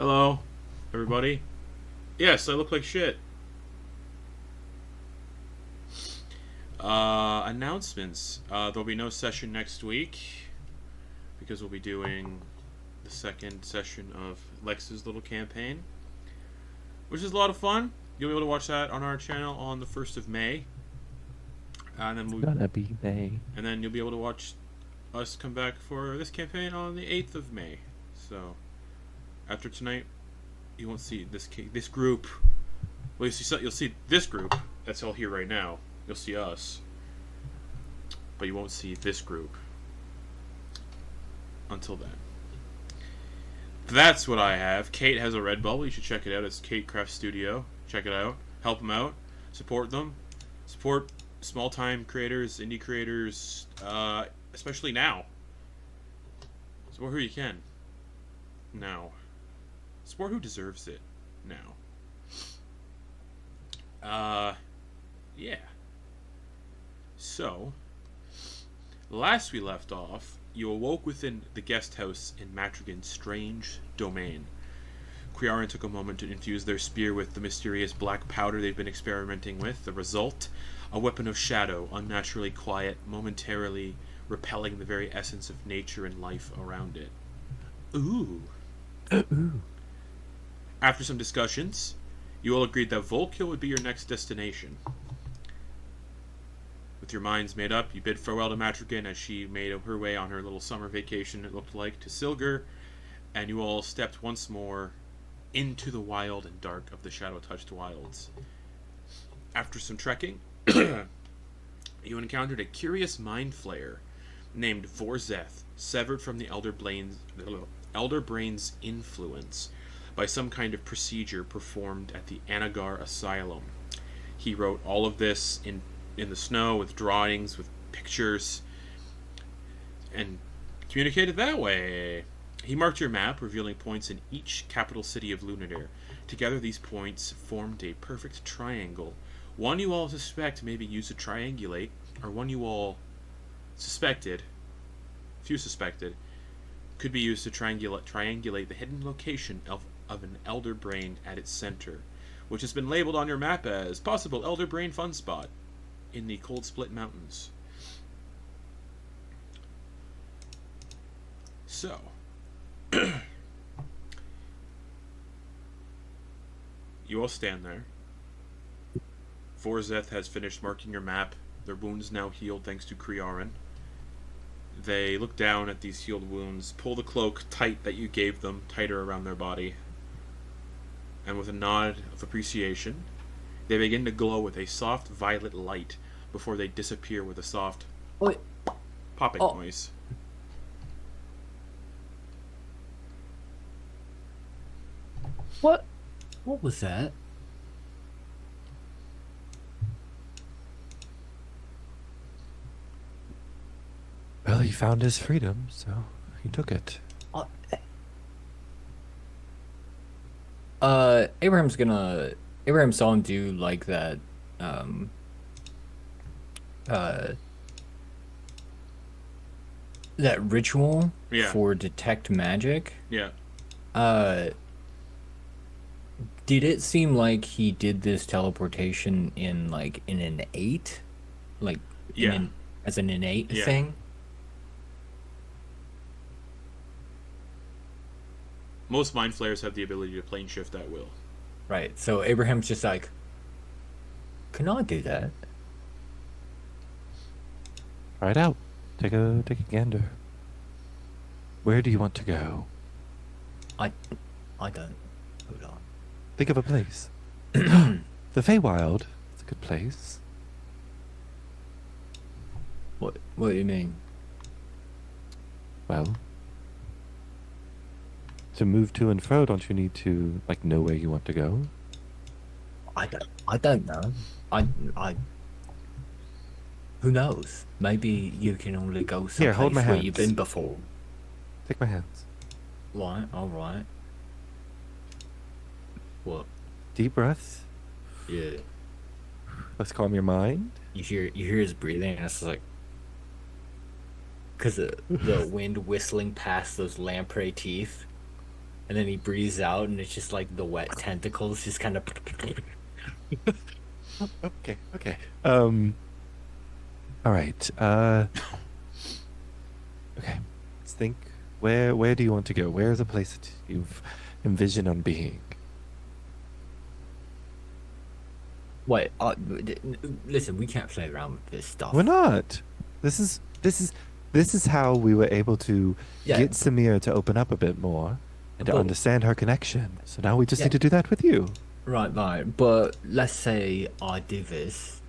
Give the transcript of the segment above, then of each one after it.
Hello, everybody. Yes, I look like shit. Announcements. There'll be no session next week because we'll be doing the second session of Lex's little campaign, which is a lot of fun. You'll be able to watch that on our channel on the 1st of May. And then It's gonna be May. And then you'll be able to watch us come back for this campaign on the 8th of May. So, after tonight, you won't see this group. Well, you'll see this group that's all here right now. You'll see us, but you won't see this group until then. That's what I have. Kate has a Redbubble. You should check it out. It's Kate Craft Studio. Check it out. Help them out. Support them. Support small-time creators, indie creators, especially now. Support who you can. Now. Support who deserves it. Now. Yeah. So, last we left off, you awoke within the guest house in Matrigan's strange domain. Crearyn took a moment to infuse their spear with the mysterious black powder they've been experimenting with. The result? A weapon of shadow, unnaturally quiet, momentarily repelling the very essence of nature and life around it. Ooh. After some discussions, you all agreed that Volkil would be your next destination. With your minds made up, you bid farewell to Matrigan as she made her way on her little summer vacation, it looked like, to Silger, and you all stepped once more into the wild and dark of the shadow-touched wilds. After some trekking, you encountered a curious mind flayer named Vorzeth, severed from the Elder Brain's influence by some kind of procedure performed at the Anagar Asylum. He wrote all of this in the snow with drawings, with pictures, and communicated that way. He marked your map, revealing points in each capital city of Lunadere. Together, these points formed a perfect triangle. One you all suspect may be used to triangulate, or one you all suspected, few suspected, could be used to triangulate the hidden location of an Elder Brain at its center, which has been labeled on your map as possible Elder Brain fun spot in the Cold Split Mountains. So, you all stand there. Vorzeth has finished marking your map. Their wounds now healed thanks to Crearyn. They look down at these healed wounds, pull the cloak tight that you gave them, tighter around their body, and with a nod of appreciation, they begin to glow with a soft violet light before they disappear with a soft popping noise. What was that? Well, he found his freedom, so he took it. Abraham saw him do like that, that ritual for detect magic. Yeah. Did it seem like he did this teleportation in an innate, as an innate thing? Most mind flayers have the ability to plane shift at will. Right. So Abraham's just like, can I do that? Try it out. Take a gander. Where do you want to go? I don't. Hold on. Think of a place. The Feywild. It's a good place. What do you mean? Well, to move to and fro, don't you need to know where you want to go? I don't know. Who knows? Maybe you can only go Here, hold my someplace where hands. you've been before. Take my hands. Right, alright. What? Deep breath. Yeah. Let's calm your mind. You hear his breathing, and it's like, because the wind whistling past those lamprey teeth. And then he breathes out, and it's just like the wet tentacles just kind of. Okay, okay. All right. Okay. Let's think. Where do you want to go? Where is a place that you've envisioned on being? Wait, listen, we can't play around with this stuff. We're not. This is how we were able to get Samira to open up a bit more and to understand her connection. So now we just need to do that with you. Right. But let's say I do this,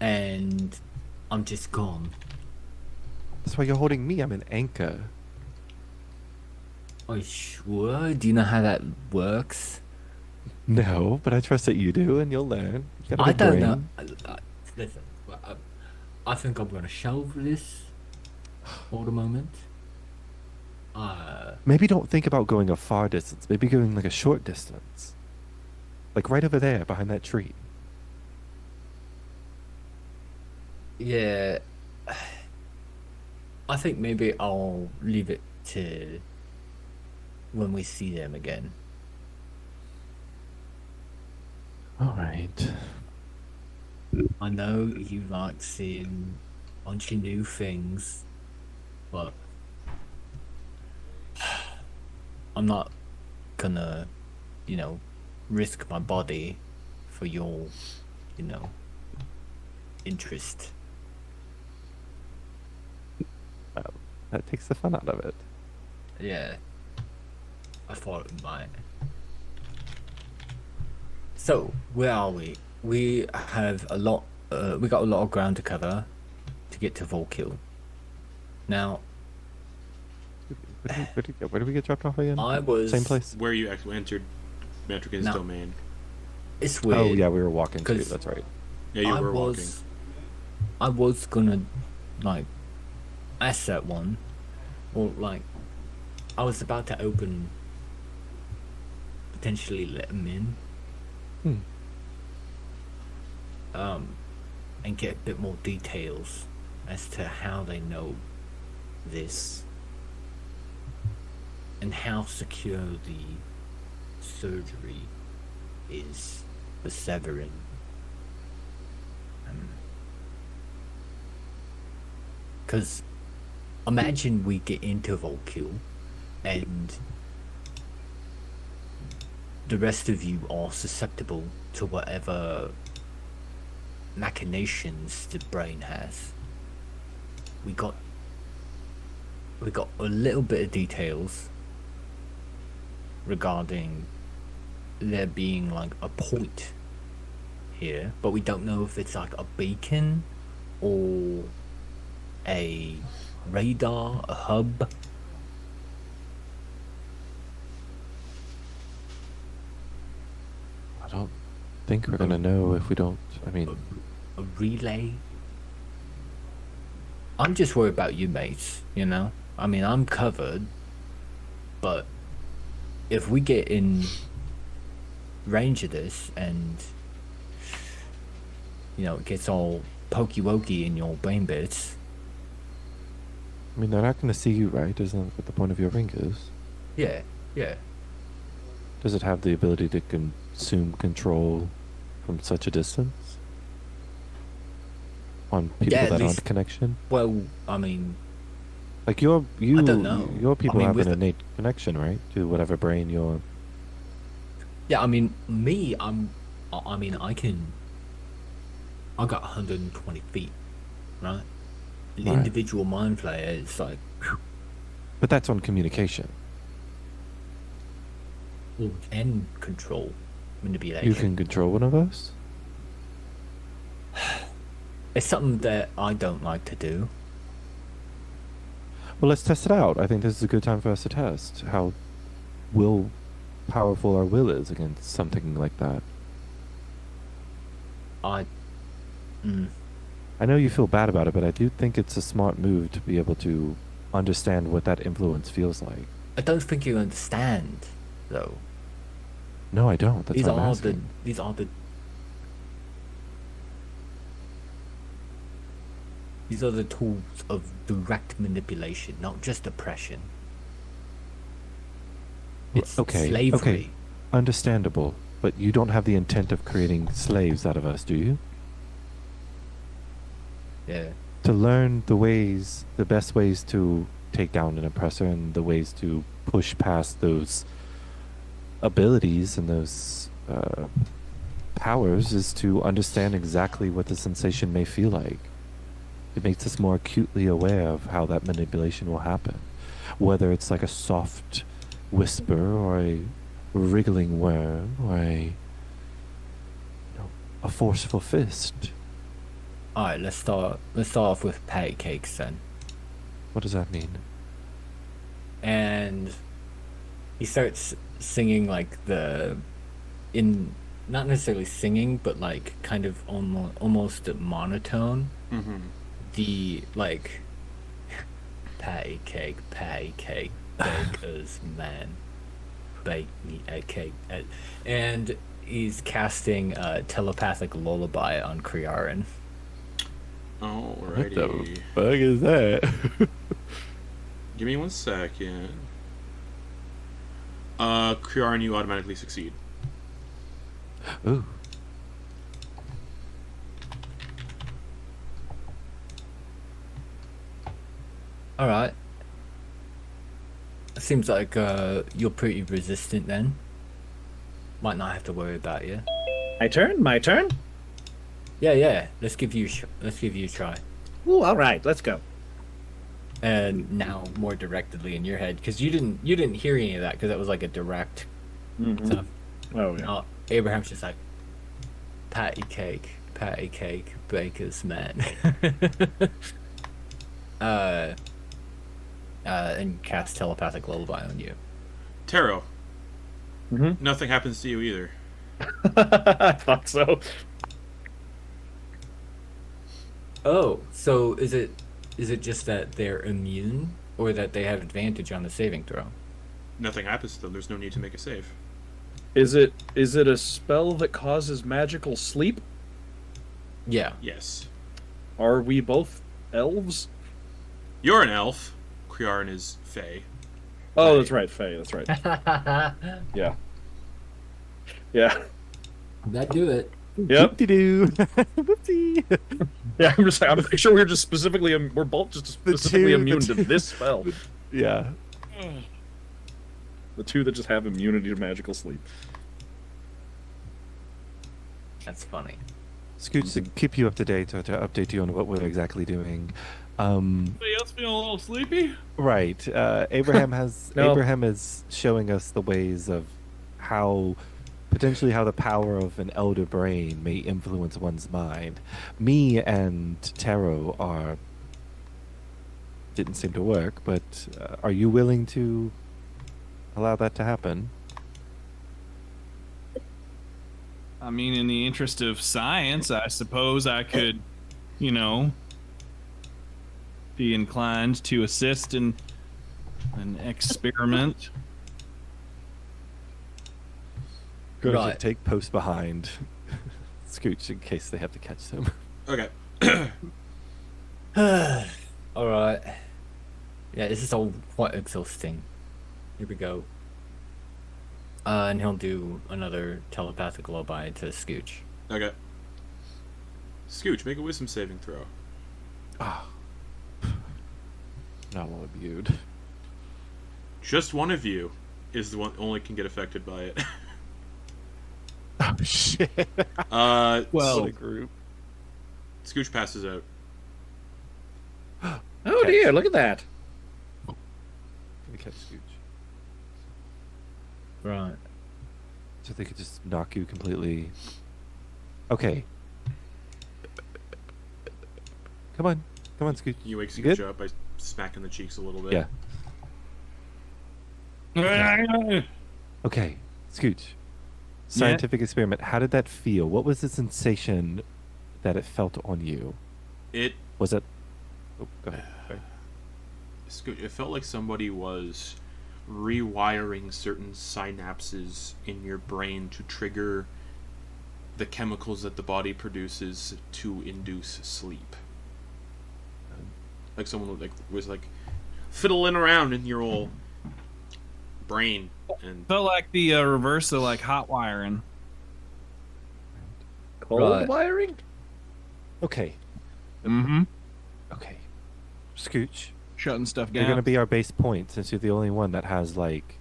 and I'm just gone. That's why you're holding me. I'm an anchor. Are you sure? Do you know how that works? No, but I trust that you do, and you'll learn. You got a I big don't brain. know. Listen, I think I'm going to shelve this for the moment. Maybe don't think about going a far distance. Maybe going like a short distance. Like right over there behind that tree. Yeah. I think maybe I'll leave it to when we see them again. All right. I know you like seeing a bunch of new things, but I'm not gonna, risk my body for your, interest. Well, that takes the fun out of it. Yeah. I thought it might. So, where are we? We have a lot, we got a lot of ground to cover to get to Volkil. Now, Where did we get dropped off again? Same place? Where you actually entered Metrica's domain. It's weird. Oh, yeah, we were walking too. That's right. Yeah, you were walking. I was gonna, asset one, or, I was about to potentially let them in. And get a bit more details as to how they know this and how secure the surgery is for severing. Because imagine we get into Volkil and the rest of you are susceptible to whatever machinations the brain has. We got a little bit of details regarding there being a point here, but we don't know if it's a beacon or a radar, a hub. I don't think we're gonna know if we don't. I mean, a relay. I'm just worried about you, mates. I mean, I'm covered, but if we get in range of this and it gets all pokey wokey in your brain bits. I mean, they're not gonna see you, right? Isn't that what the point of your ring is? Yeah. Does it have the ability to consume control from such a distance? On people that aren't connection? Well, I mean... I don't know. Your people have an innate connection, right? To whatever brain you're... Yeah, I mean, me, I got 120 feet, right? An individual mind flayer is But that's on communication. And control, manipulation. You can control one of us? It's something that I don't like to do. Well, let's test it out. I think this is a good time for us to test how powerful our will is against something like that. I know you feel bad about it, but I do think it's a smart move to be able to understand what that influence feels like. I don't think you understand, though. No, I don't. That's what I'm asking. These are the tools of direct manipulation, not just oppression. It's Okay. slavery. Okay. Understandable. But you don't have the intent of creating slaves out of us, do you? Yeah. To learn the best ways to take down an oppressor and the ways to push past those abilities and those powers is to understand exactly what the sensation may feel like. It makes us more acutely aware of how that manipulation will happen. Whether it's like a soft whisper or a wriggling worm or a forceful fist. All right, let's start off with patty cakes then. What does that mean? And he starts singing like not necessarily singing, but like kind of almost monotone. Mm-hmm. The like patty cake, bakers man, bake me a cake, and he's casting a telepathic lullaby on Crearyn. Alrighty. What the fuck is that? Give me 1 second. Crearyn, you automatically succeed. Ooh. All right. Seems like you're pretty resistant then. Might not have to worry about you. My turn. Yeah. Let's give you a try. Ooh, all right, let's go. And now more directly in your head, because you didn't hear any of that, because that was like a direct stuff. Oh yeah. No, Abraham's just like patty cake, baker's man. And cast telepathic lullaby on you. Tero. Mm-hmm. Nothing happens to you either. I thought so. Oh, so is it just that they're immune, or that they have advantage on the saving throw? Nothing happens to them. There's no need to make a save. Is it a spell that causes magical sleep? Yeah. Yes. Are we both elves? You're an elf. Crearyn is Fey. Oh, that's right, Faye. That's right. Yeah. Yeah. That do it. Yep. Whoop-de-doo. Whoopsie. Yeah, I'm pretty sure we're both just specifically immune to this spell. Yeah. The two that just have immunity to magical sleep. That's funny. Scooch, to keep you up to date or to update you on what we're exactly doing. Anybody else feeling a little sleepy? Right. Abraham is showing us the ways of how the power of an elder brain may influence one's mind. Me and Tero didn't seem to work, but are you willing to allow that to happen? I mean, in the interest of science, I suppose I could, be inclined to assist in an experiment. Right. Take post behind Scooch in case they have to catch them. Okay. All right. Yeah, this is all quite exhausting. Here we go. And he'll do another telepathic lullaby to Scooch. Okay. Scooch, make a wisdom saving throw. Not well imbued. Just one of you is the one only can get affected by it. Oh shit. Well, what a group. Scooch passes out. Oh dear, look at that. Let me catch Scooch. Right. So they could just knock you completely. Okay. Come on, Scooch. You wake You Scooch good? up by smacking the cheeks a little bit. Yeah. Okay, Scooch. Scientific experiment. How did that feel? What was the sensation that it felt on you? Was it? Oh, go ahead. Sorry. Scooch, it felt like somebody was rewiring certain synapses in your brain to trigger the chemicals that the body produces to induce sleep. Like someone was fiddling around in your old brain and Felt like the reverse of like hot wiring. Cold Right. wiring? Okay. Mm-hmm. Okay. Scooch, Shutting stuff you're down. going to be our base point since you're the only one that has, like,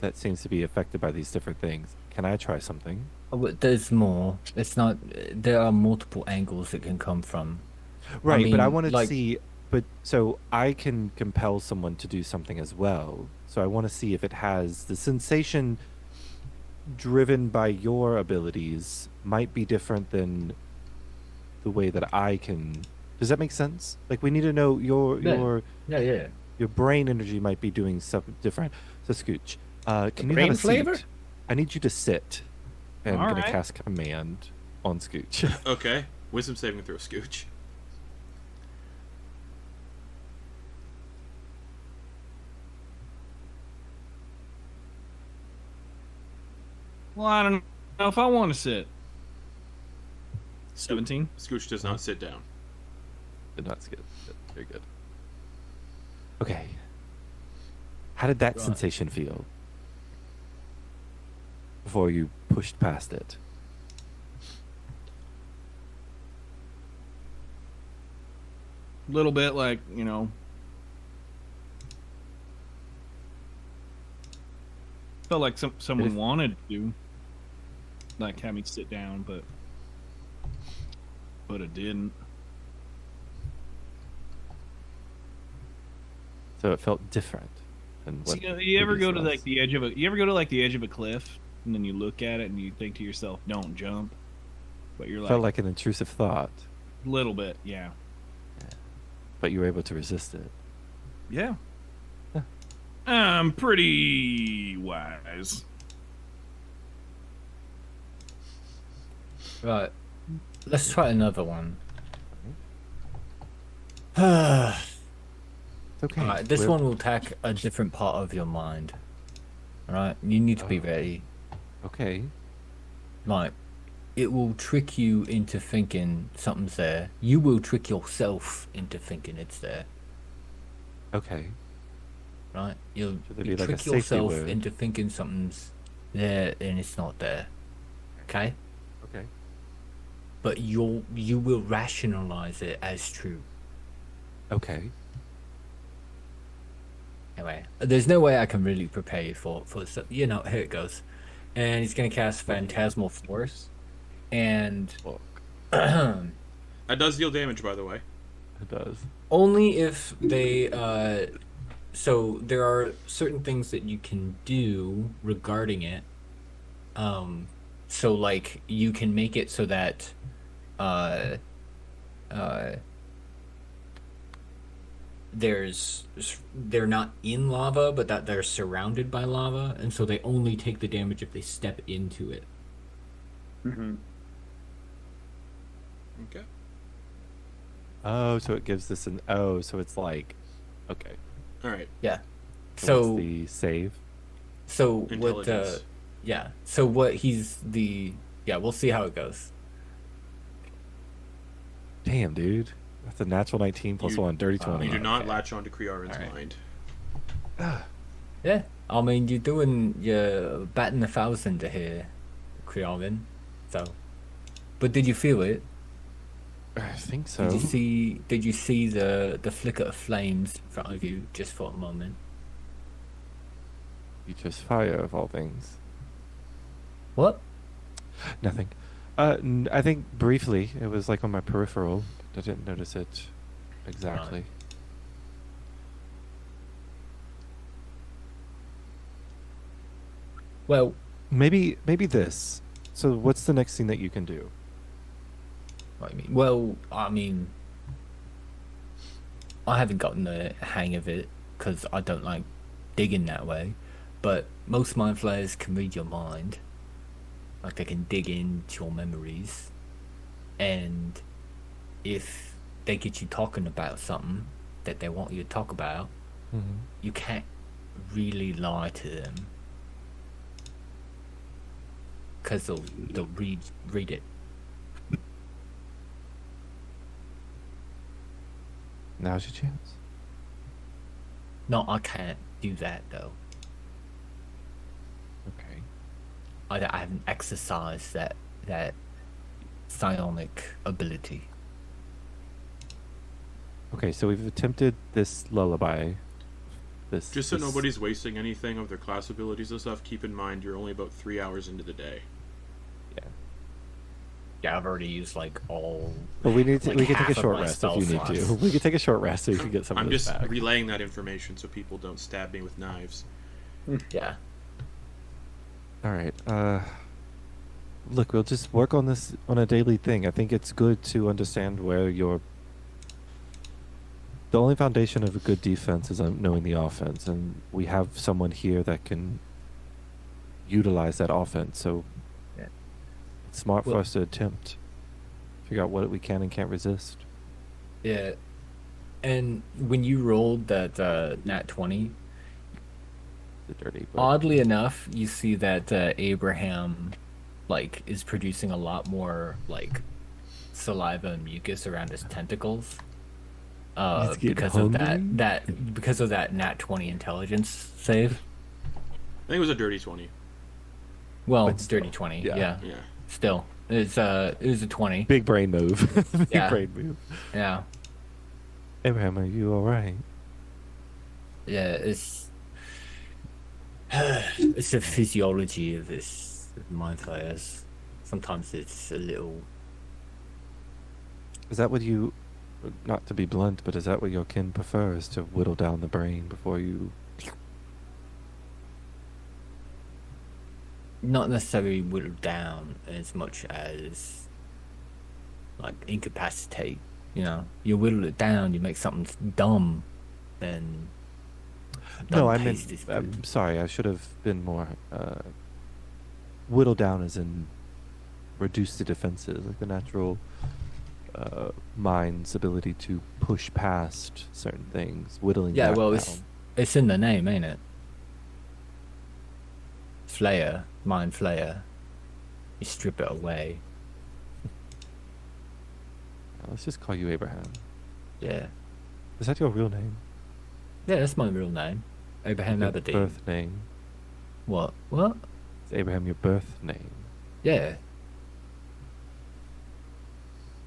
that seems to be affected by these different things. Can I try something? Oh, but there's more. It's not. There are multiple angles it can come from. Right, but I mean, want to like- see. But so I can compel someone to do something as well. So I want to see if it has the sensation driven by your abilities might be different than the way that I can. Does that make sense? Like we need to know your Yeah. your brain energy might be doing something different. So Scooch, can you brain have a flavor? seat? I need you to sit. And I'm All going to right. cast command on Scooch. okay. Wisdom saving throw, Scooch. Well, I don't know if I want to sit. 17. Scooch does not sit down. Did not skip. Very good. Okay. How did that Right. sensation feel before you pushed past it? A little bit like, felt like someone wanted to like have me sit down, but it didn't. So it felt different. Than what You ever go to previous like the edge of a cliff and then you look at it and you think to yourself, "Don't jump," but you're was. like, Felt like an intrusive thought, a little bit, yeah. but you were able to resist it. Yeah. I'm pretty wise. Right. Let's try another one. It's okay. Alright, this We're- one will attack a different part of your mind. Alright, you need to be ready. Okay. Like, it will trick you into thinking something's there. You will trick yourself into thinking it's there. Okay. Right? You'll Should there you be, like, a trick safety yourself word? into thinking something's there and it's not there. Okay? Okay. But you will rationalize it as true. Okay. Anyway, there's no way I can really prepare you for this. Here it goes. And he's gonna cast Phantasmal Force. And Look, That does deal damage, by the way. it does. only if they so there are certain things that you can do regarding it. So like you can make it so that they're not in lava, but that they're surrounded by lava, and so they only take the damage if they step into it. Mm-hmm. Okay. Oh, so it gives this an oh, so it's like, okay. All right. Yeah. So So what's the save? so what Intelligence. yeah. So what he's the yeah, we'll see how it goes. Damn, dude. That's a natural 19 plus You- 1, dirty 20. You do not okay. latch on to Crearyn's All right. mind. Yeah. I mean you're batting 1,000 to here, Crearyn. So but did you feel it? I think so. Did you see the flicker of flames in front of you just for a moment? You just fire of all things. What? Nothing. I think briefly it was like on my peripheral. I didn't notice it exactly. Well, Maybe this. So what's the next thing that you can do? what do you mean? Well, I mean, I haven't gotten the hang of it because I don't like digging that way. But most mind flayers can read your mind, like they can dig into your memories, and if they get you talking about something that they want you to talk about, Mm-hmm. you can't really lie to them because they'll read it. Now's your chance. No, I can't do that though. I haven't exercised that psionic ability. Okay, so we've attempted this lullaby. Just so nobody's wasting anything of their class abilities and stuff, keep in mind you're only about 3 hours into the day. Yeah. Yeah, I've already used like all. But we need to. like we can take a half of short my rest if spell you need to. slots. We can take a short rest so you can get some I'm of this just back. relaying that information so people don't stab me with knives. Yeah. All right. Look, we'll just work on this on a daily thing. I think it's good to understand where your. The only foundation of a good defense is knowing the offense, and we have someone here that can utilize that offense. So Yeah. it's smart for Well- us to attempt, figure out what we can and can't resist. Yeah. And when you rolled that nat 20, The dirty. But oddly enough, you see that Abraham like is producing a lot more like saliva and mucus around his tentacles. He's getting Because hungry? of that nat 20 intelligence save. I think it was a dirty 20. Well, But it's dirty 20. yeah. Yeah. Yeah. Still, it was a 20. big brain move. Big Yeah. brain move. Yeah. Abraham, are you all right? Yeah, it's it's the physiology of this mind flayers. Sometimes it's a little. Is that what you, not to be blunt, but is that what your kin prefers, to whittle down the brain before you? Not necessarily whittled down as much as like incapacitate. You know, you whittle it down, you make something dumb, then. No, dumb I taste meant. is good. I'm sorry. I should have been more. Whittle down as in reduce the defenses, like the natural mind's ability to push past certain things, whittling. Yeah, back well, down. it's in the name, ain't it? Flayer, mind flayer. You strip it away. Let's just call you Abraham. Yeah. Is that your real name? Yeah, that's my real name. Abraham Your Aberdeen. birth name. What? What? Is Abraham your birth name? Yeah.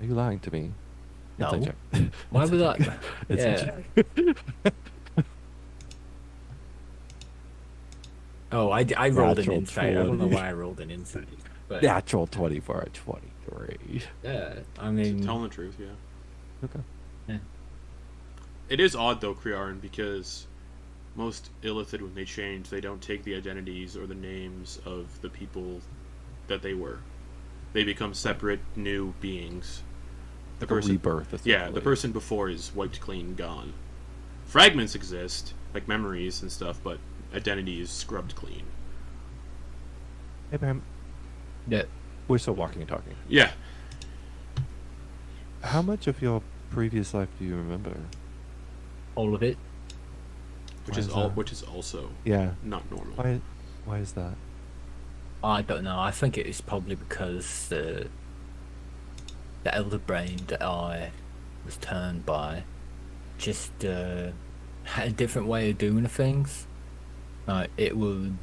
Are you lying to me? It's a No. joke. Why It's a would I? joke. It's a Yeah. Oh, I rolled an Natural insight. I don't know 20. why I rolled an insight. But Natural 24 at 23. yeah, I mean, Telling the truth, yeah. Okay. It is odd though, Crearyn, because most Illithid, when they change, they don't take the identities or the names of the people that they were. They become separate, new beings. The Like a rebirth. Yeah, the essentially. person before is wiped clean, gone. Fragments exist, like memories and stuff, but identity is scrubbed clean. Abraham, yeah. we're still walking and talking. Yeah. How much of your previous life do you remember? All of it. Which Why is is all that? which is also Yeah. not normal. Why is that? I don't know. I think it is probably because the elder brain that I was turned by just had a different way of doing things. It would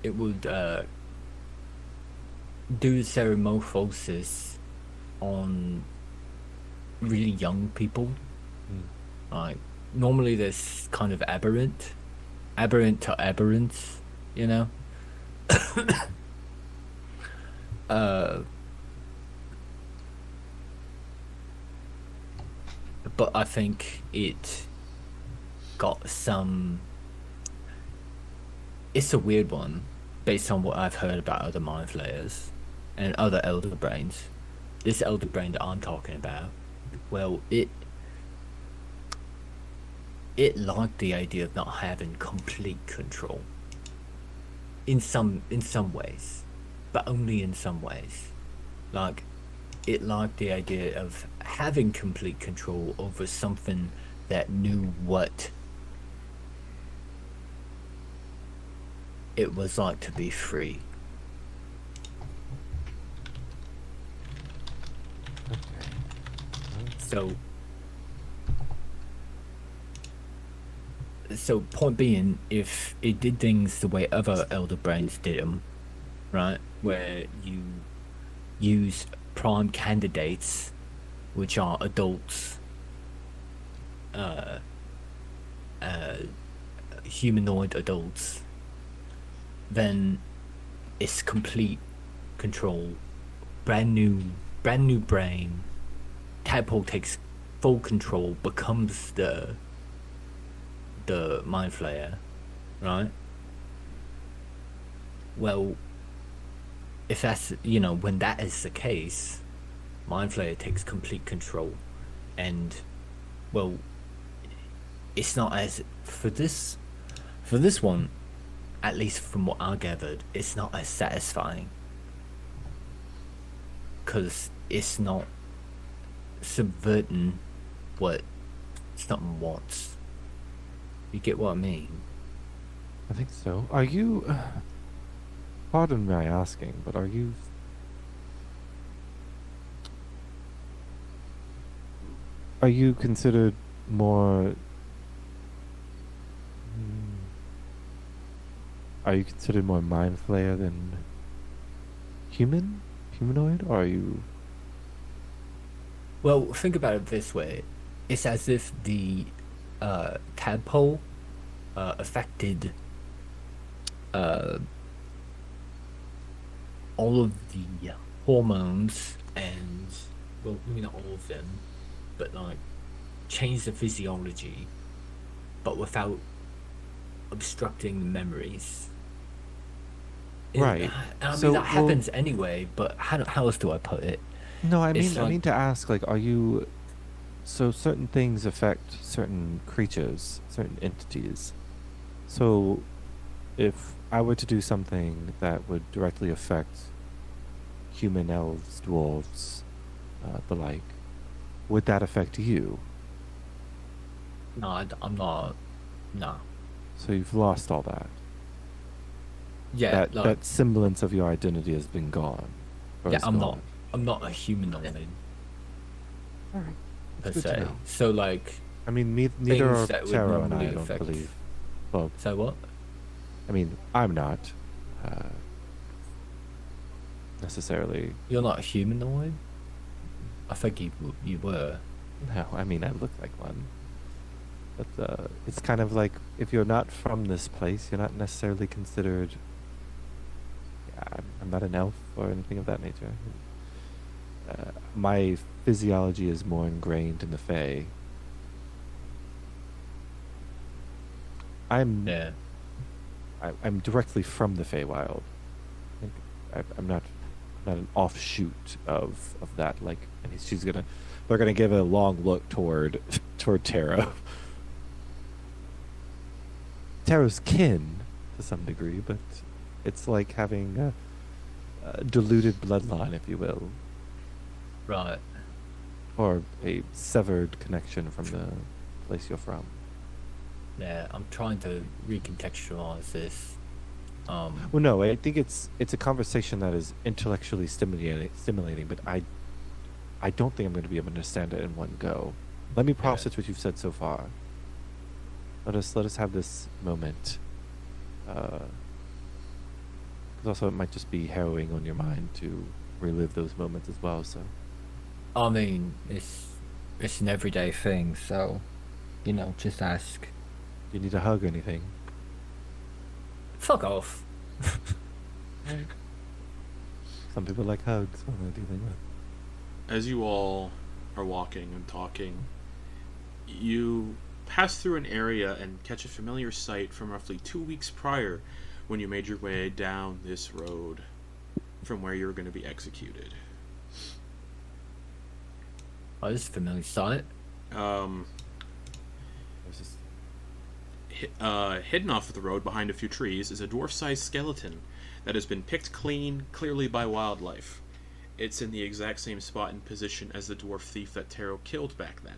do ceremorphosis on really young people. Like normally there's kind of aberrant to aberrance, you know. But I think it got some. It's a weird one, based on what I've heard about other mind flayers and other elder brains. This elder brain that I'm talking about, well, it liked the idea of not having complete control. In some ways, but only in some ways. Like, it liked the idea of having complete control over something that knew what it was like to be free. So point being, if it did things the way other elder brains did them, right? Where you use prime candidates, which are adults, humanoid adults, then it's complete control. Brand new brain. Tadpole takes full control, becomes the mind flayer, right? Well, if that's when that is the case, mind flayer takes complete control, and well, it's not as for this one, at least from what I gathered, it's not as satisfying because it's not subverting what something wants. You get what I mean? I think so. Are you? Pardon my asking, but are you? Are you considered more? Are you considered more mind flayer than humanoid? Or are you? Well, think about it this way: it's as if the tadpole affected all of the hormones and, well, maybe not all of them, but like change the physiology, but without obstructing the memories. Right. I mean, So, that well- happens anyway, but how else do I put it? No, I It's mean, I like- mean to ask, like, are you? So certain things affect certain creatures, certain entities. So, if I were to do something that would directly affect human elves, dwarves, the like, would that affect you? No, I'm not. No. So you've lost all that. Yeah, that like, that semblance of your identity has been gone. Or yeah, is I'm gone. not a humanoid Alright. per Good to se. know. So like, I mean, neither are things that would Tero and I normally don't affect- believe. Well, so what? I mean, I'm not necessarily. You're not a humanoid? I think you were. No, I mean, I look like one. But it's kind of like if you're not from this place, you're not necessarily considered. Yeah, I'm not an elf or anything of that nature. My physiology is more ingrained in the Fae. Yeah. I'm directly from the Feywild. I'm not an offshoot of that. Like, and they're gonna give a long look toward Tero. Tero's kin to some degree, but it's like having a diluted bloodline, if you will, Right. or a severed connection from the place you're from. Yeah, I'm trying to recontextualize this. Well, no, I think it's a conversation that is intellectually stimulating, but I don't think I'm going to be able to understand it in one go. Let me process what you've said so far. Let us have this moment. Because also it might just be harrowing on your mind to relive those moments as well. So I mean, it's an everyday thing, so just ask. do you need a hug or anything? Fuck off. Some people like hugs when they're dealing with. As you all are walking and talking, you pass through an area and catch a familiar sight from roughly 2 weeks prior when you made your way down this road from where you were going to be executed. Oh, this is a familiar sight. There's this hidden off of the road behind a few trees is a dwarf-sized skeleton that has been picked clean, clearly by wildlife. It's in the exact same spot and position as the dwarf thief that Tero killed back then.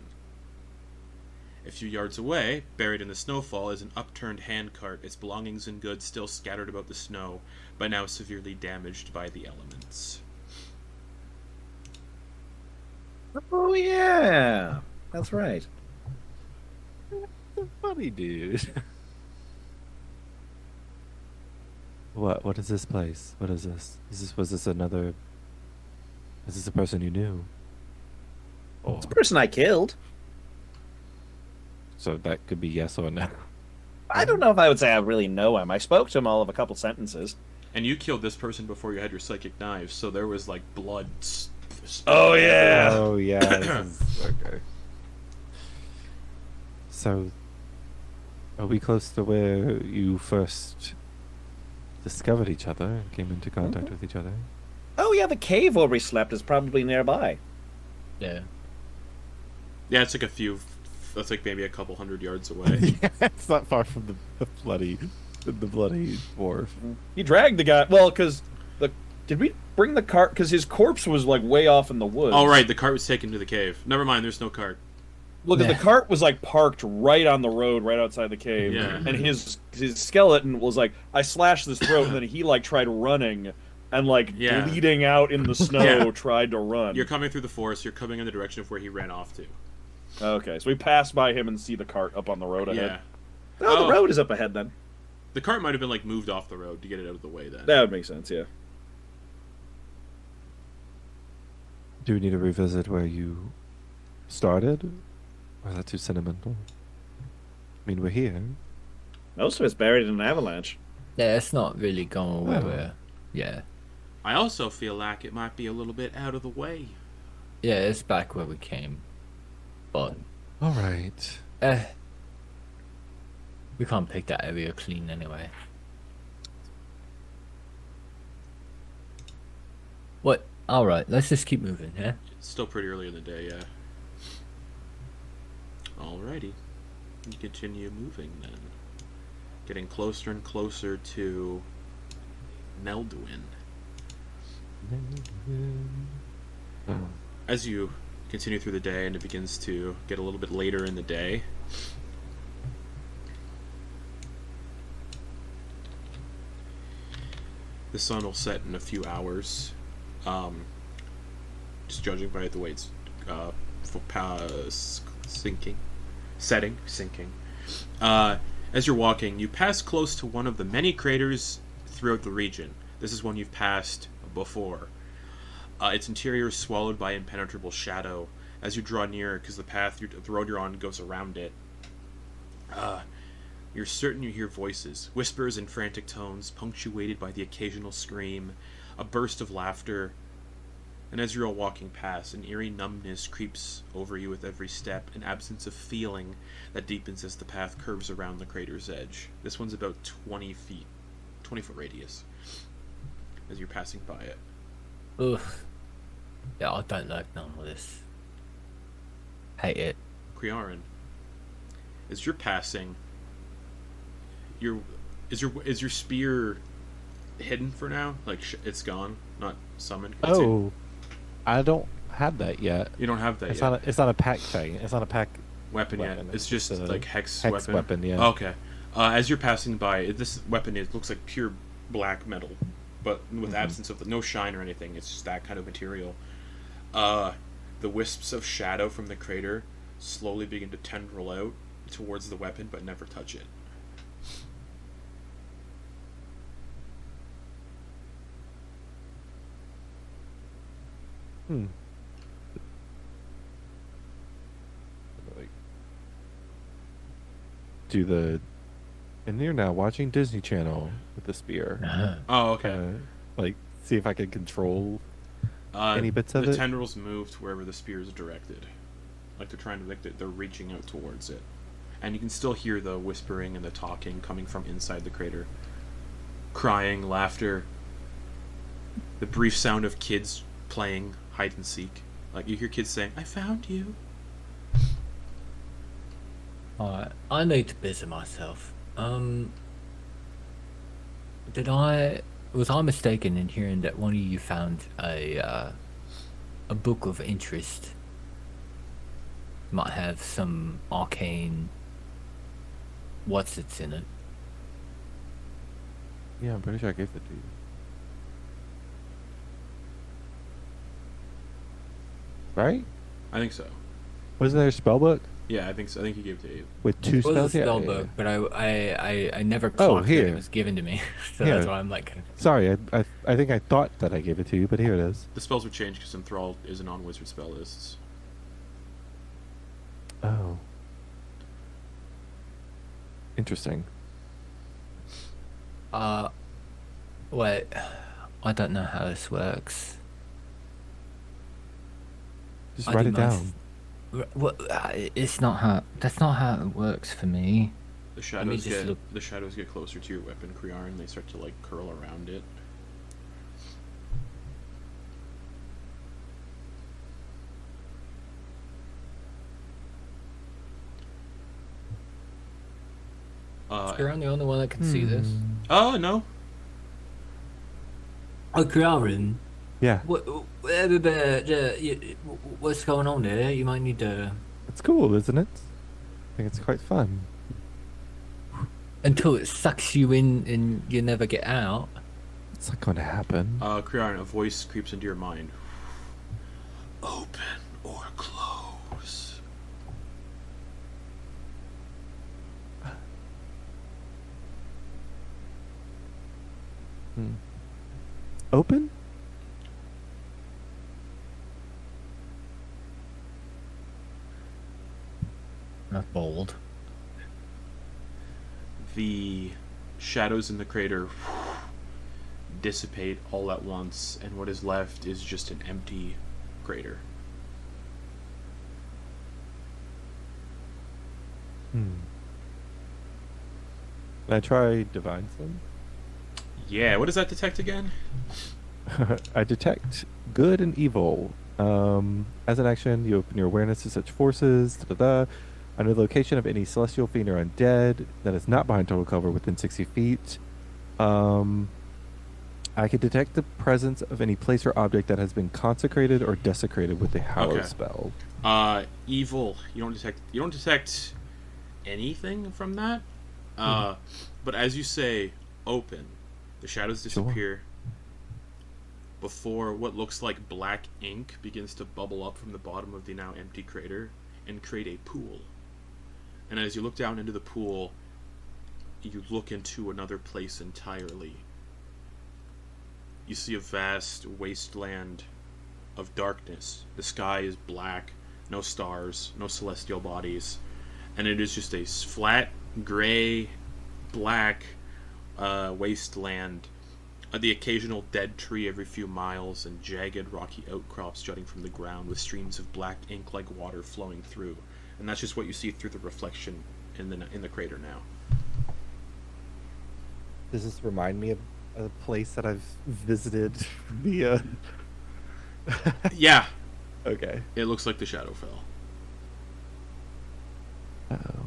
A few yards away, buried in the snowfall, is an upturned handcart, its belongings and goods still scattered about the snow, but now severely damaged by the elements. Oh yeah, that's right. Funny dude. What is this place? What is this? Was this another? Is this a person you knew? Or, It's the person I killed. so that could be yes or no. I don't know if I would say I really know him. I spoke to him all of a couple sentences. And you killed this person before you had your psychic knives, so there was like blood. Oh yeah. Oh yeah. Okay. So, are we close to where you first discovered each other and came into contact with each other? Oh yeah, the cave where we slept is probably nearby. Yeah. Yeah, it's like a few. That's like maybe a couple 100 yards away. Yeah, it's not far from the bloody wharf. He dragged the guy. Well, because did we bring the cart? Because his corpse was like way off in the woods. Oh right, the cart was taken to the cave. Never mind, there's no cart. Look, the cart was like parked right on the road, right outside the cave. Yeah. And his skeleton was like, I slashed his throat, and then he like tried running, and like Yeah. bleeding out in the snow, Yeah. tried to run. You're coming through the forest. You're coming in the direction of where he ran off to. Okay, so we passed by him and see the cart up on the road ahead. Yeah. Oh, the road is up ahead then. The cart might have been like moved off the road to get it out of the way then. That would make sense, yeah. Do we need to revisit where you started? Or is that too sentimental? I mean, we're here. Most of it's buried in an avalanche. Yeah, it's not really going where Oh. we're... Yeah. I also feel like it might be a little bit out of the way. Yeah, it's back where we came. But, All right. we can't pick that area clean anyway. What? Alright, let's just keep moving, yeah? It's still pretty early in the day, yeah. Alrighty. You continue moving then. Getting closer and closer to Meldwin. As you continue through the day and it begins to get a little bit later in the day, the sun will set in a few hours. Just judging by the way it's sinking. As you're walking, you pass close to one of the many craters throughout the region. This is one you've passed before. Its interior is swallowed by impenetrable shadow. As you draw near, because the road you're on goes around it, you're certain you hear voices, whispers in frantic tones, punctuated by the occasional scream, a burst of laughter. And as you're all walking past, an eerie numbness creeps over you with every step, an absence of feeling that deepens as the path curves around the crater's edge. This one's about 20 foot radius, as you're passing by it. Ugh. Yeah, I don't like none of this. Hate it. Crearyn, as you're passing, is your spear hidden for now? Like it's gone, not summoned. Oh, I don't have that yet. You don't have that It's yet. not. It's not a pack thing. It's not a pack Weapon yet. weapon. It's just a like hex weapon. Yeah. Okay. As you're passing by, this weapon looks like pure black metal, but with absence of no shine or anything. It's just that kind of material. The wisps of shadow from the crater slowly begin to tendril out towards the weapon, but never touch it. Like, do the. And you're now watching Disney Channel with the spear. Oh, okay. Like, see if I can control any bits of the it. tendrils move to wherever the spear is directed. Like they're trying to, they're reaching out towards it. And you can still hear the whispering and the talking coming from inside the crater. Crying, laughter, the brief sound of kids playing hide and seek. Like you hear kids saying, "I found you." Alright, I need to busy myself. Was I mistaken in hearing that one of you found a book of interest? Might have some arcane what's it's in it. Yeah, I'm pretty sure I gave it to you. Right? I think so. Wasn't there a spell book? Yeah, I think so. I think he gave it to you. With 2 It was a spells. Yeah, spell yeah, book, yeah. but I never clocked that here. it was given to me. So Here. that's why I'm like, Sorry, I think I thought that I gave it to you, but here it is. The spells were changed because Enthrall isn't on wizard spell lists. Oh. Interesting. wait, I don't know how this works. Just I write do it my down. Well, it's not how. That's not how it works for me. The me shadows just look. the shadows get closer to your weapon, Crearyn. They start to like curl around it. Crearyn the only one that can see this. Oh no. Oh, Crearyn. Yeah, What's going on there? You might need to. it's cool, isn't it? I think it's quite fun. Until it sucks you in and you never get out. It's not going to happen. Crearyn, a voice creeps into your mind. Open or close. Open? That's bold. The shadows in the crater dissipate all at once, and what is left is just an empty crater. Can I try Divine Sense? Yeah, what does that detect again? I detect good and evil. As an action, you open your awareness to such forces. I know the location of any celestial fiend or undead that is not behind total cover within 60 feet. I can detect the presence of any place or object that has been consecrated or desecrated with a hallow Okay. spell. Evil. You don't detect anything from that. But as you say, open, the shadows disappear before what looks like black ink begins to bubble up from the bottom of the now empty crater and create a pool. And as you look down into the pool, you look into another place entirely. You see a vast wasteland of darkness. The sky is black, no stars, no celestial bodies, and it is just a flat, gray, black wasteland. The occasional dead tree every few miles, and jagged rocky outcrops jutting from the ground with streams of black ink like water flowing through. And that's just what you see through the reflection in the crater now. Does this remind me of a place that I've visited via? Yeah, Okay. it looks like the shadow fell. Uh-oh.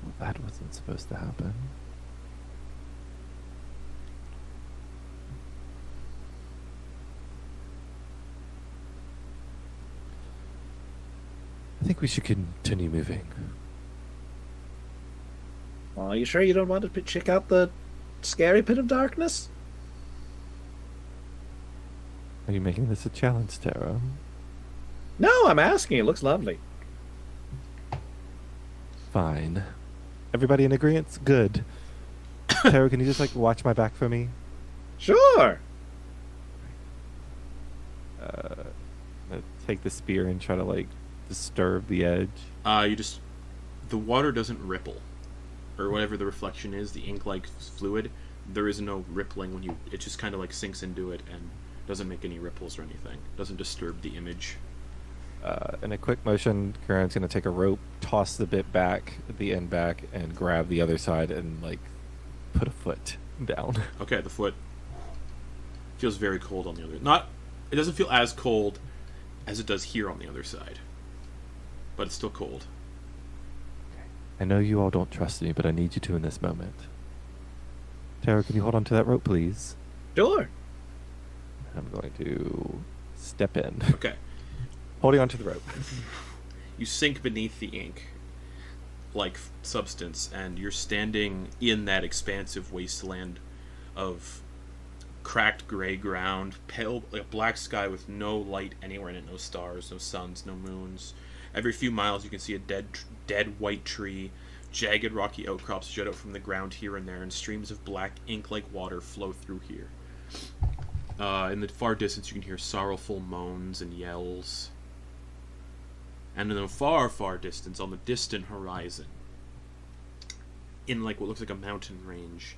Well, that wasn't supposed to happen. I think we should continue moving. Are you sure you don't want to check out the scary pit of darkness? Are you making this a challenge, Tero? No, I'm asking. It looks lovely. Fine. Everybody in agreement? Good. Tero, can you just watch my back for me? Sure. Take the spear and try to disturb the edge. The water doesn't ripple, or whatever the reflection is, the ink-like fluid. There is no rippling when it just kind of sinks into it and doesn't make any ripples or anything. Doesn't disturb the image. In a quick motion, Crearyn's going to take a rope, toss the bit back, the end back, and grab the other side and put a foot down. Okay, the foot feels very cold on the other. It doesn't feel as cold as it does here on the other side, but it's still cold. I know you all don't trust me, but I need you to in this moment. Tero, can you hold on to that rope, please? Sure. I'm going to step in. Okay. Holding on to the rope. You sink beneath the ink, like substance, and you're standing in that expansive wasteland of cracked gray ground, pale, like black sky with no light anywhere in it, no stars, no suns, no moons. Every few miles you can see a dead white tree. Jagged rocky outcrops jut out from the ground here and there, and streams of black ink-like water flow through here. In the far distance you can hear sorrowful moans and yells. And in the far, far distance, on the distant horizon, in like what looks like a mountain range,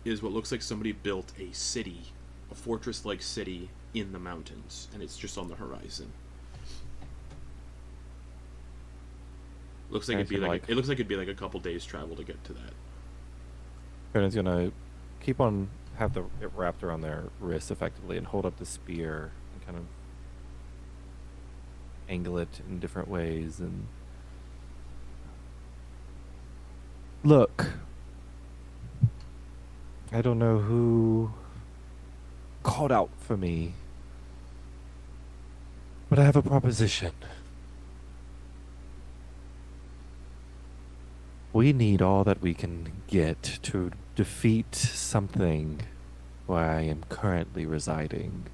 is what looks like somebody built a city, a fortress-like city in the mountains, and it's just on the horizon. Looks like it looks like it'd be like a couple days travel to get to that. Crearyn's gonna have it wrapped around their wrist effectively and hold up the spear and kind of angle it in different ways and look. I don't know who called out for me, but I have a proposition. We need all that we can get to defeat something where I am currently residing.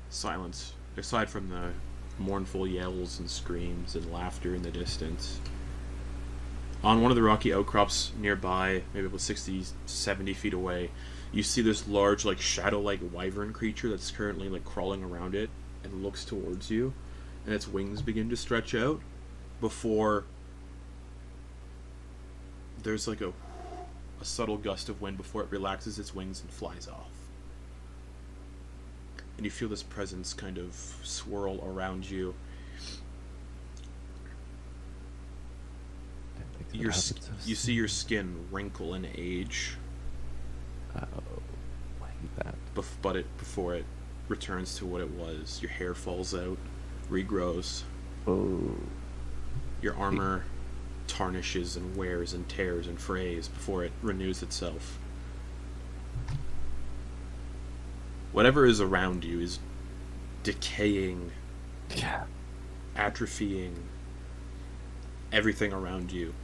Silence. Aside from the mournful yells and screams and laughter in the distance. On one of the rocky outcrops nearby, maybe about 60, 70 feet away, you see this large, like, shadow-like wyvern creature that's currently, like, crawling around it and looks towards you, and its wings begin to stretch out before there's, like, a subtle gust of wind before it relaxes its wings and flies off. And you feel this presence kind of swirl around you. You see your skin wrinkle and age. Oh, I hate that. Before it returns to what it was. Your hair falls out, regrows. Oh. Your armor tarnishes and wears and tears and frays before it renews itself. Whatever is around you is decaying, atrophying everything around you.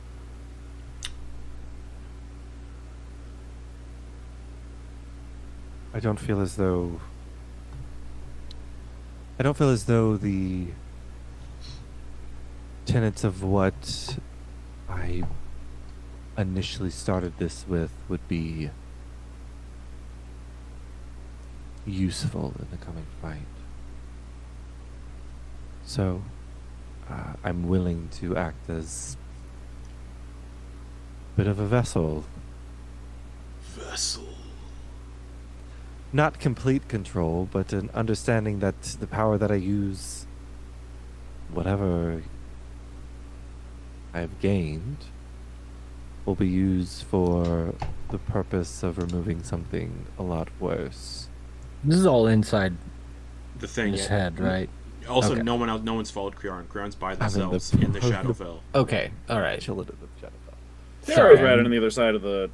I don't feel as though the tenets of what I initially started this with would be useful in the coming fight. So, I'm willing to act as a bit of a vessel. Not complete control, but an understanding that the power that I use, whatever I've gained, will be used for the purpose of removing something a lot worse. This is all inside The thing, his head, right? Also, Okay. no one's followed Crearyn. Crearyn's by themselves in the Shadowfell. Okay, all right. Chilling in the Shadowfell. Tero's right on the other side of the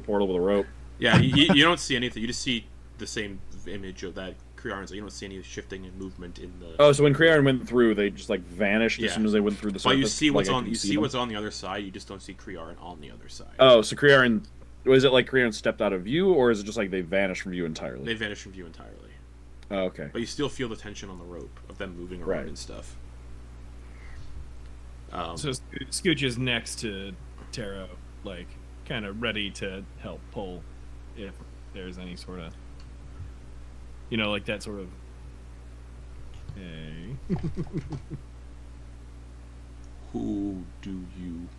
portal with a rope. Yeah, you don't see anything. You just see the same image of that Crearyn's. You don't see any shifting and movement in the. Oh, so when Crearyn went through, they just like vanished Yeah. as soon as they went through the surface. But you see what's like, I on. can You see them. what's on the other side. You just don't see Crearyn on the other side. Oh, so Crearyn, was it like Crearyn stepped out of view, or is it just like they vanished from view entirely? They vanish from view entirely. Oh, okay. But you still feel the tension on the rope of them moving around Right. and stuff. So Scooch is next to Tero, like, kind of ready to help pull if there's any sort of, like that sort of, hey. Who do you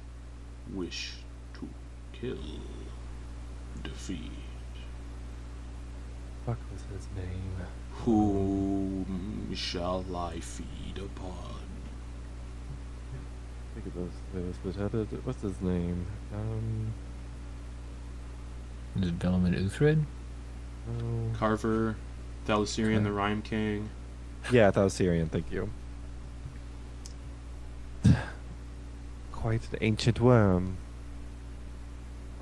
wish to kill? Defeat? What was his name? Whom shall I feed upon? I think it was what's his name? Is it Bellman Uthred? No. Carver, Thalasirion, the Rime King. Yeah, Thalasirion, thank you. Quite an ancient worm.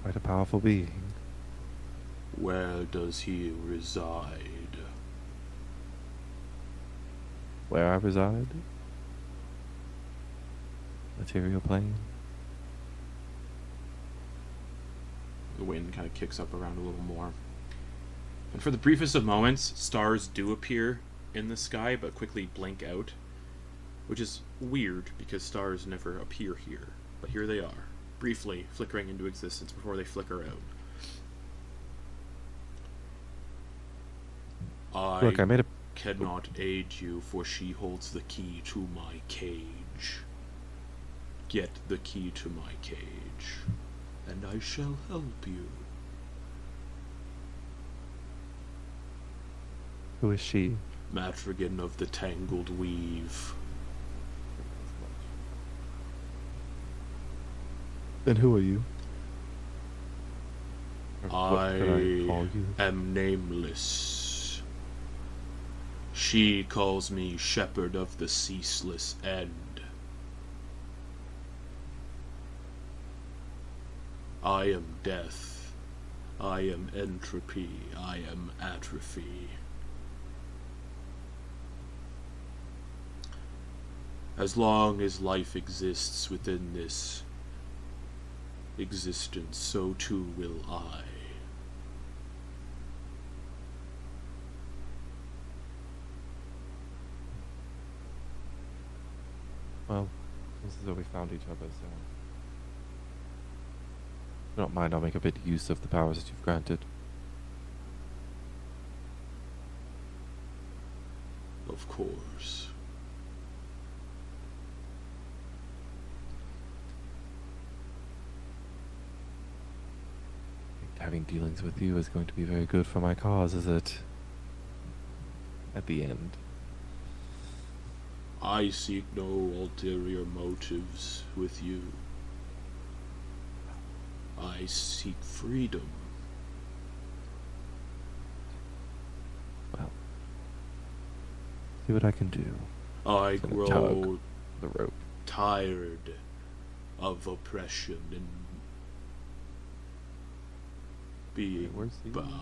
Quite a powerful being. Where does he reside? where I reside. Material plane. The wind kind of kicks up around a little more. And for the briefest of moments, stars do appear in the sky, but quickly blink out. Which is weird, because stars never appear here. But here they are, briefly flickering into existence before they flicker out. Look, I made a... cannot aid you, for she holds the key to my cage. Get the key to my cage, and I shall help you. Who is she? Matrigan of the Tangled Weave. And who are you? Or what I could I call you? am nameless. She calls me Shepherd of the Ceaseless End. I am death. I am entropy. I am atrophy. As long as life exists within this existence, so too will I. Well, seems as though we found each other, so... If you don't mind, I'll make a bit use of the powers that you've granted. Of course. Having dealings with you is going to be very good for my cause, is it? At the end. I seek no ulterior motives with you. I seek freedom. Well, see what I can do. I Gonna grow tug the rope. tired of oppression and being Where's the- bound.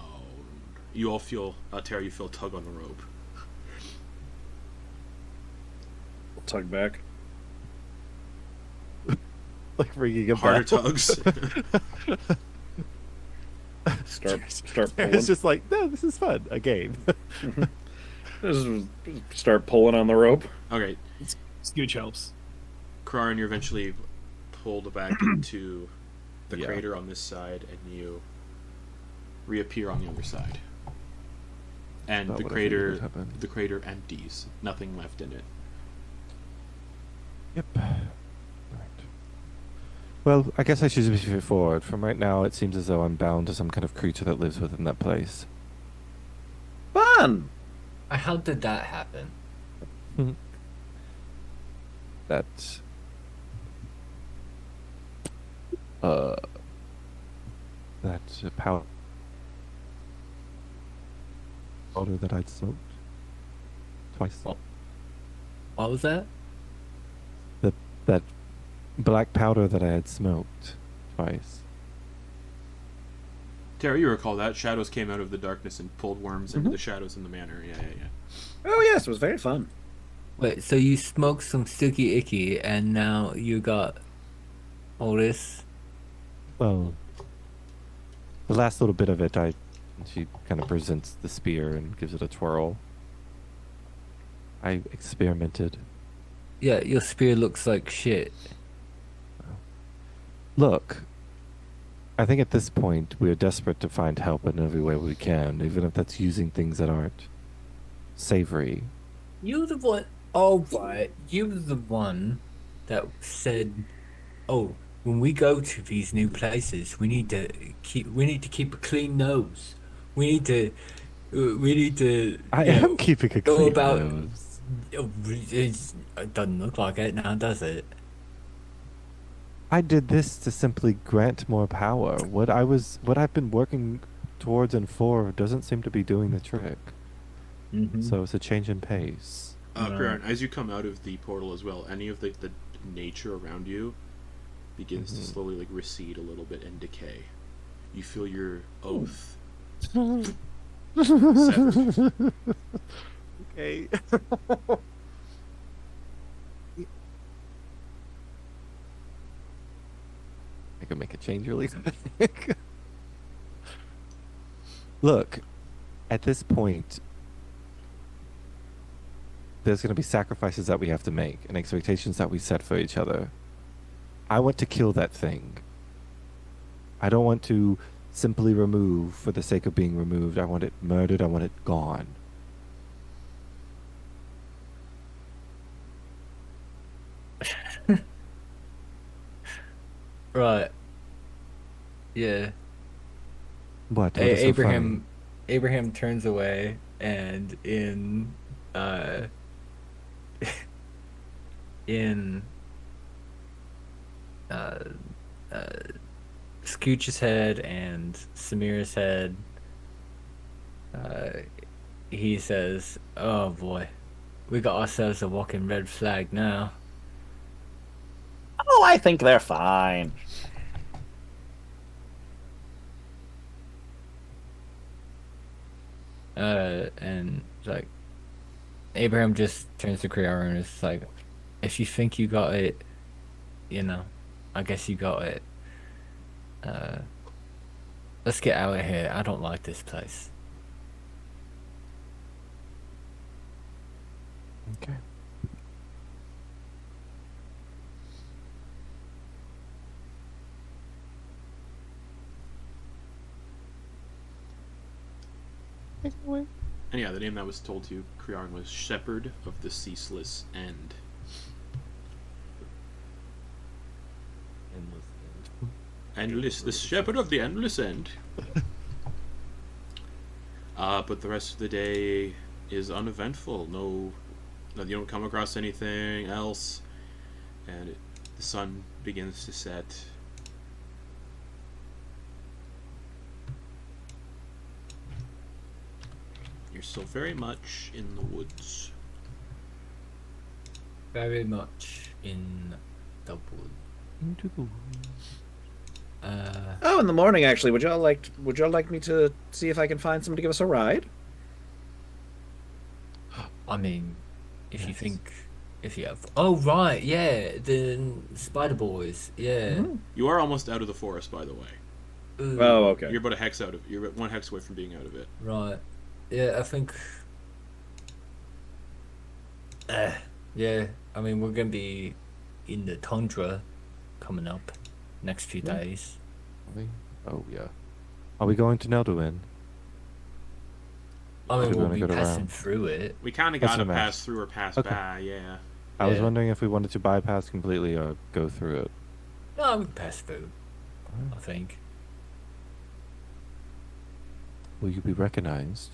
You all feel, Tero, you feel a tug on the rope. Tug back. Like ringing a Harder bell. tugs. Start pulling. It's just like, no, this is fun. A game. Just start pulling on the rope. Okay, Scooch helps. Crearyn, you're eventually pulled back into the Yeah. crater on this side, and you reappear on the other side. And About the what I figured crater, would happen. the crater empties. Nothing left in it. Yep. Right. Well, I guess I should be straightforward. From right now, it seems as though I'm bound to some kind of creature that lives within that place. Fun! How did that happen? That... That powder that I'd smoked twice. What was that? That black powder that I had smoked twice. Tero, you recall that. Shadows came out of the darkness and pulled worms into the shadows in the manor. Yeah. Oh, yes, it was very fun. Wait, so you smoked some sticky icky and now you got all this? Well, the last little bit of it, she kind of presents the spear and gives it a twirl. I experimented. Yeah, your spear looks like shit. Look, I think at this point we are desperate to find help in every way we can, even if that's using things that aren't savory. You the one. Oh right, you were the one that said, "Oh, when we go to these new places, we need to keep a clean nose. We need to. I you know, am keeping a go clean about- nose. It doesn't look like it now, does it? I did this to simply grant more power. What I've been working towards and for doesn't seem to be doing the trick. Mm-hmm. So it's a change in pace. Crearyn, as you come out of the portal as well, any of the nature around you begins to slowly recede a little bit and decay. You feel your oath severed. Okay. I could make a change really quick. Look, at this point, there's going to be sacrifices that we have to make and expectations that we set for each other. I want to kill that thing. I don't want to simply remove for the sake of being removed. I want it murdered. I want it gone. Right. Yeah. What? What is so Abraham turns away, and in Scooch's head and Samira's head, he says, "Oh boy, we got ourselves a walking red flag now." Oh, I think they're fine. And like Abraham just turns to Crearyn and is like, "If you think you got it, I guess you got it. Let's get out of here. I don't like this place." Okay. And yeah, the name that was told to Crearyn was Shepherd of the Ceaseless End. Endless, the Shepherd of the Endless End. But the rest of the day is uneventful. You don't come across anything else, and the sun begins to set. You're still very much in the woods. Very much in the wood. Into the Oh, in the morning, actually, would y'all like me to see if I can find someone to give us a ride? I mean, if you Yes. think, if you have, oh right, yeah, the spider boys, yeah. Mhm. You are almost out of the forest, by the way. Ooh, Oh, okay. You're about a hex out of. You're about 1 hex away from being out of it. right, yeah. I think, yeah. I mean, we're gonna be in the tundra coming up next few days. Oh yeah. Are we going to Nelduin? I mean, We're we'll gonna be go passing around. through it. We kind of That's got to what I meant. pass through or pass Okay. by, yeah. I was Yeah. wondering if we wanted to bypass completely or go through it. No, we can pass through. I think. Will you be recognized?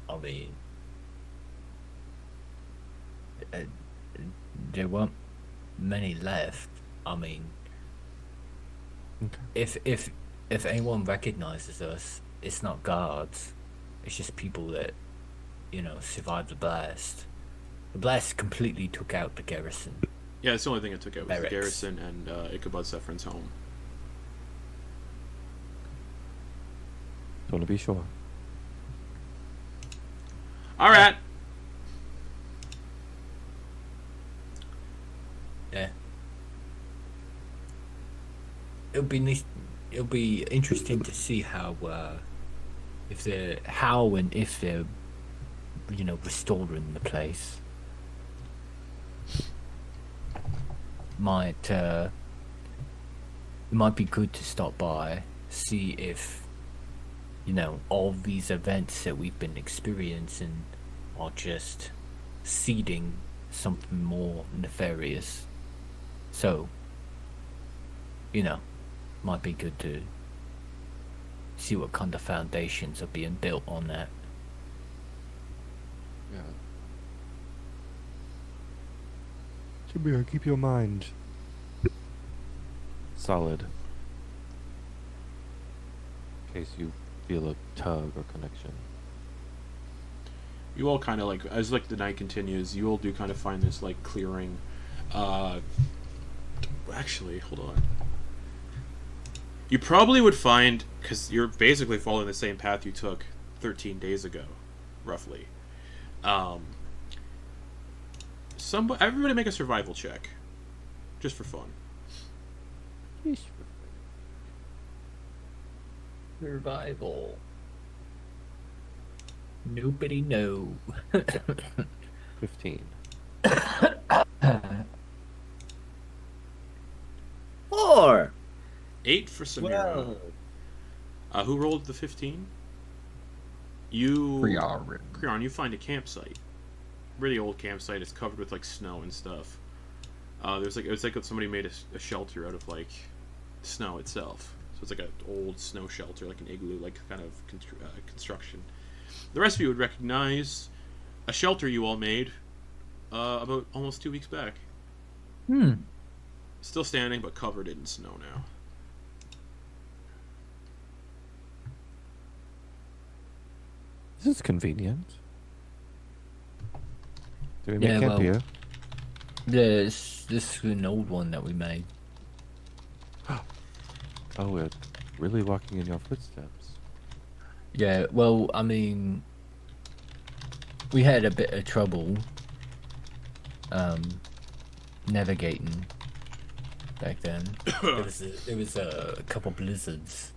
I mean, uh, there weren't many left. I mean, Okay. if anyone recognizes us, it's not guards. It's just people that, survived the blast. The blast completely took out the garrison. Yeah, it's the only thing it took out was the Barracks. garrison and Ichabod Sefron's home. Just want to be sure. Alright! Yeah. It'll be nice. It'll be interesting to see how if they're restoring the place. It might be good to stop by, see if all these events that we've been experiencing are just seeding something more nefarious. So, might be good to see what kind of foundations are being built on that. Yeah. Samira, keep your mind solid. In case you feel a tug or connection. You all kind of as the night continues, you all do kind of find this clearing. Actually, hold on. You probably would find, because you're basically following the same path you took 13 days ago, roughly. Everybody make a survival check, just for fun. Survival. Nobody know. 15. 4. 8 for Samira. Who rolled the 15? You. Crearyn, you find a campsite. Really old campsite. It's covered with like snow and stuff. It's like somebody made a shelter out of like snow itself. So it's like an old snow shelter, like an igloo, like kind of construction. The rest of you would recognize a shelter you all made about almost 2 weeks back. Still standing, but covered in snow now. This is convenient. Do we make camp here? This is an old one that we made. Oh, we're really walking in your footsteps. Yeah, well, I mean, we had a bit of trouble navigating back then. There was a couple blizzards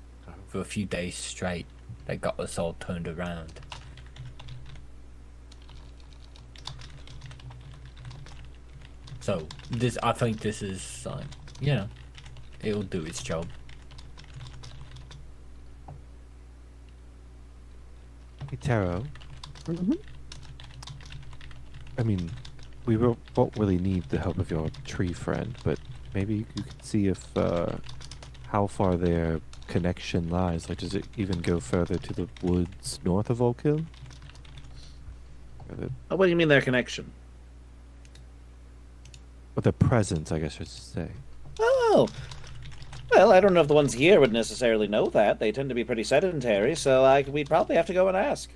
for a few days straight that got us all turned around. So I think this is it'll do its job. Hey, Tero. I mean, we won't really need the help of your tree friend, but maybe you could see if how far their connection lies. Like, does it even go further to the woods north of Volkil? What do you mean their connection? Or their presence, I guess I should say. Oh, well, I don't know if the ones here would necessarily know that. They tend to be pretty sedentary, so we'd probably have to go and ask.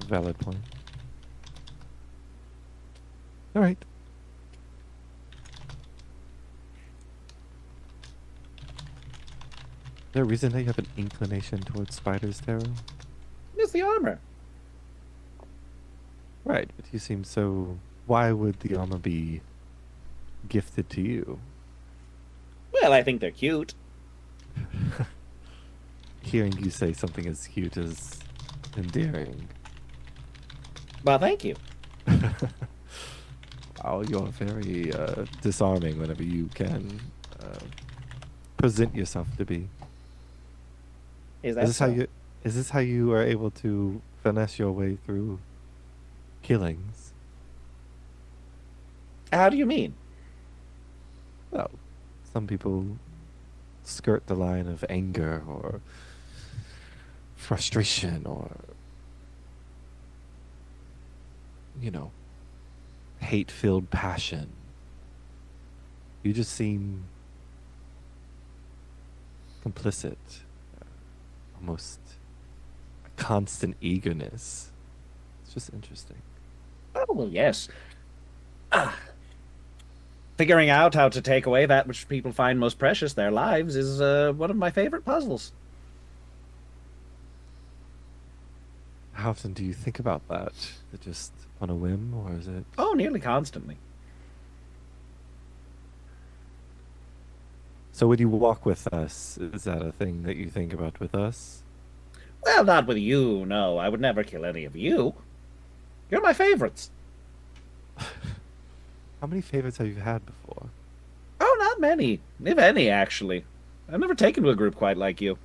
Valid point. All right. Is there a reason that you have an inclination towards spiders, Tero? It's the armor. Right, but you seem so... Why would the armor be gifted to you? Well, I think they're cute. Hearing you say something as cute as endearing. Well, thank you. Oh, you're very disarming whenever you can present yourself to be. Is this how you are able to finesse your way through killings? How do you mean? Well, some people skirt the line of anger or frustration or, hate-filled passion. You just seem complicit, almost a constant eagerness. It's just interesting. Oh, well, yes. Figuring out how to take away that which people find most precious, their lives, is one of my favorite puzzles. How often do you think about that? Is it just on a whim, or is it... Oh, nearly constantly. So when you walk with us, is that a thing that you think about with us? Well, not with you, no. I would never kill any of you. You're my favorites. How many favorites have you had before? Oh, not many. If any, actually. I've never taken to a group quite like you.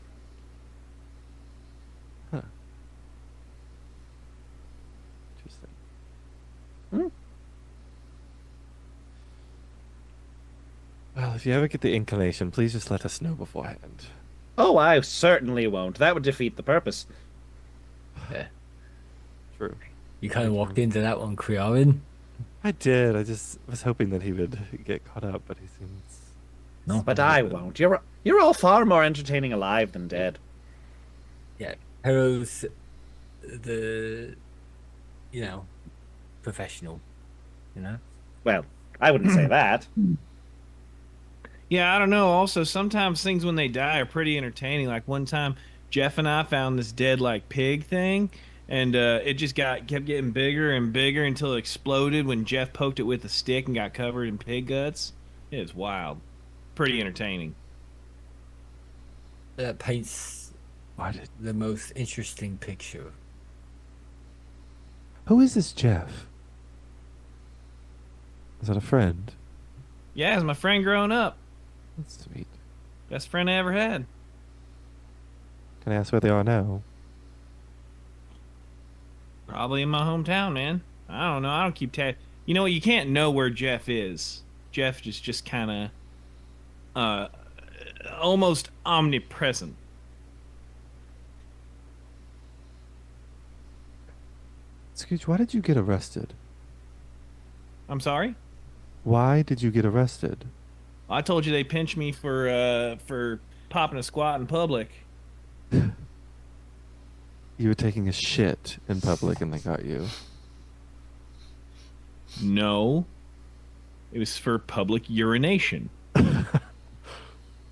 Huh. Interesting. Well, if you ever get the inclination, please just let us know beforehand. Oh, I certainly won't. That would defeat the purpose. Yeah. True. You kind of walked into that one, Crearyn. I did. I just was hoping that he would get caught up, but he seems... No. But I won't. You're all far more entertaining alive than dead. Yeah. Tero's the, professional, Well, I wouldn't say that. Yeah, I don't know. Also, sometimes things when they die are pretty entertaining. Like one time, Jeff and I found this dead pig thing, and it just kept getting bigger and bigger until it exploded when Jeff poked it with a stick and got covered in pig guts. It's wild. pretty entertaining. That paints Why did? the most interesting picture. Who is this Jeff? Is that a friend? Yeah, it's my friend growing up. That's sweet. Best friend I ever had. Can I ask where they are now? Probably in my hometown, man. I don't know. I don't keep tab. You know what? You can't know where Jeff is. Jeff is just kind of almost omnipresent. Scooch, why did you get arrested? I'm sorry? Why did you get arrested? I told you they pinched me for popping a squat in public. You were taking a shit in public and they got you. No. It was for public urination.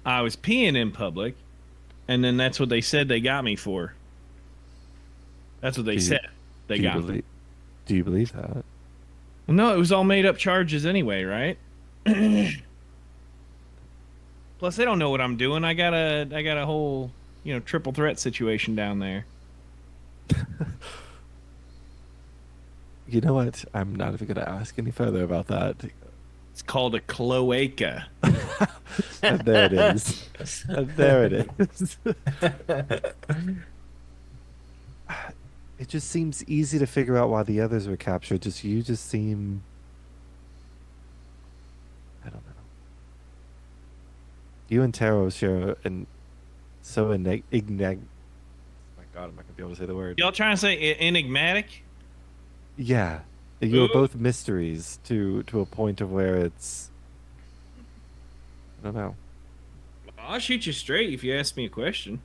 I was peeing in public, and then that's what they said they got me for. That's what they said they got me. Do you believe that? Well, no, it was all made up charges anyway, right? Plus, they don't know what I'm doing. I got a whole, triple threat situation down there. You know what? I'm not even going to ask any further about that. It's called a cloaca. And there it is. And there it is. It just seems easy to figure out why the others were captured. You just seem... I don't know. You and Tero share an so my God, am I going to be able to say the word? Y'all trying to say enigmatic? Yeah. You're Ooh. both mysteries to a point of where it's... I don't know. I'll shoot you straight if you ask me a question.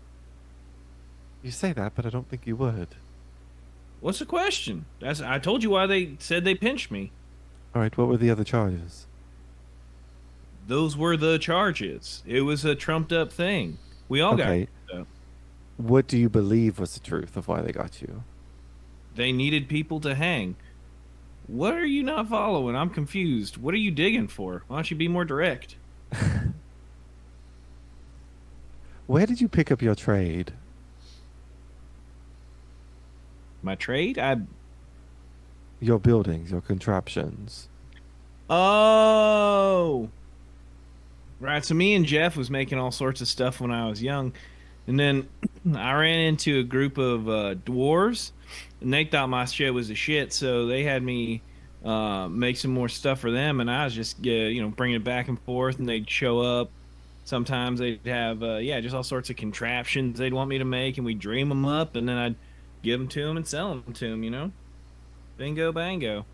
You say that, but I don't think you would. What's the question? I told you why they said they pinched me. All right, what were the other charges? Those were the charges. It was a trumped up thing. We all Okay. got. What do you believe was the truth of why they got you? They needed people to hang. What are you not following? I'm confused. What are you digging for? Why don't you be more direct? Where did you pick up your trade? My trade? Your buildings, your contraptions. Oh! Right, so me and Jeff was making all sorts of stuff when I was young. And then I ran into a group of dwarves, and they thought my shit was a shit, so they had me make some more stuff for them, and I was just, bringing it back and forth, and they'd show up. Sometimes they'd have, just all sorts of contraptions they'd want me to make, and we'd dream them up, and then I'd give them to them and sell them to them, Bingo, bango.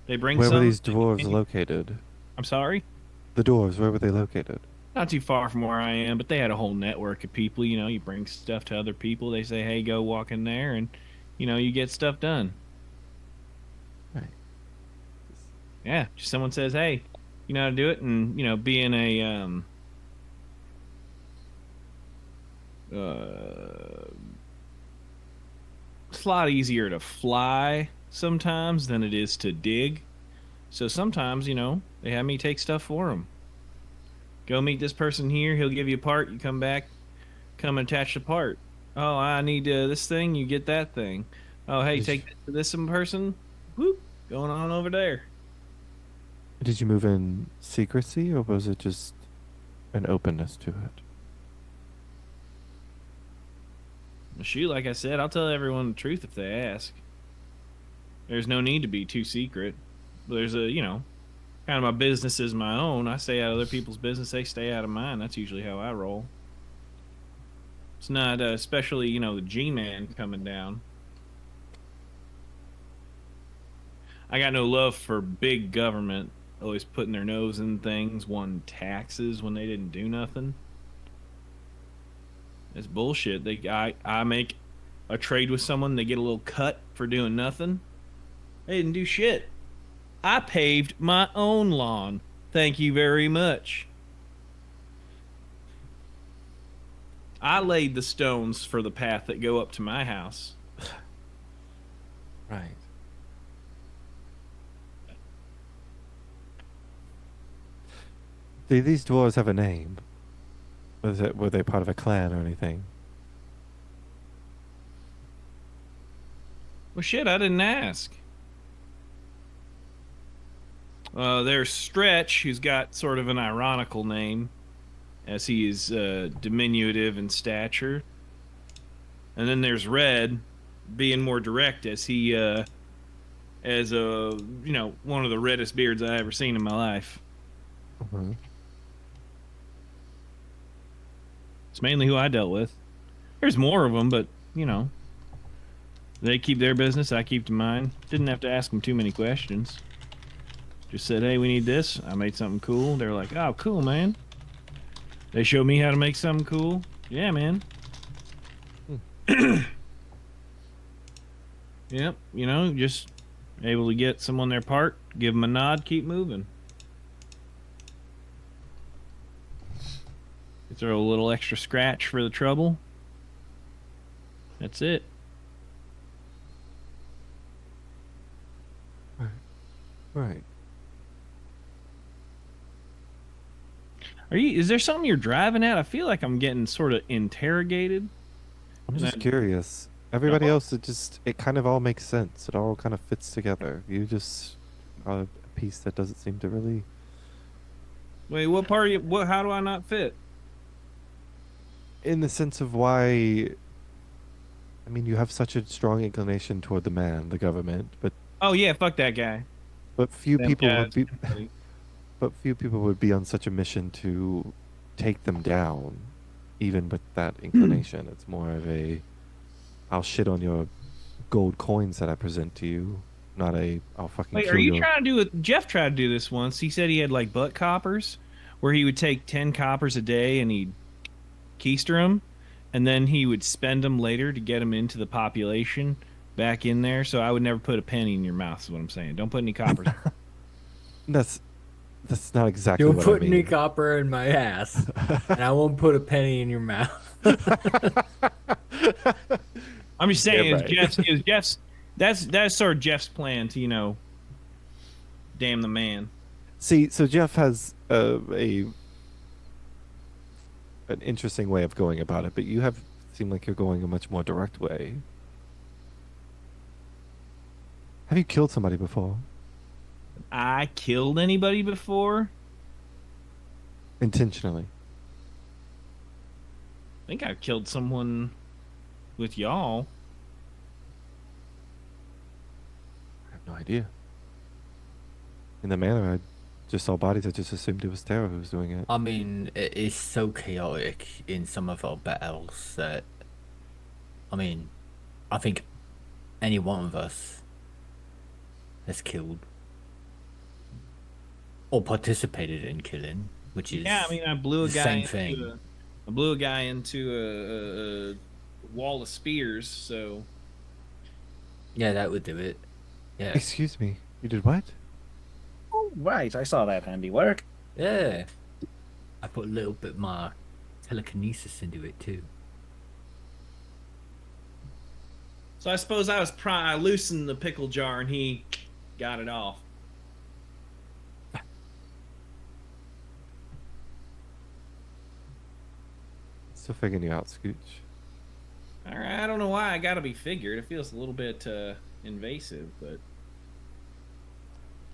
They bring Where some... were these dwarves located? I'm sorry? The dwarves, where were they located? Not too far from where I am, but they had a whole network of people. You bring stuff to other people. They say, hey, go walk in there, and, you get stuff done. Right. Yeah, just someone says, hey, you know how to do it? And, being a, it's a lot easier to fly sometimes than it is to dig. So sometimes, they have me take stuff for them. Go meet this person here. He'll give you a part. You come back, come and attach the part. Oh, I need this thing. You get that thing. Oh, hey, take that to this person. Whoop, going on over there. Did you move in secrecy, or was it just an openness to it? Shoot, like I said, I'll tell everyone the truth if they ask. There's no need to be too secret. There's a, kind of my business is my own. I stay out of other people's business. They stay out of mine. That's usually how I roll. It's not, especially, the G-Man coming down. I got no love for big government always putting their nose in things, wanting taxes when they didn't do nothing. It's bullshit. I make a trade with someone, they get a little cut for doing nothing. They didn't do shit. I paved my own lawn. Thank you very much. I laid the stones for the path that go up to my house. Right. Do these dwarves have a name? Were they part of a clan or anything? Well, shit, I didn't ask. There's Stretch, who's got sort of an ironical name, as he is diminutive in stature. And then there's Red, being more direct, as he, as a, one of the reddest beards I ever seen in my life. Mm-hmm. It's mainly who I dealt with. There's more of them, but, they keep their business, I keep to mine. Didn't have to ask them too many questions. Just said, hey, we need this. I made something cool. They're like, oh, cool, man. They showed me how to make something cool. Yeah, man. Yep, just able to get someone their part, give them a nod, keep moving. You throw a little extra scratch for the trouble. That's it. Right. Is there something you're driving at? I feel like I'm getting sort of interrogated. I'm just curious. Everybody else, it kind of all makes sense. It all kind of fits together. You just are a piece that doesn't seem to really... Wait, what part of you, how do I not fit? In the sense of why... I mean, you have such a strong inclination toward the man, the government, but... Oh yeah, fuck that guy. But few Them people guys, would be... But few people would be on such a mission to take them down, even with that inclination. It's more of a, I'll shit on your gold coins that I present to you, not a, I'll fucking Wait, kill are you your... trying to do it? Jeff tried to do this once. He said he had like butt coppers, where he would take 10 coppers a day and he'd keister them, and then he would spend them later to get them into the population back in there. So I would never put a penny in your mouth, is what I'm saying. Don't put any coppers. That's not exactly You'll what put I mean. any copper in my ass, and I won't put a penny in your mouth. I'm just saying, Yeah, right. that's sort of Jeff's plan to, damn the man. See, so Jeff has an interesting way of going about it, but you seem like you're going a much more direct way. Have you killed somebody before? I killed anybody before? Intentionally? I think I've killed someone with y'all. I have no idea. In the manner I just saw bodies, I just assumed it was Tero who was doing it. I mean, it is so chaotic in some of our battles that, I think any one of us has killed or participated in killing, which is I blew a the guy same into thing. I blew a guy into a wall of spears. So Yeah, that would do it. Yeah, Excuse me, you did what? Oh, right, I saw that handiwork. yeah. I put a little bit of my telekinesis into it too. I suppose I loosened the pickle jar and he got it off. Still figuring you out, Scooch. All right, I don't know why I got to be figured. It feels a little bit invasive, but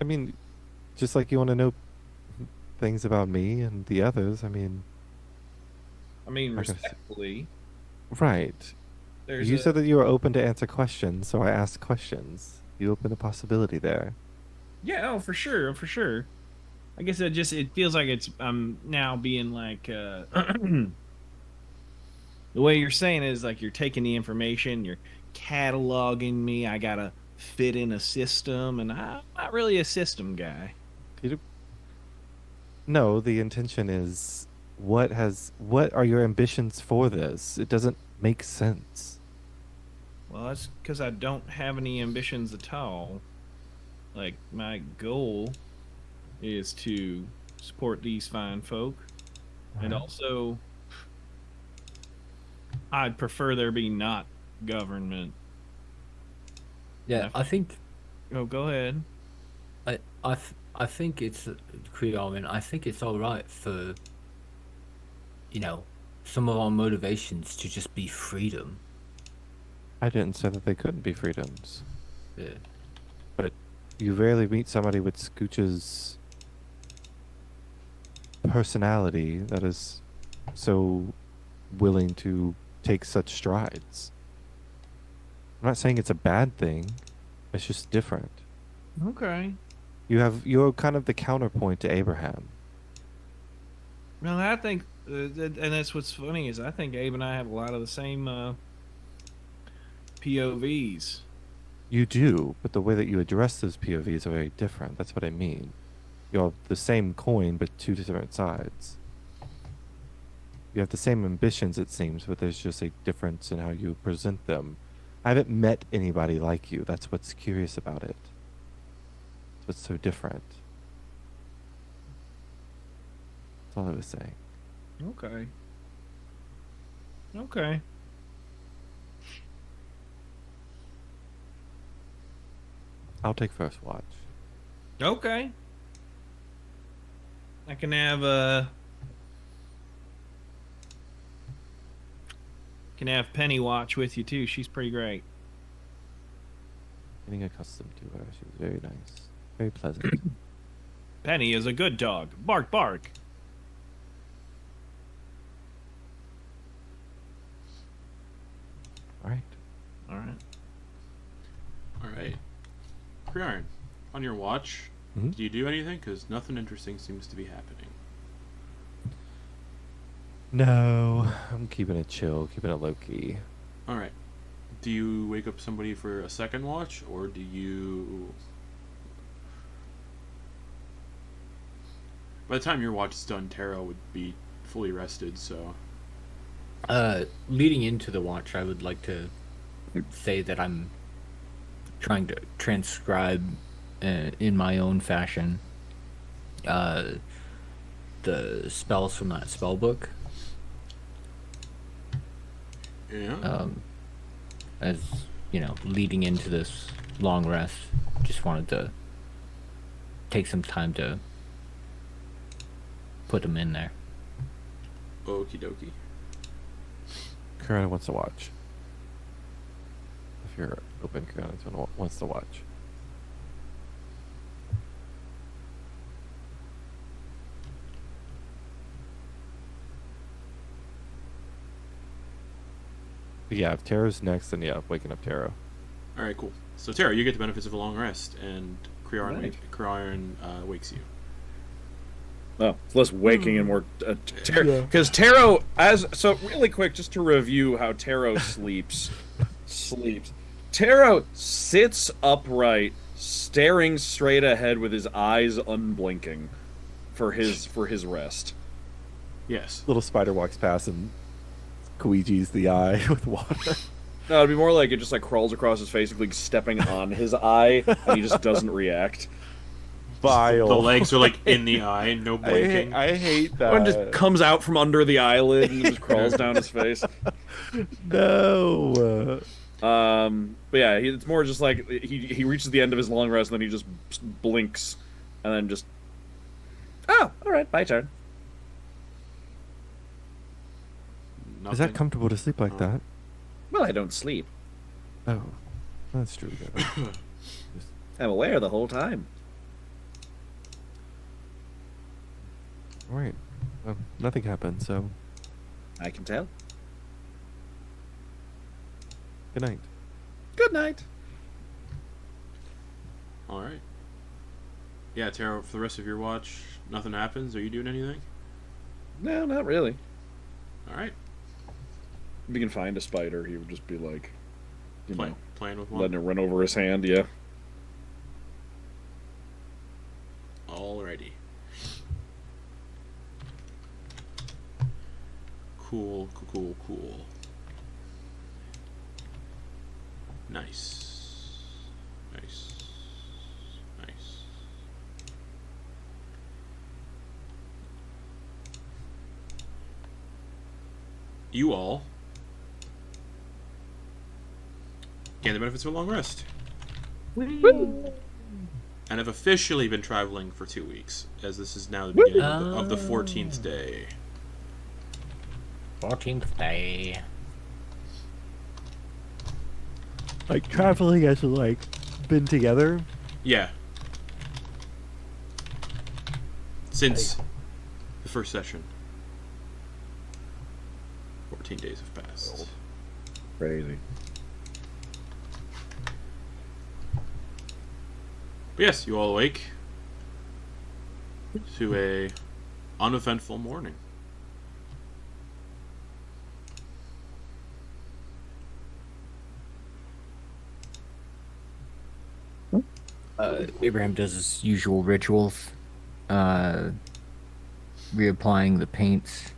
I mean, just like you want to know things about me and the others, I mean, respectfully, right. You said that you were open to answer questions, so I asked questions. You opened a possibility there. Yeah, oh, for sure, for sure. I guess it feels like I'm now being like the way you're saying it is like you're taking the information, you're cataloging me. I gotta fit in a system, and I'm not really a system guy. No, the intention is what are your ambitions for this? It doesn't make sense. Well, that's because I don't have any ambitions at all. Like, my goal is to support these fine folk, and also I'd prefer there be not government. Yeah, I think. Oh, go ahead. I think it's Crearyn. I think it's all right for some of our motivations to just be freedom. I didn't say that they couldn't be freedoms. Yeah. But you rarely meet somebody with Scooch's personality that is so willing to take such strides. I'm not saying it's a bad thing. It's just different. Okay. You're kind of the counterpoint to Abraham. Well, I think, and that's what's funny is I think Abe and I have a lot of the same POVs. You do, but the way that you address those POVs are very different. That's what I mean. You're the same coin, but two different sides. You have the same ambitions, it seems, but there's just a difference in how you present them. I haven't met anybody like you. That's what's curious about it. That's what's so different. That's all I was saying. Okay. Okay. I'll take first watch. Okay. I can have Penny watch with you too. She's pretty great. Getting accustomed to her. She was very nice. Very pleasant. Penny is a good dog. Bark, bark. All right. All right. All right. Crearyn, on your watch, Mhm. do you do anything? Because nothing interesting seems to be happening. No, I'm keeping it chill, keeping it low key. All right. Do you wake up somebody for a second watch, or do you... By the time your watch is done, Tero would be fully rested, so... Leading into the watch, I would like to say that I'm trying to transcribe in my own fashion the spells from that spell book. Yeah. As leading into this long rest, just wanted to take some time to put them in there. Okie dokie. Crearyn wants to watch. If you're open, Crearyn wants to watch. But yeah, if Tero's next, then yeah, waking up Tero. All right, cool. So Tero, you get the benefits of a long rest, and Crearyn wakes you. Oh, it's less waking and more because Tero so really quick just to review how Tero sleeps. Tero sits upright, staring straight ahead with his eyes unblinking for his rest. Yes. Little spider walks past and squeegees the eye with water. No, it'd be more like it just like crawls across his face, like stepping on his eye, and he just doesn't react. Vile. The legs are like in the eye, no blinking. I hate that. One just comes out from under the eyelid and just crawls down his face. No. But yeah, it's more just like he reaches the end of his long rest and then he just blinks and then just. Oh, all right, my turn. Is that comfortable to sleep like that? Well, I don't sleep. Oh, that's true. I'm aware the whole time. All right. Well, nothing happened, so I can tell. good night. Good night. All right. Yeah, Tero, for the rest of your watch, nothing happens. Are you doing anything? No, not really. All right. If you can find a spider, he would just be like, Playing with one. letting it run over his hand. Yeah. Alrighty. Cool. Nice. You all gain the benefits of a long rest. and have officially been traveling for 2 weeks, as this is now the beginning of the 14th day. 14th day. Like, traveling as, like, been together? Yeah. Since the first session. 14 days have passed. Crazy. But yes, you all awake to a uneventful morning. Abraham does his usual rituals, reapplying the paints,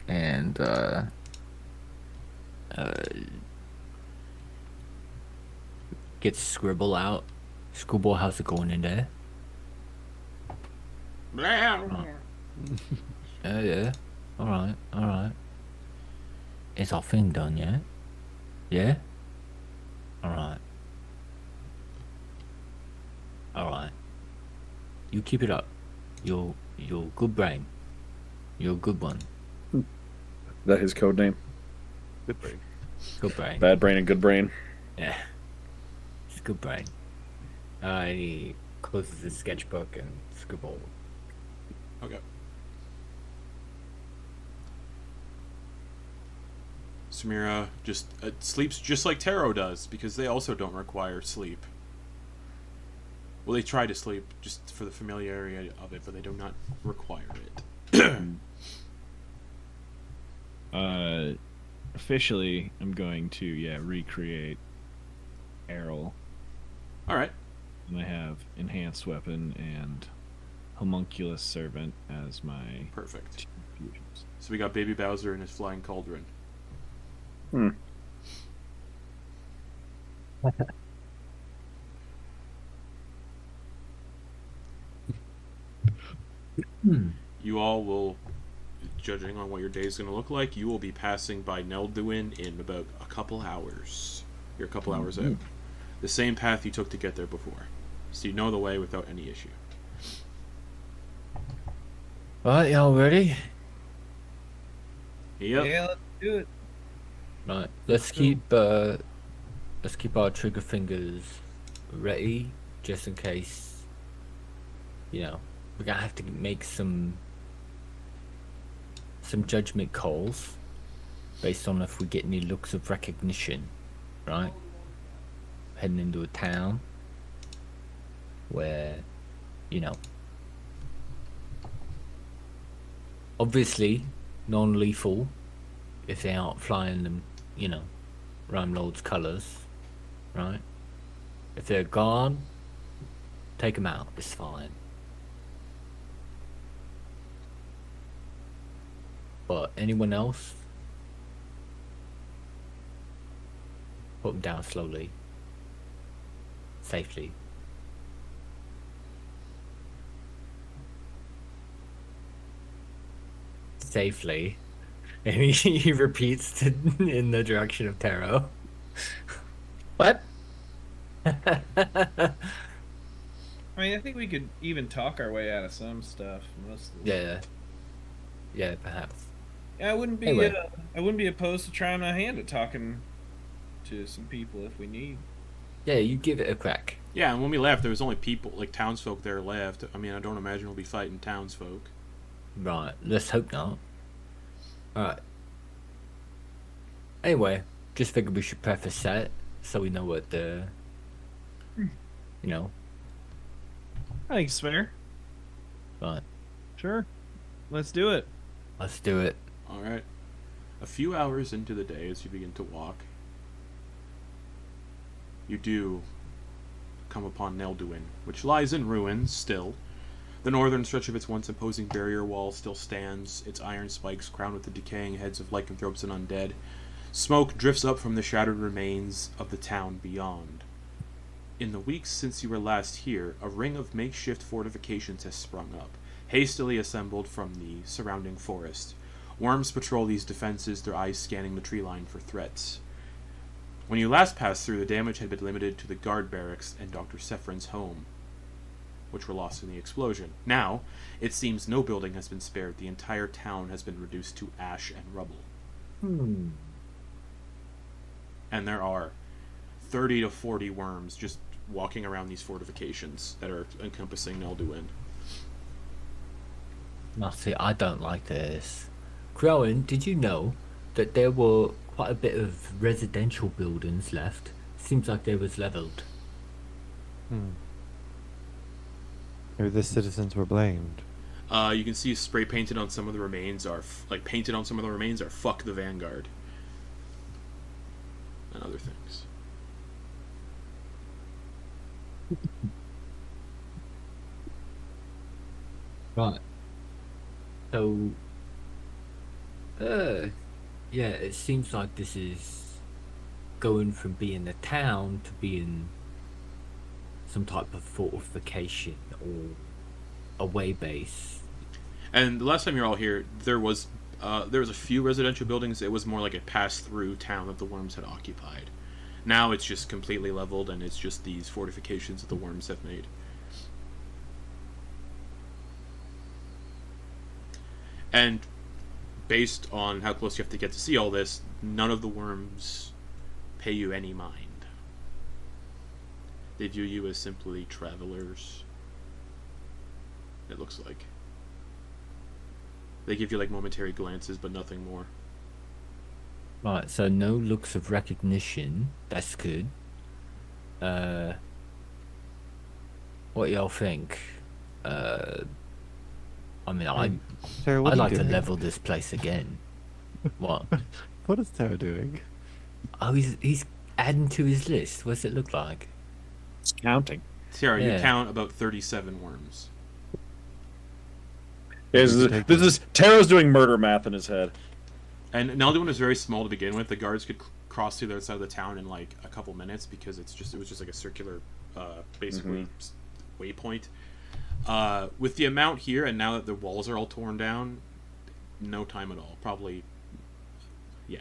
and gets Scribble out. Scribble, how's it going in there? Yeah. Alright. Is our thing done yet? Yeah? Alright. You keep it up. You're good brain. You're a good one. Is that his code name? Good brain. Good brain. Bad brain and good brain. Yeah. It's good brain. He closes his sketchbook and scribbles. Okay. Samira just sleeps just like Tero does, because they also don't require sleep. Well, they try to sleep just for the familiarity of it, but they do not require it. Officially, I'm going to recreate Errol. All right. And I have enhanced weapon and homunculus servant as my Perfect. fusions. So we got Baby Bowser and his flying cauldron. You all will, judging on what your day is going to look like, you will be passing by Nelduin in about a couple hours. You're a couple hours out. The same path you took to get there before. So you know the way without any issue. Alright, y'all ready? Yep. Yeah, let's do it. Right. Let's keep our trigger fingers ready, just in case. We're gonna have to make some judgment calls based on if we get any looks of recognition, right? Heading into a town where, obviously non-lethal if they aren't flying them, Rime Lord's colours, right? If they're gone, take them out, it's fine. But anyone else, put them down slowly, safely. Safely. And he repeats in the direction of Tero. What? I mean, I think we could even talk our way out of some stuff. Most of it. Yeah, perhaps. Yeah, I wouldn't be. Anyway. I wouldn't be opposed to trying my hand at talking to some people if we need. Yeah, you give it a crack. Yeah, and when we left, there was only people, like townsfolk there left. I mean, I don't imagine we'll be fighting townsfolk. Right, let's hope not. Alright. Anyway, just figured we should preface that so we know what the. I think it's fair. Right. Sure. Let's do it. Let's do it. All right. A few hours into the day, as you begin to walk, you do come upon Nelduin, which lies in ruins still. The northern stretch of its once imposing barrier wall still stands, its iron spikes crowned with the decaying heads of lycanthropes and undead. Smoke drifts up from the shattered remains of the town beyond. In the weeks since you were last here, a ring of makeshift fortifications has sprung up, hastily assembled from the surrounding forest. Worms patrol these defenses, their eyes scanning the tree line for threats. When you last passed through, the damage had been limited to the guard barracks and Dr. Sephron's home, which were lost in the explosion. Now, it seems no building has been spared. The entire town has been reduced to ash and rubble. And there are 30 to 40 worms just walking around these fortifications that are encompassing Nelduin. Now, see, I don't like this. Crearyn, did you know that there were quite a bit of residential buildings left? Seems like they was leveled. Maybe the citizens were blamed. You can see spray painted on some of the remains are fuck the Vanguard and other things. Right. So, yeah, it seems like this is going from being a town to being some type of fortification or a way base. And the last time you were all here, there was a few residential buildings. It was more like a pass-through town that the worms had occupied. Now it's just completely leveled, and it's just these fortifications that the worms have made. And based on how close you have to get to see all this, none of the worms pay you any mind. They view you as simply travelers. It looks like. They give you like momentary glances, but nothing more. Right, so no looks of recognition. That's good. What y'all think? I mean, Tero, what I'd are like you to doing? level this place again. What? What is Tero doing? Oh, he's adding to his list. What's it look like? It's counting. Sarah, you Yeah. count about 37 worms. This is Tero's doing murder math in his head. And Nelduin was very small to begin with. The guards could cross to the other side of the town in like a couple minutes because it was just like a circular, basically waypoint. With the amount here, and now that the walls are all torn down, no time at all. Probably, yeah.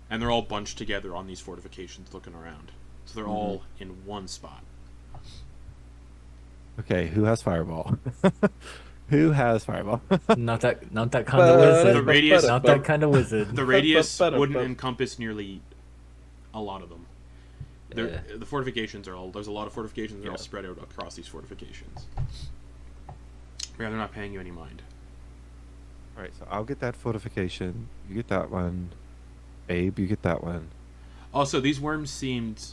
And they're all bunched together on these fortifications, looking around. So they're all in one spot. Okay, who has fireball? Who has fireball? Not that kind of wizard. The radius- Not that kind of wizard. The radius wouldn't encompass nearly a lot of them. The fortifications are all. There's a lot of fortifications. They're all spread out across these fortifications. Yeah, they're not paying you any mind. Alright, so I'll get that fortification. You get that one. Abe, you get that one. Also, these worms seemed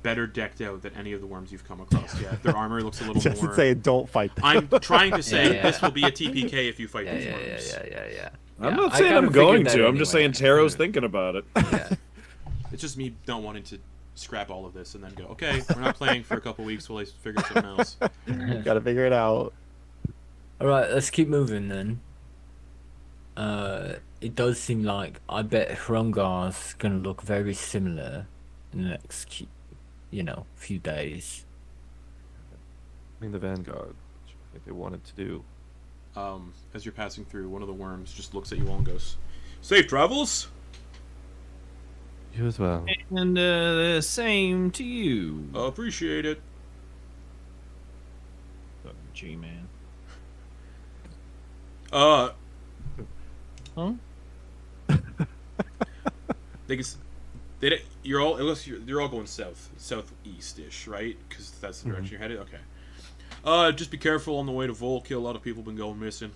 better decked out than any of the worms you've come across yet. Their armor looks a little Just more. saying, don't fight them. I'm trying to say Yeah. this will be a TPK if you fight these worms. Yeah. I'm Yeah, not I saying kinda I'm going figured to. that I'm just anyway. saying Tero's thinking about it. Yeah. It's just me not wanting to scrap all of this and then go, okay, we're not playing for a couple weeks while I figure something else. Gotta figure it out. All right, let's keep moving then. It does seem like I bet Hrungar's gonna look very similar in the next, few days. I mean, the Vanguard, which I think they wanted to do. As you're passing through, one of the worms just looks at you all and goes, "Safe travels." You as well. And the same to you. Appreciate it. Fucking G-man. Uh, Huh? you're all going southeast-ish, right? Because that's the direction you're headed. Okay. Just be careful on the way to Volkil. A lot of people have been going missing.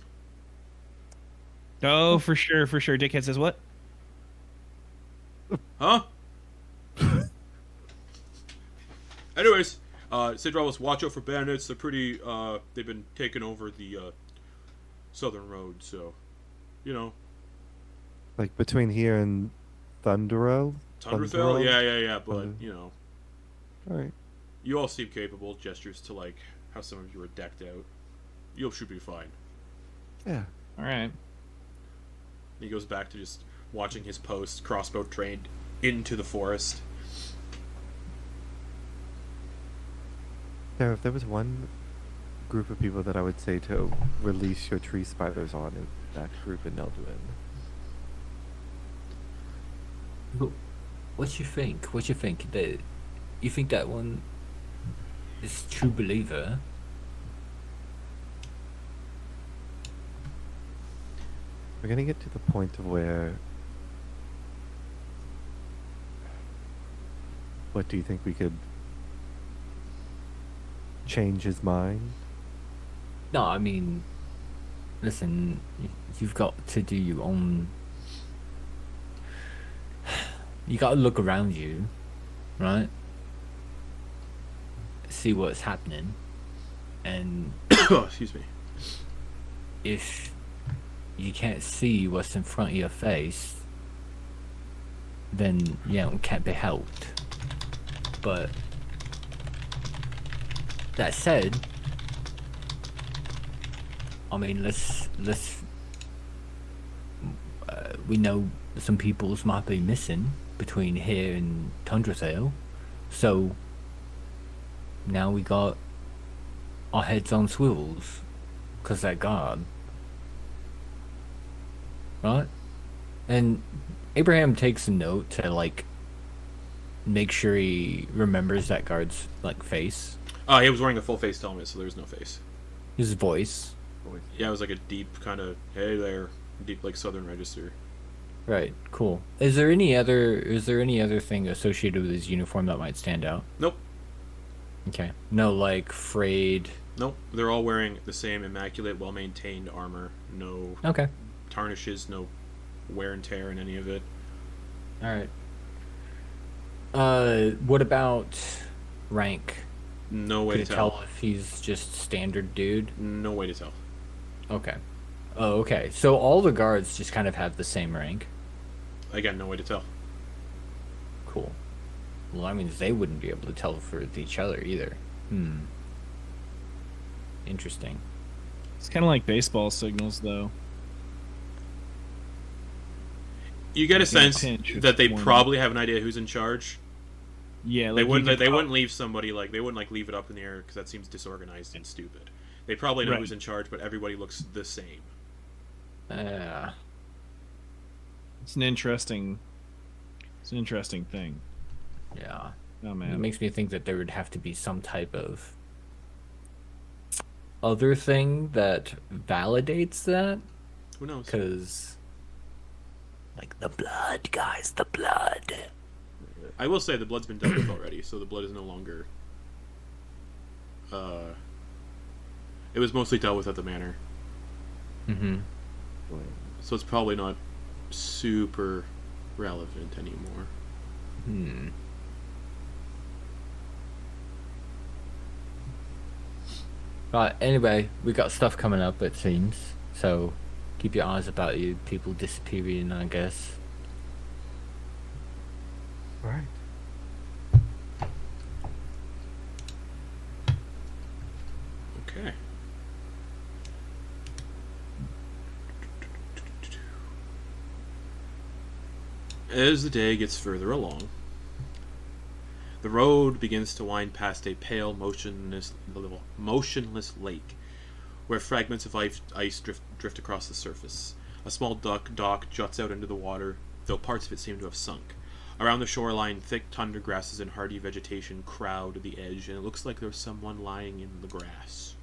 Oh, for sure. Dickhead says what? Huh? Anyways, Safe travels. Watch out for bandits. They're pretty. They've been taking over the southern road, so Like between here and Thundero? Tundrafell. Yeah. But Alright. you all seem capable. Gestures to like how some of you are decked out. You should be fine. Yeah. All right. He goes back to just watching his post, crossbow trained into the forest. Now, if there was one group of people that I would say to release your tree spiders on, it that group in Elduin. What you think? What you think? You think that one is true believer? We're gonna get to the point of where. What do you think we could change his mind? No, I mean, listen, you've got to do your own. You got to look around you, right? See what's happening, and Excuse me. if you can't see what's in front of your face, then it can't be helped. But that said, I mean, let's we know some peoples might be missing between here and Tundrathale, so now we got our heads on swivels because that guard, right? And Abraham takes a note to like make sure he remembers that guard's like face, He was wearing a full face helmet, so there's no face. his voice. Yeah, it was like a deep kind of, hey there, deep like Southern Register. Right, cool. Is there any other thing associated with his uniform that might stand out? Nope. Okay. No, like frayed. Nope. They're all wearing the same immaculate, well-maintained armor. No Okay. tarnishes, no wear and tear in any of it. All right. What about rank? No way Can to you tell. tell if he's just standard dude? No way to tell. Okay. Oh, okay. So all the guards just kind of have the same rank. Again, no way to tell. Cool. Well, that means they wouldn't be able to tell for each other either. Interesting. It's kind of like baseball signals, though. You get a Like in a sense pinch if that they one- probably have an idea who's in charge. Yeah, like They you wouldn't. could They prob- wouldn't leave somebody like they wouldn't like leave it up in the air because that seems disorganized and stupid. They probably know Right. who's in charge, but everybody looks the same. It's an interesting thing. Yeah. Oh It man, makes me think that there would have to be some type of other thing that validates that. Who knows? Because, like, the blood, guys, the blood. I will say the blood's been dealt with already, so the blood is no longer. It was mostly dealt with at the manor, Mm-hmm. so it's probably not super relevant anymore. Right, anyway, we got stuff coming up, it seems. So, keep your eyes about you, people disappearing, I guess. Right. Okay. As the day gets further along, the road begins to wind past a pale, motionless lake, where fragments of ice drift across the surface. A small dock juts out into the water, though parts of it seem to have sunk. Around the shoreline, thick tundra grasses and hardy vegetation crowd the edge, and it looks like there's someone lying in the grass.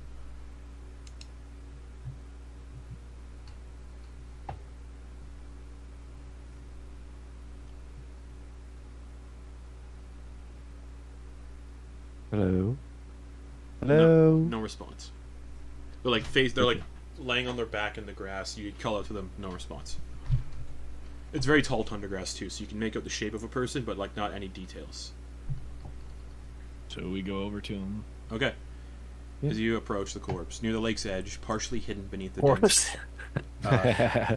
Hello. Hello. No response. They're like they're like laying on their back in the grass. You call out to them, no response. It's very tall tundra grass too, so you can make out the shape of a person, but like not any details. so we go over to him. Okay. Yeah. As you approach the corpse, near the lake's edge, partially hidden beneath the Corpse. Yeah.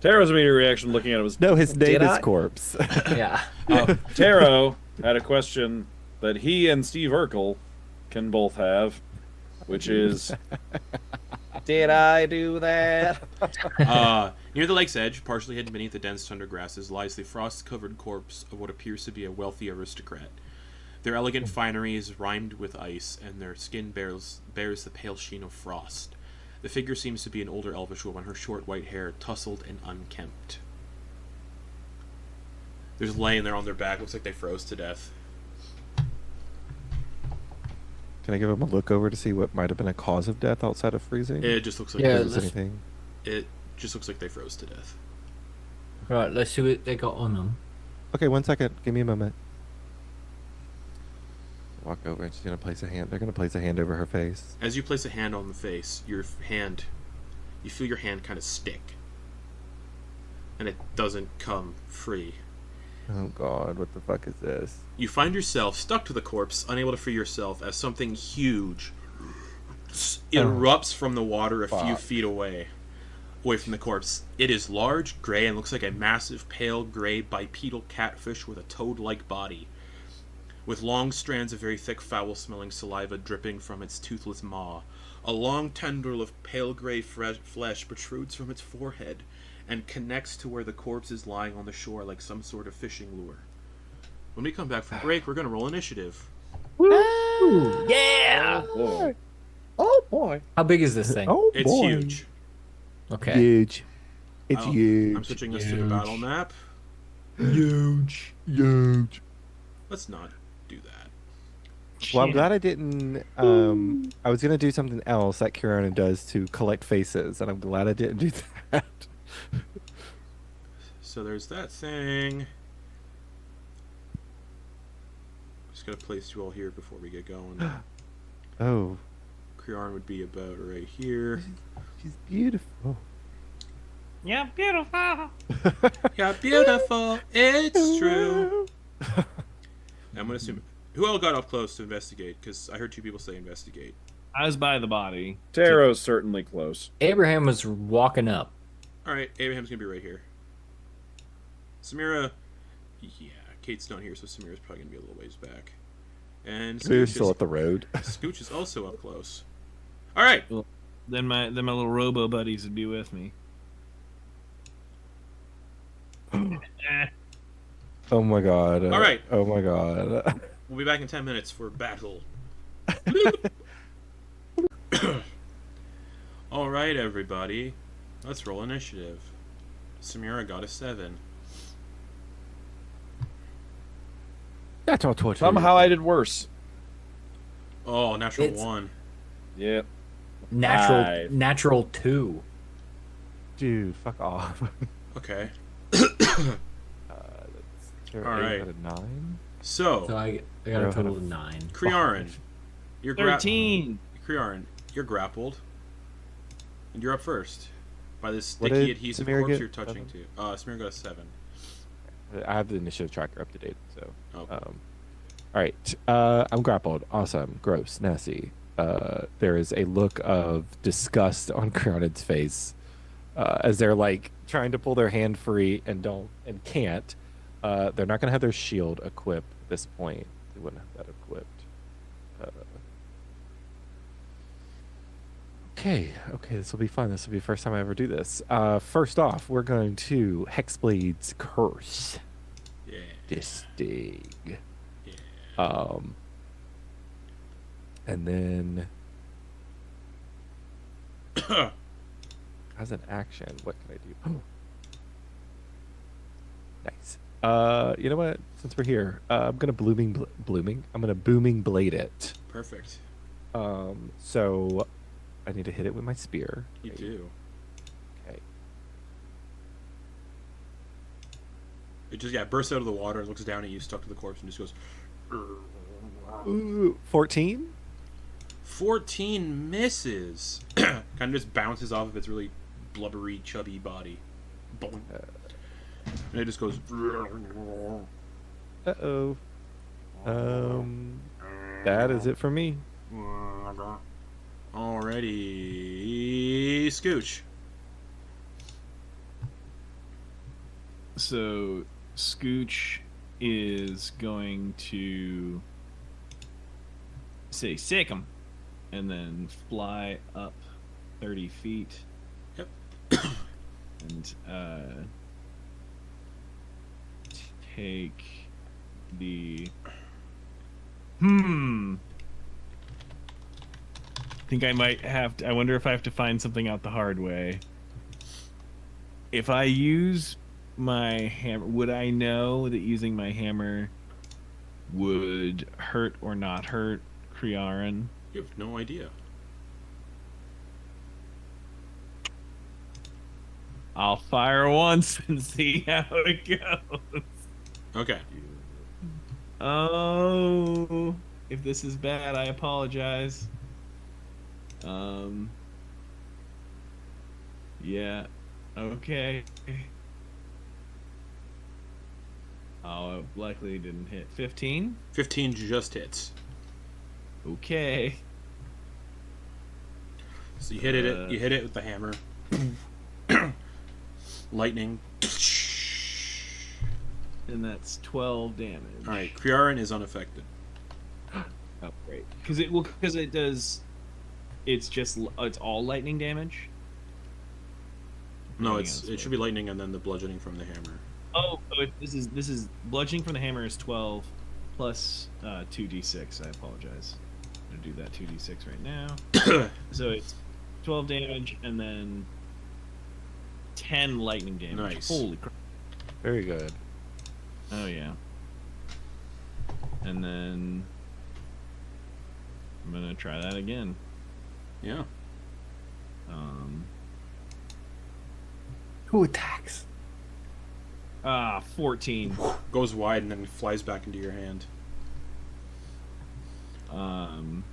Tero's immediate reaction looking at it was, No, his name Did is I? Corpse. Yeah. Tero had a question that he and Steve Urkel can both have, which is, Did I do that? Near the lake's edge, partially hidden beneath the dense tundra grasses, lies the frost-covered corpse of what appears to be a wealthy aristocrat. Their elegant finery is rimed with ice, and their skin bears the pale sheen of frost. The figure seems to be an older elvish woman, her short white hair tousled and unkempt. They're just laying there on their back. Looks like they froze to death. Can I give him a look over to see what might have been a cause of death outside of freezing? It just looks like Yeah, If there's anything. it just looks like they froze to death. Right, let's see what they got on them. Okay, 1 second. Give me a moment. Walk over and she's gonna place a hand. They're gonna place a hand over her face. As you place a hand on the face, you feel your hand kind of stick, and it doesn't come free. Oh God, what the fuck is this? You find yourself stuck to the corpse, unable to free yourself, as something huge erupts from the water a few feet away from the corpse. It is large, gray, and looks like a massive, pale gray bipedal catfish with a toad-like body, with long strands of very thick, foul-smelling saliva dripping from its toothless maw. A long tendril of pale gray flesh protrudes from its forehead and connects to where the corpse is lying on the shore like some sort of fishing lure. When we come back from break, we're going to roll initiative. Woo! Yeah! Oh boy. Oh boy. How big is this thing? Oh It's boy. huge. Okay. Huge. It's I'm huge. switching us to the battle map. Huge. Huge. Let's not do that. Well, I'm glad I didn't. I was gonna do something else that Crearyn does to collect faces, and I'm glad I didn't do that. So there's that thing. Just gonna place you all here before we get going. Oh, Crearyn would be about right here. she's beautiful. Yeah, beautiful. Yeah, beautiful. It's true. I'm gonna assume who all got up close to investigate, because I heard two people say investigate. I was by the body. Tero's certainly close. Abraham was walking up. All right, Abraham's gonna be right here. Samira, yeah, Kate's not here, so Samira's probably gonna be a little ways back. And We're Scooch still is, at the road. Scooch is also up close. All right, Then my little robo buddies would be with me. Oh my God. All right. Oh my God. We'll be back in 10 minutes for battle. All right, everybody. Let's roll initiative. Samira got a 7. That's all 20. Somehow I did worse. Oh, natural It's- 1. Yep. Natural, Five. natural 2. Dude, fuck off. Okay. All right. At a 9. So So, I got a total of 9. Crearyn, you're 13. Crearyn, you're grappled, and you're up first by this What sticky did adhesive Samira corpse get? you're touching to. Samira got a 7. I have the initiative tracker up to date, so. Okay. All right. I'm grappled. Awesome. Gross. Nasty. There is a look of disgust on Crearyn's face as they're like trying to pull their hand free and can't. They're not going to have their shield equipped at this point. They wouldn't have that equipped. Okay, this will be fun. This will be the first time I ever do this. First off, we're going to Hexblade's Curse. Yeah. This thing. Yeah. And then as an action, what can I do? Nice. You know what? Since we're here, I'm gonna blooming. I'm gonna booming blade it. Perfect. So I need to hit it with my spear. You do. Okay. It just bursts out of the water and looks down at you, stuck to the corpse, and just goes. Ooh, 14. 14 misses. Kind of just bounces off of its really blubbery, chubby body. Boing. And it just goes. Uh-oh. That is it for me. Alrighty, Scooch. So Scooch is going to say sick him and then fly up 30 feet. Yep. And take the think I might have to, I wonder if I have to find something out the hard way. If I use my hammer, would I know that using my hammer would hurt or not hurt Crearyn? You have no idea. I'll fire once and see how it goes. Okay. Oh, if this is bad, I apologize. Yeah. Okay. Oh, it likely didn't hit. 15? 15 just hits. Okay. So you hit it. You hit it with the hammer. Lightning. And that's 12 damage. All right, Crearyn is unaffected. Oh, great. Because it does. It's all lightning damage. No, it should be lightning and then the bludgeoning from the hammer. Oh, this is bludgeoning from the hammer is 12 plus 2d6. I apologize. I'm gonna do that 2d6 right now. So it's 12 damage and then 10 lightning damage. Nice. Holy crap! Very good. Oh yeah. And then I'm gonna try that again. Yeah. Who attacks? 14. Goes wide and then flies back into your hand. I'm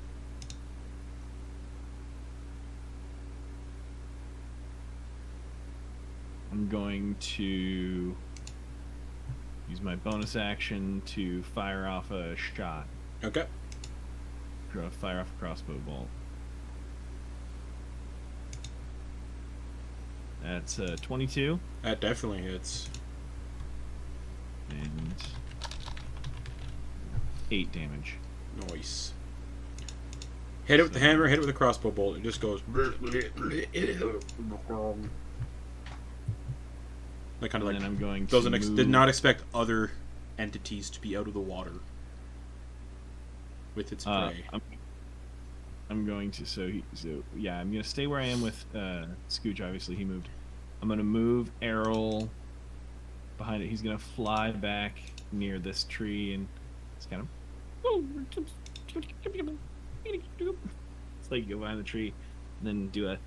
going to use my bonus action to fire off a shot. Okay. Fire off a crossbow bolt. That's 22 That definitely hits. and 8 damage. Nice. Hit it with the hammer, hit it with a crossbow bolt. It just goes. Like kind of And like then I'm going to doesn't move... did not expect other entities to be out of the water with its prey. I'm going to I'm gonna stay where I am with Scooch. Obviously, he moved. I'm gonna move Errol behind it. He's gonna fly back near this tree and it's kind of. It's like you go behind the tree, and then do a.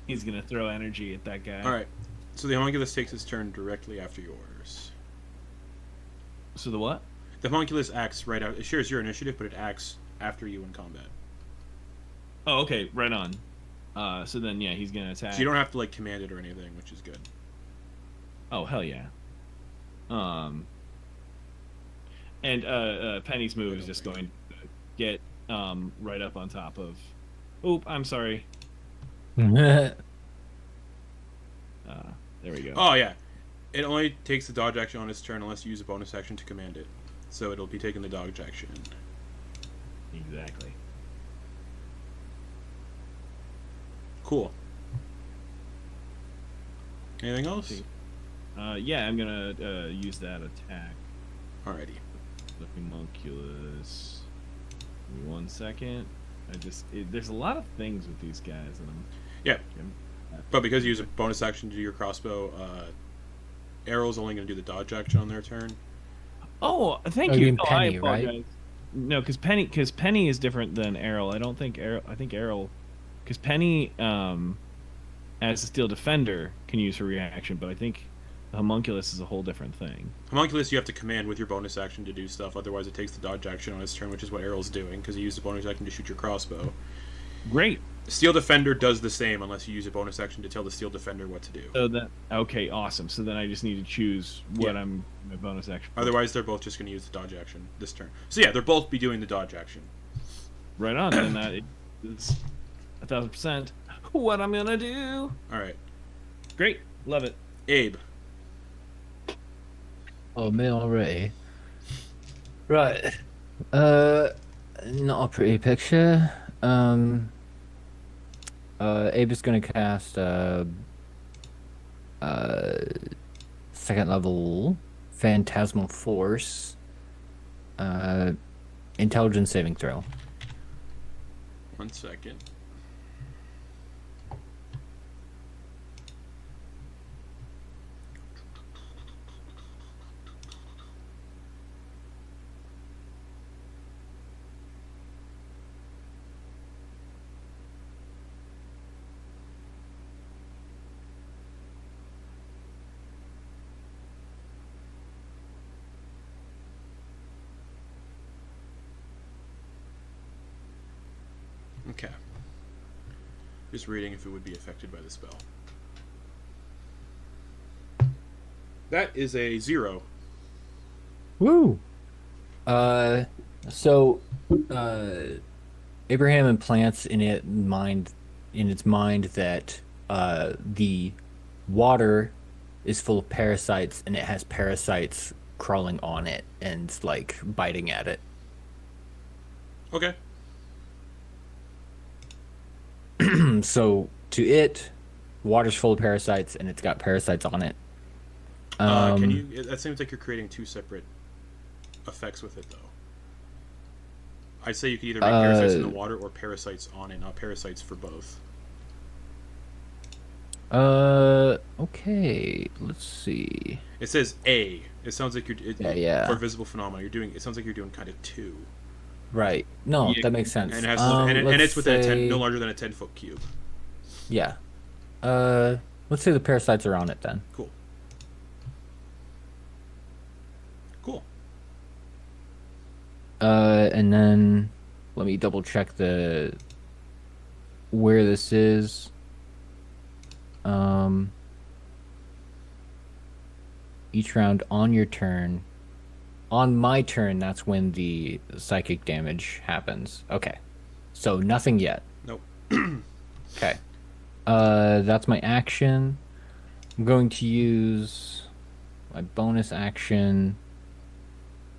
He's gonna throw energy at that guy. All right. So the homunculus takes its turn directly after yours. So the what? The homunculus acts right out. It shares your initiative, but it acts after you in combat. Oh, okay, right on. So then, yeah, he's gonna attack. So you don't have to like command it or anything, which is good. Oh hell yeah. And Penny's move is just going to get right up on top of. Oop! I'm sorry. There we go. Oh yeah, it only takes the dodge action on its turn unless you use a bonus action to command it. So it'll be taking the dodge action. Exactly. Cool. Anything else? Yeah, I'm gonna use that attack. Alrighty. The homunculus. Give me 1 second. There's a lot of things with these guys, and Yeah. But because you use a bonus action to do your crossbow, Arrow's only going to do the dodge action on their turn. Oh, thank Oh, you. you mean No, Penny, I right? apologize. No, because Penny is different than Errol. I think Errol, because Penny, as a steel defender, can use her reaction, but I think the homunculus is a whole different thing. Homunculus, you have to command with your bonus action to do stuff. Otherwise, it takes the dodge action on its turn, which is what Errol's doing because you used the bonus action to shoot your crossbow. Great. Steel defender does the same unless you use a bonus action to tell the steel defender what to do. So okay, awesome. So then I just need to choose what I'm my bonus action. For. Otherwise, they're both just going to use the dodge action this turn. So yeah, they're both be doing the dodge action. Right on. Then that is 1,000% what I'm gonna do. All right, Great, love it. Abe. Oh, me already. Right. Not a pretty picture. Abe is gonna cast second level Phantasmal Force. Intelligence saving throw. 1 second. Okay. Just reading if it would be affected by the spell. That is a 0. Woo! So, Abraham implants in its mind that the water is full of parasites, and it has parasites crawling on it and like biting at it. Okay. So to it, water's full of parasites, and it's got parasites on it. Can you? That seems like you're creating 2 separate effects with it, though. I'd say you could either make parasites in the water or parasites on it, not parasites for both. Okay. Let's see. It says A. It sounds like you're Yeah. for visible phenomena. It sounds like you're doing kind of 2. Right. No, Yeah. that makes sense. And it has let's it's within no larger than a 10-foot cube. Yeah. Let's say the parasites are on it then. Cool. Cool. And then let me double check where this is. Each round on your turn. On my turn, that's when the psychic damage happens. Okay. So nothing yet. Nope. Okay. That's my action. I'm going to use my bonus action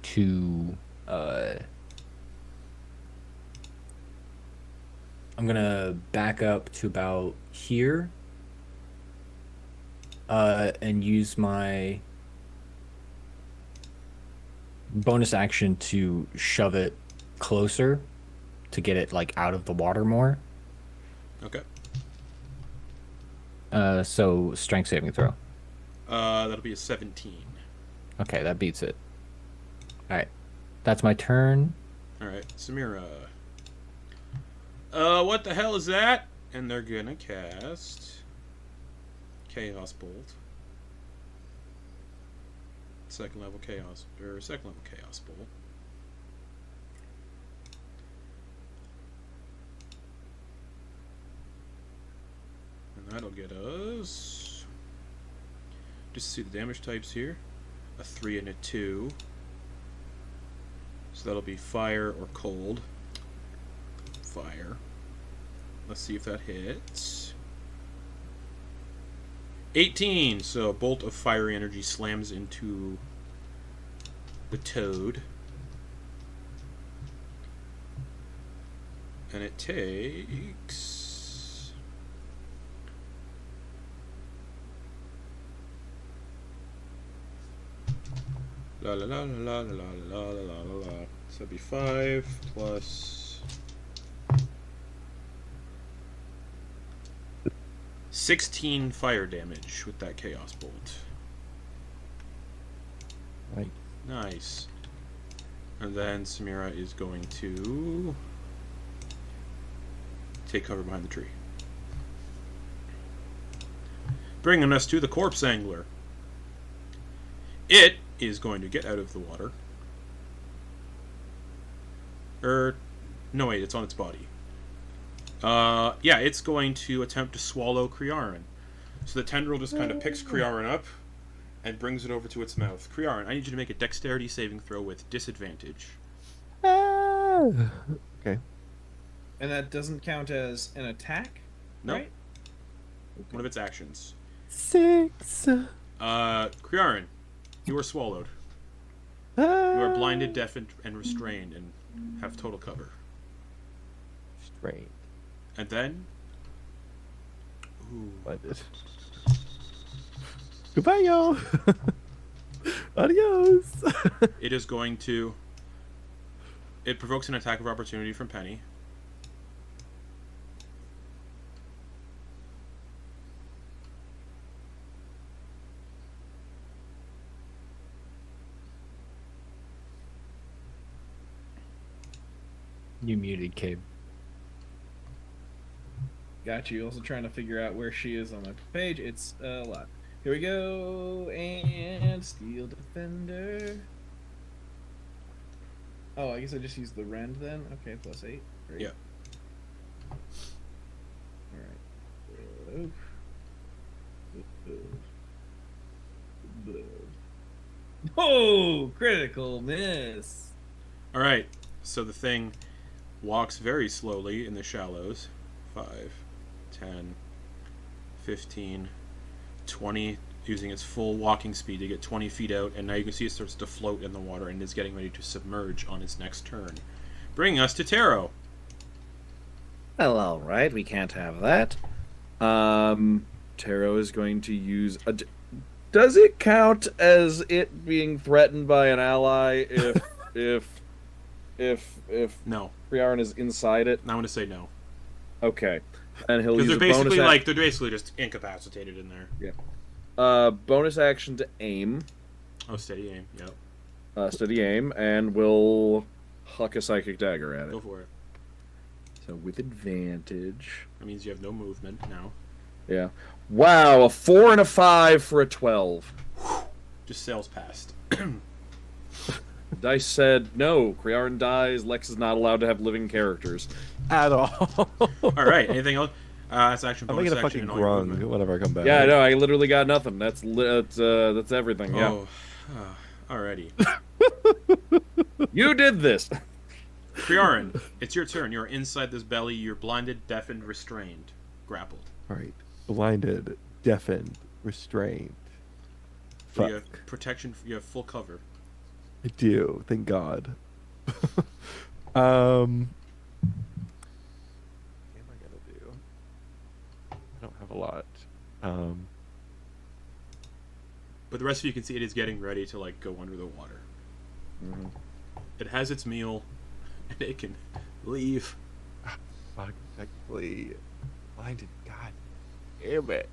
to I'm gonna back up to about here and use my bonus action to shove it closer to get it like out of the water more. Okay. So strength saving throw. That'll be a 17. Okay, that beats it. All right, that's my turn. All right, Samira. What the hell is that? And they're gonna cast Chaos Bolt. Second level Chaos Bolt. And that'll get us, just to see the damage types here, a 3 and a 2. So that'll be fire or cold. Fire. Let's see if that hits. 18. So a bolt of fiery energy slams into the toad. And it takes... La la la la la la la la la la. So that'd be 5 plus 16 fire damage with that Chaos Bolt. Right. Nice. And then Samira is going to take cover behind the tree. Bringing us to the Corpse Angler. It is going to get out of the water. No wait, it's on its body. Yeah, it's going to attempt to swallow Crearyn. So the tendril just kind of picks Crearyn up and brings it over to its mouth. Crearyn, I need you to make a dexterity saving throw with disadvantage. Okay. And that doesn't count as an attack, No. right? One of its actions. 6. Crearyn, you are swallowed. You are blinded, deaf, and restrained, and have total cover. Straight. And then... Ooh. Goodbye, y'all. Adios. It is going to... It provokes an attack of opportunity from Penny. You muted, Cabe. Got you. Also trying to figure out where she is on my page. It's a lot. Here we go. And Steel Defender. Oh, I guess I just used the rend then. Okay, +8. Great. Yeah. Oh, critical miss. All right. So the thing walks very slowly in the shallows. 5, 10, 15, 20, using its full walking speed to get 20 feet out, and now you can see it starts to float in the water and is getting ready to submerge on its next turn. Bringing us to Tero. Well, all right, we can't have that. Tero is going to use a. Does it count as it being threatened by an ally if No. Crearyn is inside it? I'm going to say no. Okay, and he'll Because use they're a bonus. basically they're basically just incapacitated in there. Yeah. Bonus action to aim. Oh, steady aim. Yep. Steady aim, and we'll huck a psychic dagger at Go it. for it. So with advantage. That means you have no movement now. Yeah. Wow, a 4 and a 5 for a 12. Just sails past. Dice said no. Crearyn dies. Lex is not allowed to have living characters. At all. All right. Anything else? That's action. I'm Bonus making a action. fucking And all your grung movement. whenever I come back. Yeah, I know. I literally got nothing. That's everything. Yeah. Oh. Alrighty. You did this. Crearyn, it's your turn. You're inside this belly. You're blinded, deafened, restrained, grappled. All right. Blinded, deafened, restrained. Fuck. You have protection. You have full cover. I do. Thank God. What am I gonna do? I don't have a lot. But the rest of you can see it is getting ready to go under the water. Mm-hmm. It has its meal, and it can leave. Fuck. Technically blinded. God damn it.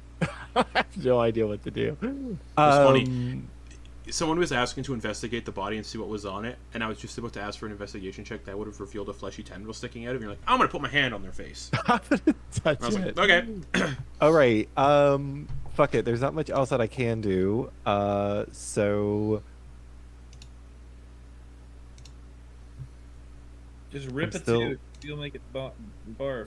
I have no idea what to do. funny. Someone was asking to investigate the body and see what was on it, and I was just about to ask for an investigation check that would have revealed a fleshy tendril sticking out of it. You're like, I'm gonna put my hand on their face. I'm gonna touch I was it. like, okay. All right. Fuck it. There's not much else that I can do. So Just rip I'm it still- too. You'll make it barf.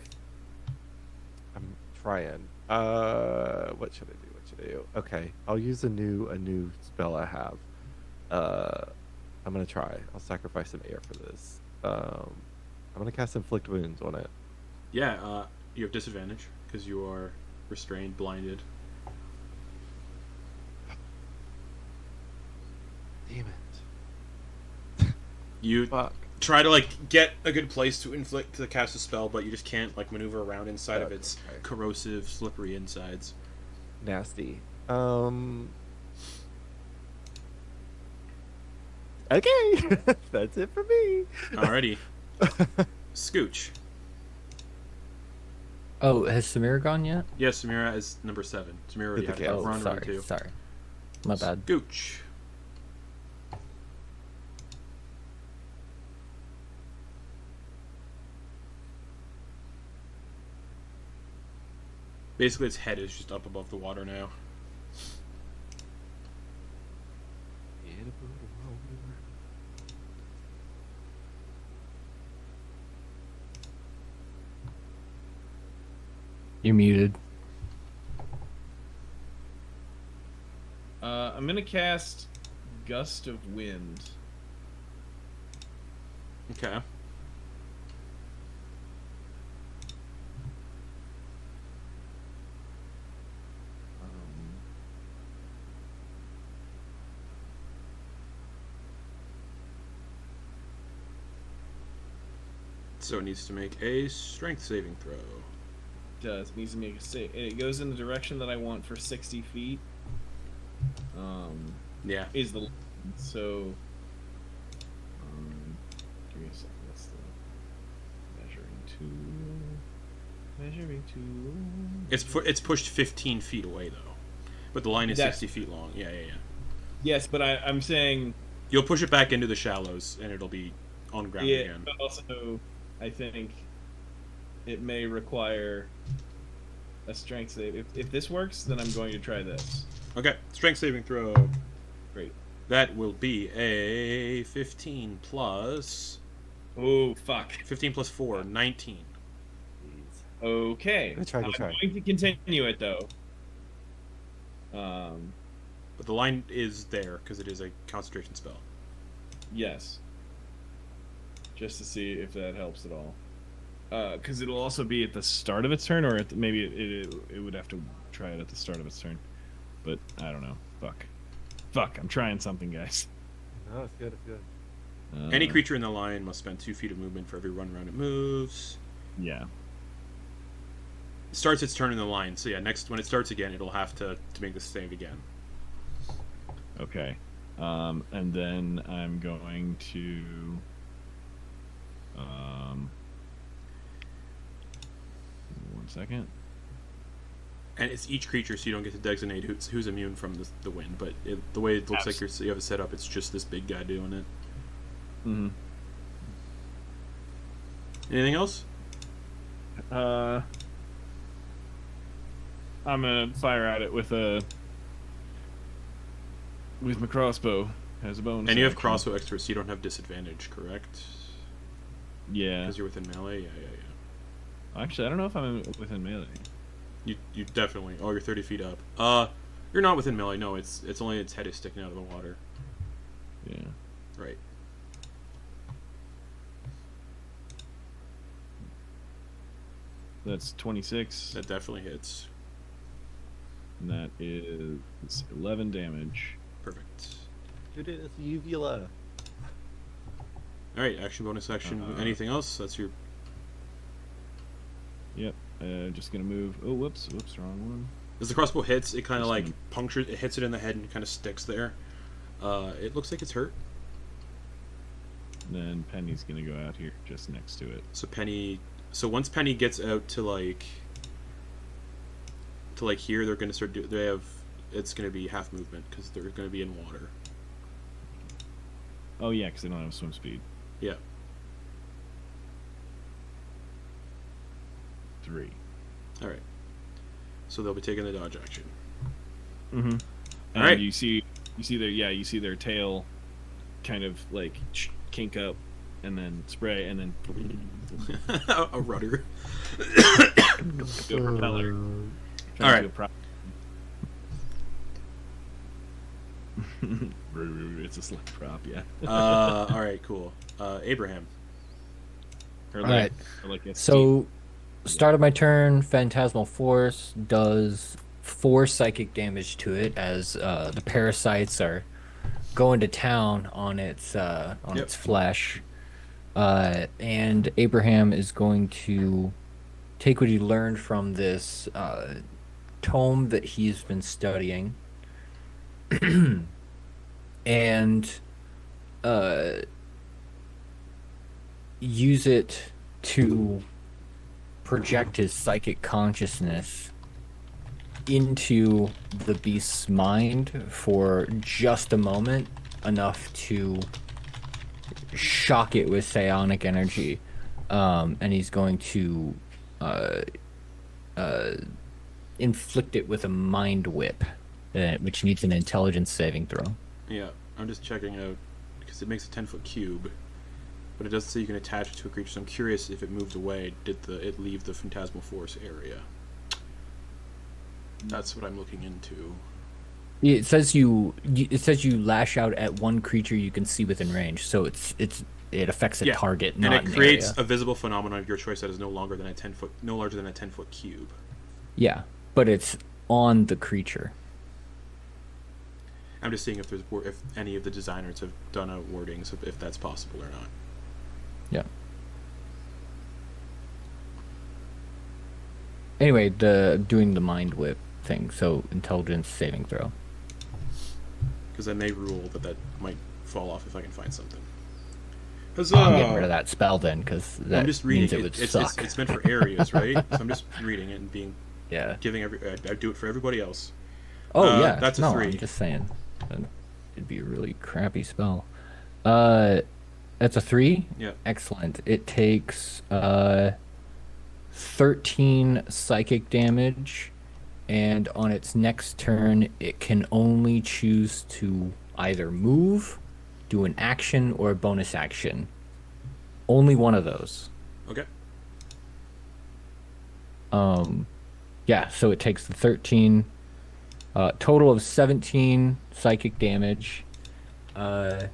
I'm trying. What should I do? Okay, I'll use a new spell I have. I'm gonna try. I'll sacrifice some air for this. I'm gonna cast Inflict Wounds on it. Yeah, you have disadvantage because you are restrained, blinded. Damn it. You Fuck. try to get a good place to cast a spell, but you just can't maneuver around inside of its Okay. corrosive, slippery insides. Nasty. Okay. That's it for me. Alrighty, Scooch. Oh, has Samira gone yet? Yes, Samira is number 7. Samira already Hit had the a Oh, run sorry, too. sorry. My bad. Scooch. Basically, its head is just up above the water now. You're muted. I'm gonna cast Gust of Wind. Okay. So it needs to make a strength saving throw. Does needs to make a save. It goes in the direction that I want for 60 feet. Yeah. Is the so? Give me a second. That's the measuring tool. It's pushed 15 feet away though, but the line is That's- 60 feet long. Yeah. Yes, but I'm saying You'll push it back into the shallows, and it'll be on ground yeah. again. But also, I think it may require a strength save. If this works, then I'm going to try this. Okay, strength saving throw. Great. That will be a 15 plus Oh fuck. 15 plus 4, 19. Okay. Good try, good I'm try. going to continue it though. But the line is there because it is a concentration spell. Yes. Just to see if that helps at all. Because it'll also be at the start of its turn, or maybe it would have to try it at the start of its turn. But I don't know. Fuck, I'm trying something, guys. No, it's good, it's good. Any creature in the line must spend 2 feet of movement for every run around it moves. Yeah. It starts its turn in the line, so yeah, when it starts again, it'll have to make the save again. Okay. And then I'm going to... one second. And it's each creature, so you don't get to designate who's immune from the wind. But the way it looks like you have it set up, it's just this big guy doing it. Mm-hmm. Anything else? I'm gonna fire at it with my crossbow as a bonus. And you have action. crossbow expert, so you don't have disadvantage, correct? Yeah. Because you're within melee? Yeah. Actually, I don't know if I'm within melee. You definitely... Oh, you're 30 feet up. You're not within melee, no. It's only its head is sticking out of the water. Yeah. Right. That's 26. That definitely hits. And that is 11 damage. Perfect. It is uvula. Alright, action, bonus action. Anything else? That's your... Yep. Just gonna move. Oh, whoops, wrong one. As the crossbow hits, it kind of like punctures, it hits it in the head and kind of sticks there. It looks like it's hurt. And then Penny's gonna go out here just next to it. So once Penny gets out to like here, they're gonna it's gonna be half movement because they're gonna be in water. Oh yeah, because they don't have swim speed. Yeah. 3. All right. So they'll be taking the dodge action. Mm-hmm. And All right. you see their tail kind of like kink up and then spray and then A rudder. go propeller. All right. It's a slip prop, yeah. All right, cool. Abraham. Or All right. or like a So, start of my turn, Phantasmal Force does 4 psychic damage to it as the parasites are going to town on its its flesh. And Abraham is going to take what he learned from this tome that he's been studying and use it to project his psychic consciousness into the beast's mind for just a moment, enough to shock it with psionic energy, and he's going to inflict it with a mind whip, which needs an intelligence saving throw. Yeah, I'm just checking out because it makes a 10-foot cube, but it doesn't say you can attach it to a creature. So I'm curious if it moved away, did it leave the Phantasmal Force area? That's what I'm looking into. It says you lash out at one creature you can see within range, so it affects a target, not and it an creates area. a visible phenomenon of your choice that is no larger than a 10-foot cube. Yeah, but it's on the creature. I'm just seeing if any of the designers have done a wording, so if that's possible or not. Yeah. Anyway, doing the mind whip thing, so intelligence saving throw. Because I may rule that might fall off if I can find something. I'm getting rid of that spell then, because that I'm just reading means it would it's, suck. it's meant for areas, right? So I'm just reading it and Yeah. I do it for everybody else. Oh yeah. That's a no, 3. I'm just saying. It'd be a really crappy spell. That's a 3? Yeah. Excellent. It takes 13 psychic damage, and on its next turn, it can only choose to either move, do an action, or a bonus action. Only one of those. Okay. Yeah, so it takes the 13, total of 17 psychic damage. And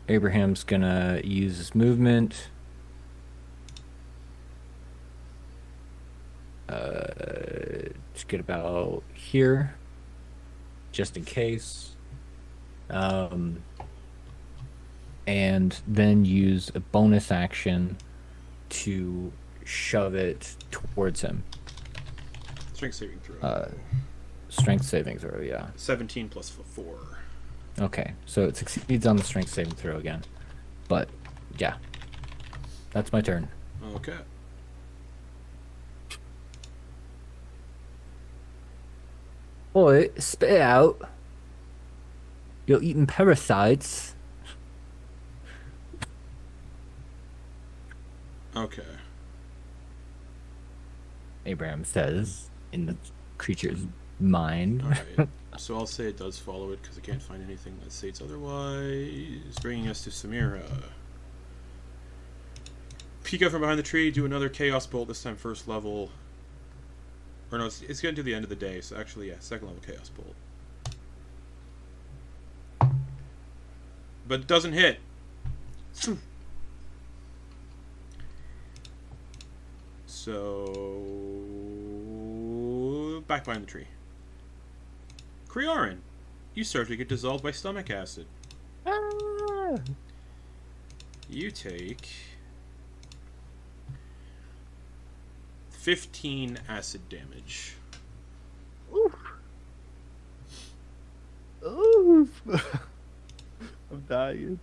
Abraham's gonna use his movement. To get about here, just in case. And then use a bonus action to shove it towards him. Strength saving throw. Strength saving throw, yeah. 17 plus 4. Okay, so it succeeds on the strength saving throw again. But, yeah. That's my turn. Okay. Boy, spit it out. You're eating parasites. Okay. Abraham says in the creature's mind. Alright. So I'll say it does follow it because I can't find anything that states otherwise. Bringing us to Samira. Peek out from behind the tree, do another Chaos Bolt, this time first level. Or no, it's getting to the end of the day, so actually, yeah, second level Chaos Bolt. But it doesn't hit. So... back behind the tree. Crearyn, you start to get dissolved by stomach acid. Ah! You take 15 acid damage. Oof. Oof. I'm dying.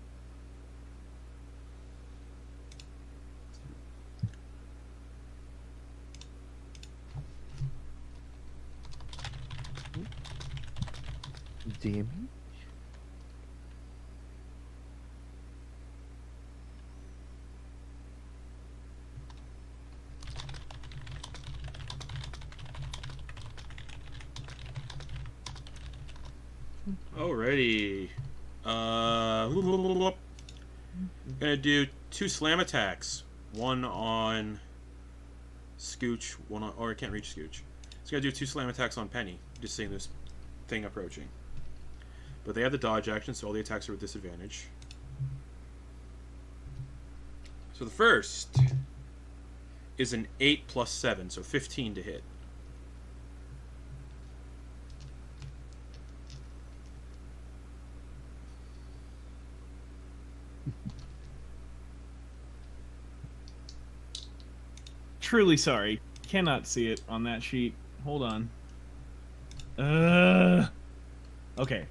Damage? Alrighty. Gonna do 2 slam attacks. One on Scooch, one on... or I can't reach Scooch. It's gonna do 2 slam attacks on Penny. Just seeing this thing approaching. But they have the dodge action, so all the attacks are with disadvantage. So the first is an 8 plus 7, so 15 to hit. Truly sorry. Cannot see it on that sheet. Hold on. Okay.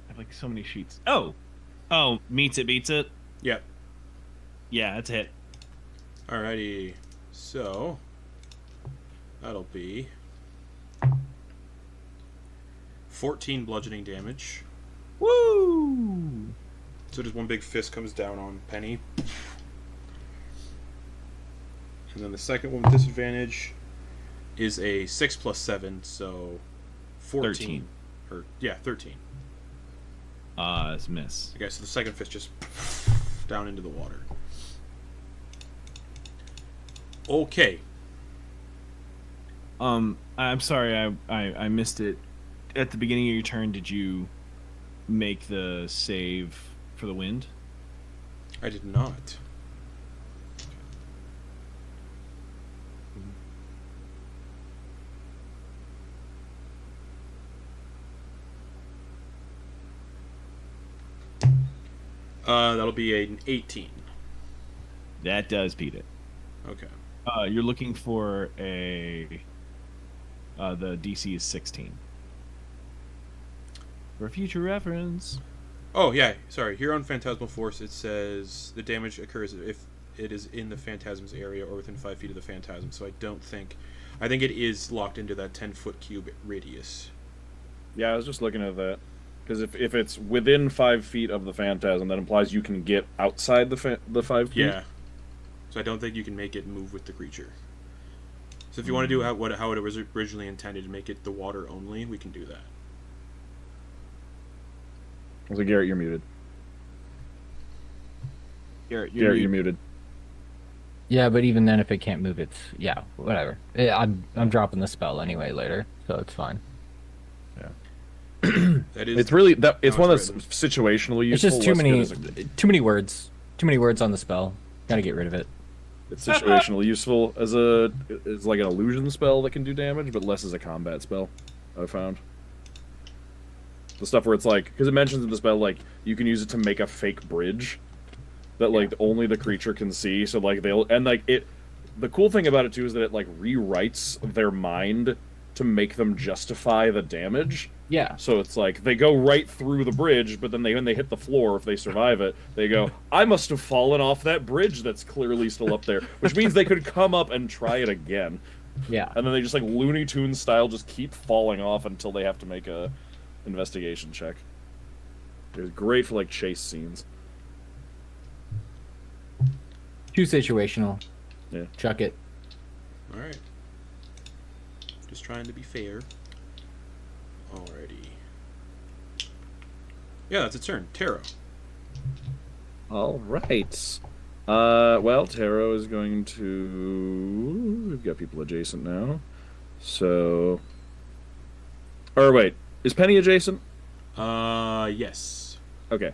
I have like so many sheets. Oh! Oh, meets it, beats it. Yep. Yeah, that's a hit. Alrighty. So that'll be 14 bludgeoning damage. Woo! So just one big fist comes down on Penny. And then the second one with disadvantage is a 6 plus 7, so 14. 13. Or, yeah, 13. It's a miss. Okay, so the second fist just down into the water. Okay. I'm sorry, I missed it. At the beginning of your turn, did you make the save for the wind? I did not. That'll be an 18. That does beat it. Okay. You're looking for a... the DC is 16. For future reference. Oh, yeah, sorry. Here on Phantasmal Force, it says the damage occurs if it is in the Phantasm's area or within 5 feet of the Phantasm, so I don't think... I think it is locked into that 10-foot cube radius. Yeah, I was just looking at that. Because if it's within 5 feet of the Phantasm, that implies you can get outside the 5 feet. Yeah. So I don't think you can make it move with the creature. So if you want to do how it was originally intended, to make it the water only, we can do that. So Garrett, you're muted. Garrett, You're muted. Yeah, but even then, if it can't move, it's whatever. I'm dropping the spell anyway later, so it's fine. That is. It's really that. It's one that's written. situationally It's useful. just too less many, good as a- too many words. Too many words on the spell. Gotta get rid of it. It's situationally useful as like an illusion spell that can do damage, but less as a combat spell. I've found the stuff where it's like because it mentions in the spell like you can use it to make a fake bridge that like only the creature can see. So like they'll and like it. The cool thing about it too is that it like rewrites their mind to make them justify the damage. Yeah. So it's like they go right through the bridge, but then when they hit the floor, if they survive it, they go, I must have fallen off that bridge that's clearly still up there, which means they could come up and try it again. Yeah. And then they just like Looney Tunes style just keep falling off until they have to make a investigation check. It's great for like chase scenes. Too situational. Yeah. Chuck it. All right. Just trying to be fair. Alrighty. Yeah, that's its turn. Tero. All right. Well, Tero is going to. We've got people adjacent now. So. Or wait, is Penny adjacent? Yes. Okay.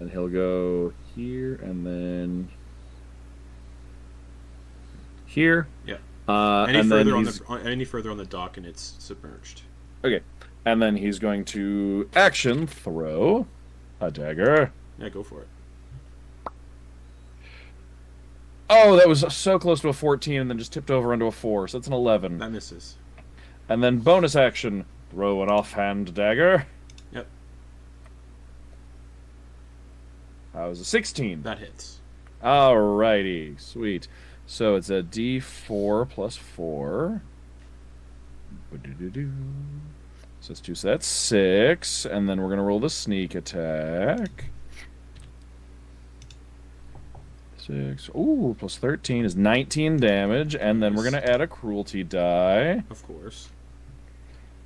And he'll go here and then here. Yeah. And Any further on the dock and it's submerged. okay. And then he's going to action throw a dagger. Yeah, go for it. Oh, that was so close to a 14 and then just tipped over onto a 4, so that's an 11. That misses. And then bonus action, throw an offhand dagger. Yep. That was a 16. That hits. Alrighty, sweet. So it's a D4 plus 4. So it's 2, so that's 6. And then we're going to roll the sneak attack. 6. Ooh, plus 13 is 19 damage. And then we're going to add a cruelty die. Of course.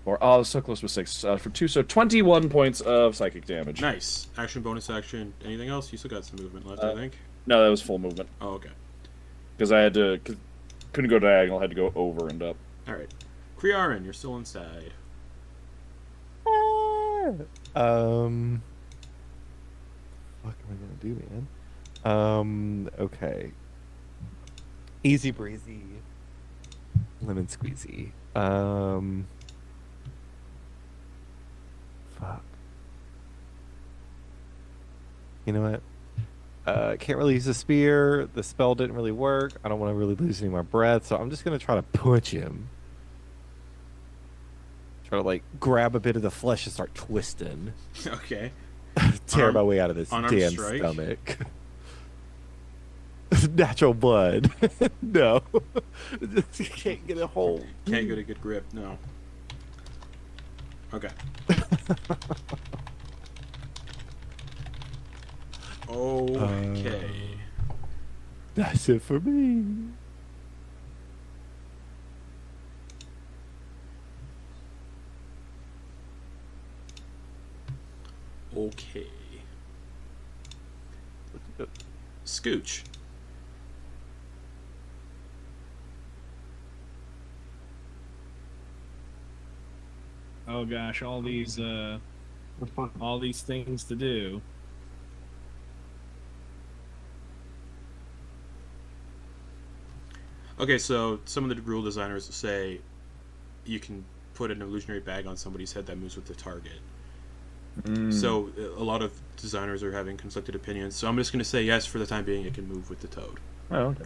So close with 6 for 2. So 21 points of psychic damage. Nice. Action, bonus action. Anything else? You still got some movement left, I think. No, that was full movement. Oh, okay. Because I had to... couldn't go diagonal, had to go over and up. Alright. Crearyn, you're still inside. What am I gonna do, man? Okay. Easy breezy. Lemon squeezy. Fuck. You know what? Can't really use a spear. The spell didn't really work. I don't want to really lose any more breath, so I'm just gonna try to punch him. Try to like grab a bit of the flesh and start twisting. Okay. Tear my way out of this unarmed damn strike? stomach. Natural blood. No. You can't get a hold. Can't get a good grip, no. Okay. Okay. That's it for me. Okay. Scooch. Oh gosh, all these things to do. Okay, so some of the rule designers say you can put an illusionary bag on somebody's head that moves with the target. So a lot of designers are having conflicted opinions. So I'm just going to say yes for the time being. It can move with the toad. Oh, okay.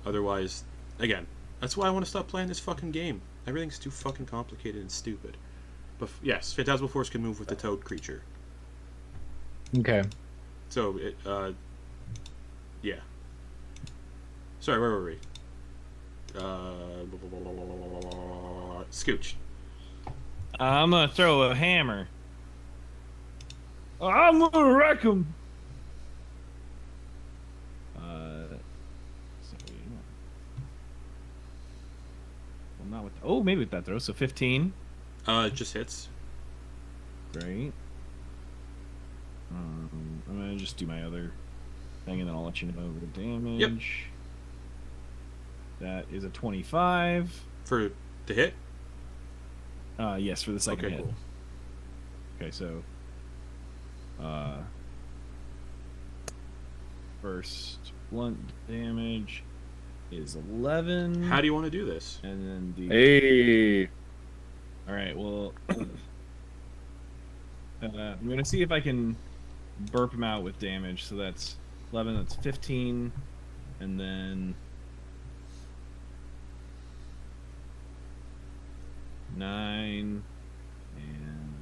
Otherwise, again, that's why I want to stop playing this fucking game. Everything's too fucking complicated and stupid. But yes, Phantasmal Force can move with the toad creature. Okay. So it, yeah. Sorry, where were we? Scooch. I'm gonna throw a hammer. I'm gonna wreck him. Well, not with. Oh, maybe with that throw. So 15. It just hits. Great. I'm gonna just do my other thing, and then I'll let you know the damage. Yep. That is a 25. For the hit? Yes, for the second Okay, hit. cool. Okay, so first blunt damage is 11. How do you want to do this? And then the Hey. all right, well, I'm gonna see if I can burp him out with damage. So that's 11. That's 15, and then 9 and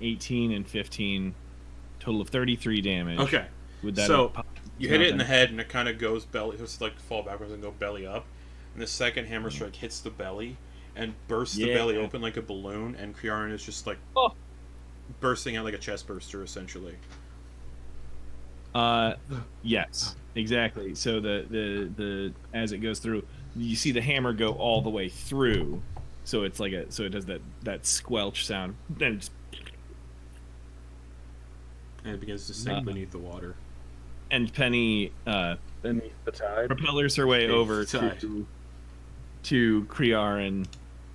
18 and 15, total of 33 damage. Okay. Would that So have you hit it in the nothing? head, and it kind of goes belly. It's like fall backwards and go belly up. And the second hammer strike hits the belly and bursts the Yeah. belly open like a balloon. And Crearyn is just like bursting out like a chest burster, essentially. Yes, exactly. So the as it goes through, you see the hammer go all the way through. So it's like it does that squelch sound. Then just, And it begins to sink beneath the water. and Penny Beneath the tide. propellers her way Beneath over the tide. to Crearyn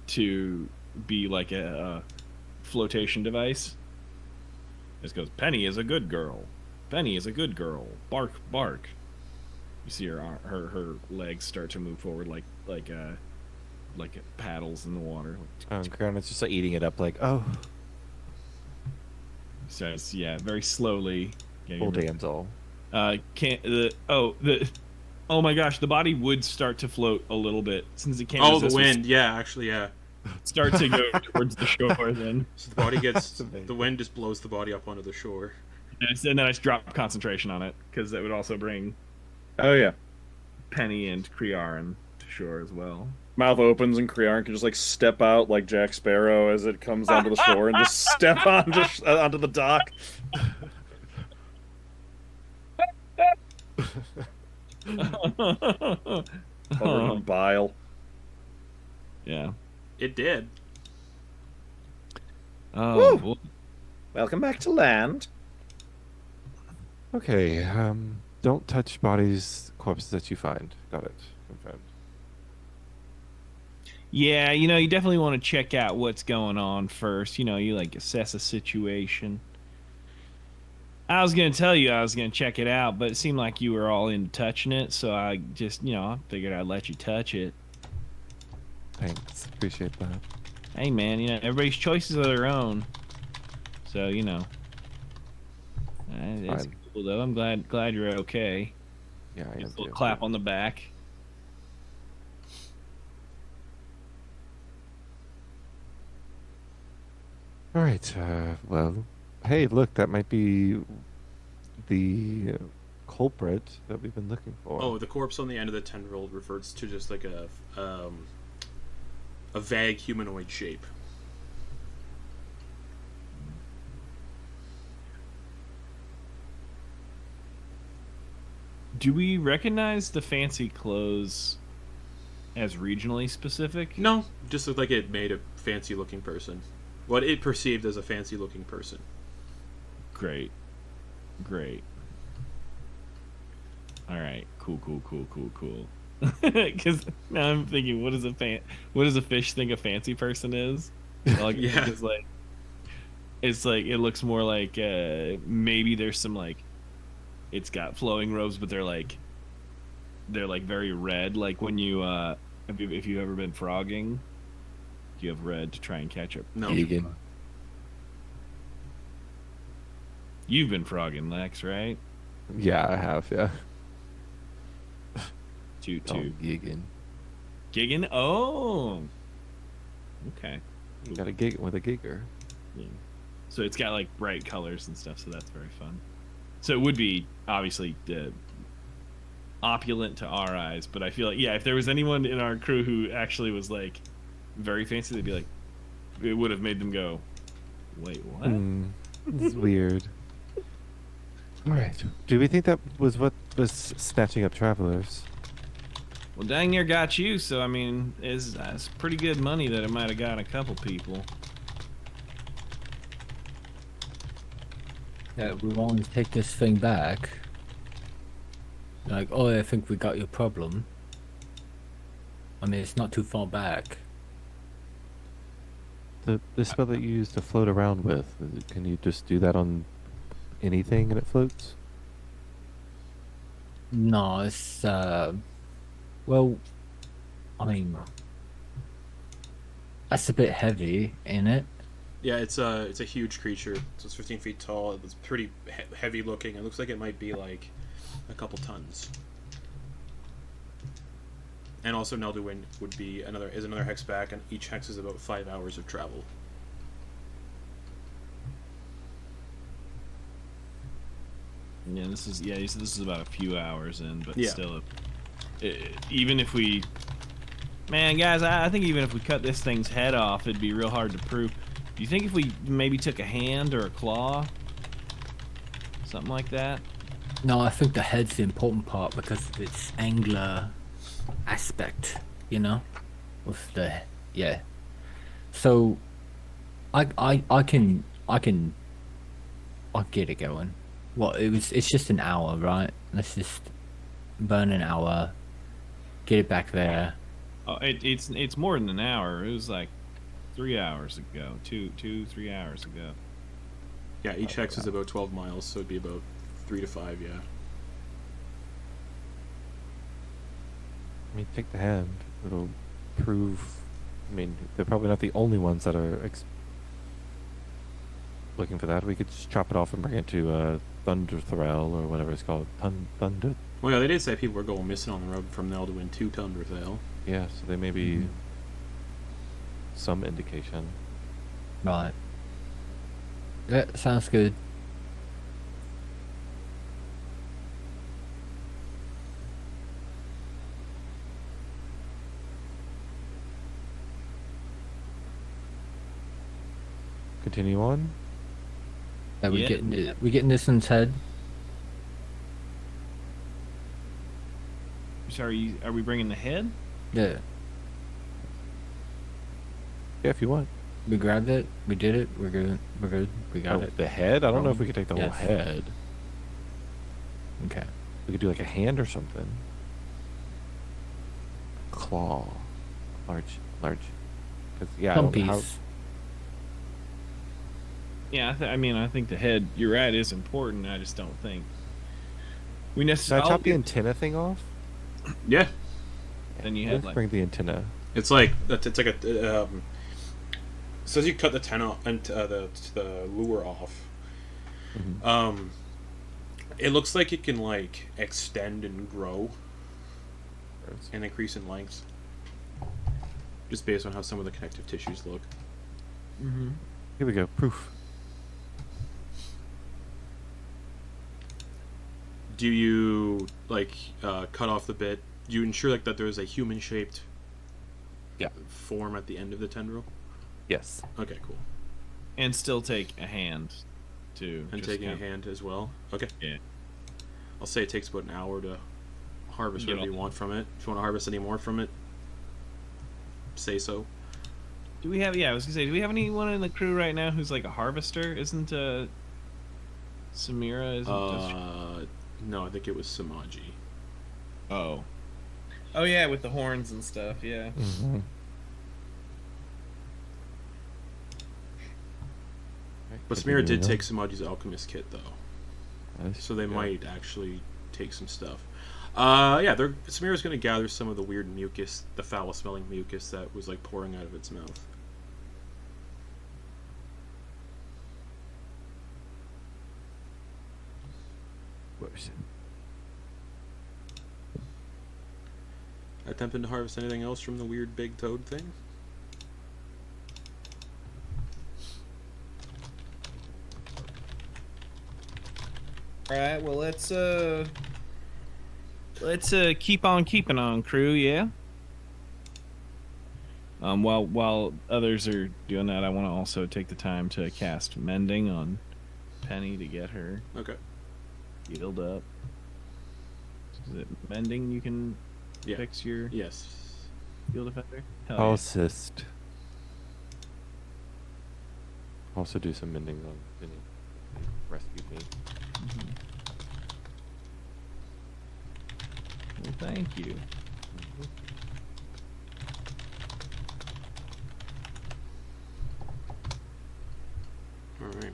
to be like a flotation device. This goes, Penny is a good girl. Penny is a good girl. Bark, bark. You see her legs start to move forward like paddles in the water. Crearyn's just like eating it up, like, oh, So it's, yeah, very slowly. full damsel. Oh my gosh, the body would start to float a little bit since it can't. Oh, the resist, wind. Yeah, actually, yeah. start to go towards the shore then. So the body gets... That's amazing. the wind just blows the body up onto the shore. And then I just drop concentration on it because that would also bring Oh yeah. Penny and Crearyn to shore as well. Mouth opens and Crearyn can just like step out like Jack Sparrow as it comes onto the shore and just step onto the dock. Covered in bile. Yeah. It did. Oh, Woo! Welcome back to land. Okay, don't touch bodies, corpses that you find. Got it. Confirmed. yeah. You definitely want to check out what's going on first. You like assess a situation. I was gonna tell you I was gonna check it out, but it seemed like you were all into touching it, so I just I figured I'd let you touch it. Thanks. Appreciate that. Hey man, everybody's choices are their own. So it's Fine. cool though. I'm glad you're okay. Yeah, I am Just a little too. clap on the back. All right. Well, hey, look, that might be the culprit that we've been looking for. Oh, the corpse on the end of the tendril reverts to just like a vague humanoid shape. Do we recognize the fancy clothes as regionally specific? No, just looked like it made a fancy-looking person. What it perceived as a fancy-looking person. Great. All right. Cool. Because now I'm thinking, what does a fish think a fancy person is? Like, Yeah. it's like it looks more like maybe there's some like it's got flowing robes, but they're like very red. Like when you if you've ever been frogging, you have red to try and catch it. No. Vegan. You've been frogging, Lex, right? Yeah, I have. Yeah. Two. Gigging. Gigging? Oh. Okay. Got a gig with a gigger. Yeah. So it's got like bright colors and stuff, so that's very fun. So it would be obviously opulent to our eyes, but I feel like if there was anyone in our crew who actually was like very fancy, they'd be like, it would have made them go, wait, what? This is weird. All right. Do we think that was what was snatching up travelers? Well, dang near got you, so I mean, that's pretty good money that it might have got a couple people. that we want to take this thing back. Like, oh, I think we got your problem. I mean, it's not too far back. The spell that you use to float around with, can you just do that on anything and it floats? No, it's well, I mean, that's a bit heavy, ain't it? Yeah, it's a huge creature. So it's 15 feet tall. It's pretty heavy looking. It looks like it might be like a couple tons. And also Nelduin would be another hex back, and each hex is about 5 hours of travel. Yeah, this is about a few hours in, but Yeah. still, even if we, man, guys, I think even if we cut this thing's head off, it'd be real hard to prove. Do you think if we maybe took a hand or a claw, something like that? No, I think the head's the important part because of its angular aspect, you know, with the So, I can get it going. Well, it's just an hour, right? Let's just burn an hour, get it back there. Oh, it's more than an hour. It was like 3 hours ago, 3 hours ago. Yeah, each hex is about 12 miles, so it'd be about 3 to 5. Yeah. I mean, take the hand. It'll prove. I mean, they're probably not the only ones that are looking for that. We could just chop it off and bring it to Thunder Thrall or whatever it's called. Thunder. Well, yeah, they did say people were going missing on the road from Nelduin to Tundrathale. Yeah, so there may be some indication. Right. Yeah, sounds good. Continue on. Are we Yeah. getting this one's head? Sorry, are we bringing the head? Yeah. Yeah, if you want. We grabbed it. We did it. We're good. We're good. We got it. The head? I don't know if we could take the whole Yes. head. Okay. We could do like a hand or something. Claw. Large. 'Cause, yeah, I Some don't know how- piece. Yeah, I think the head. You're right, is important. I just don't think we Can I necessarily. chop the antenna thing off? Yeah, Then you Let's had like. bring the antenna. it's like a. Says you cut the antenna and the lure off. Mhm. It looks like it can like extend and grow Gross. and increase in length, just based on how some of the connective tissues look. Mm-hmm. Here we go. Proof. Do you like cut off the bit? Do you ensure like that there's a human-shaped form at the end of the tendril? Yes. Okay, cool. And still take a hand, too. And just taking a kind of- hand as well. Okay. Yeah. I'll say it takes about an hour to harvest Get whatever you all- want from it. If you want to harvest any more from it, say so. Do we have? Yeah, I was gonna say, do we have anyone in the crew right now who's like a harvester? Isn't Samira? Isn't No, I think it was Samaji. Oh. Oh yeah, with the horns and stuff. Yeah. Mm-hmm. But Samira did take Samaji's alchemist kit though, so they might actually take some stuff. Yeah, Samira's going to gather some of the weird mucus, the foul-smelling mucus that was like pouring out of its mouth. Whoops. Attempting to harvest anything else from the weird big toad thing? All right. Well, let's keep on keeping on, crew. Yeah. While others are doing that, I want to also take the time to cast mending on Penny to get her Okay. healed up. Is it mending? You can Yeah. fix your Yes. heal defender. Hell I'll yeah. assist. Also do some mending on Vinny. rescued me. Well, thank you. All right.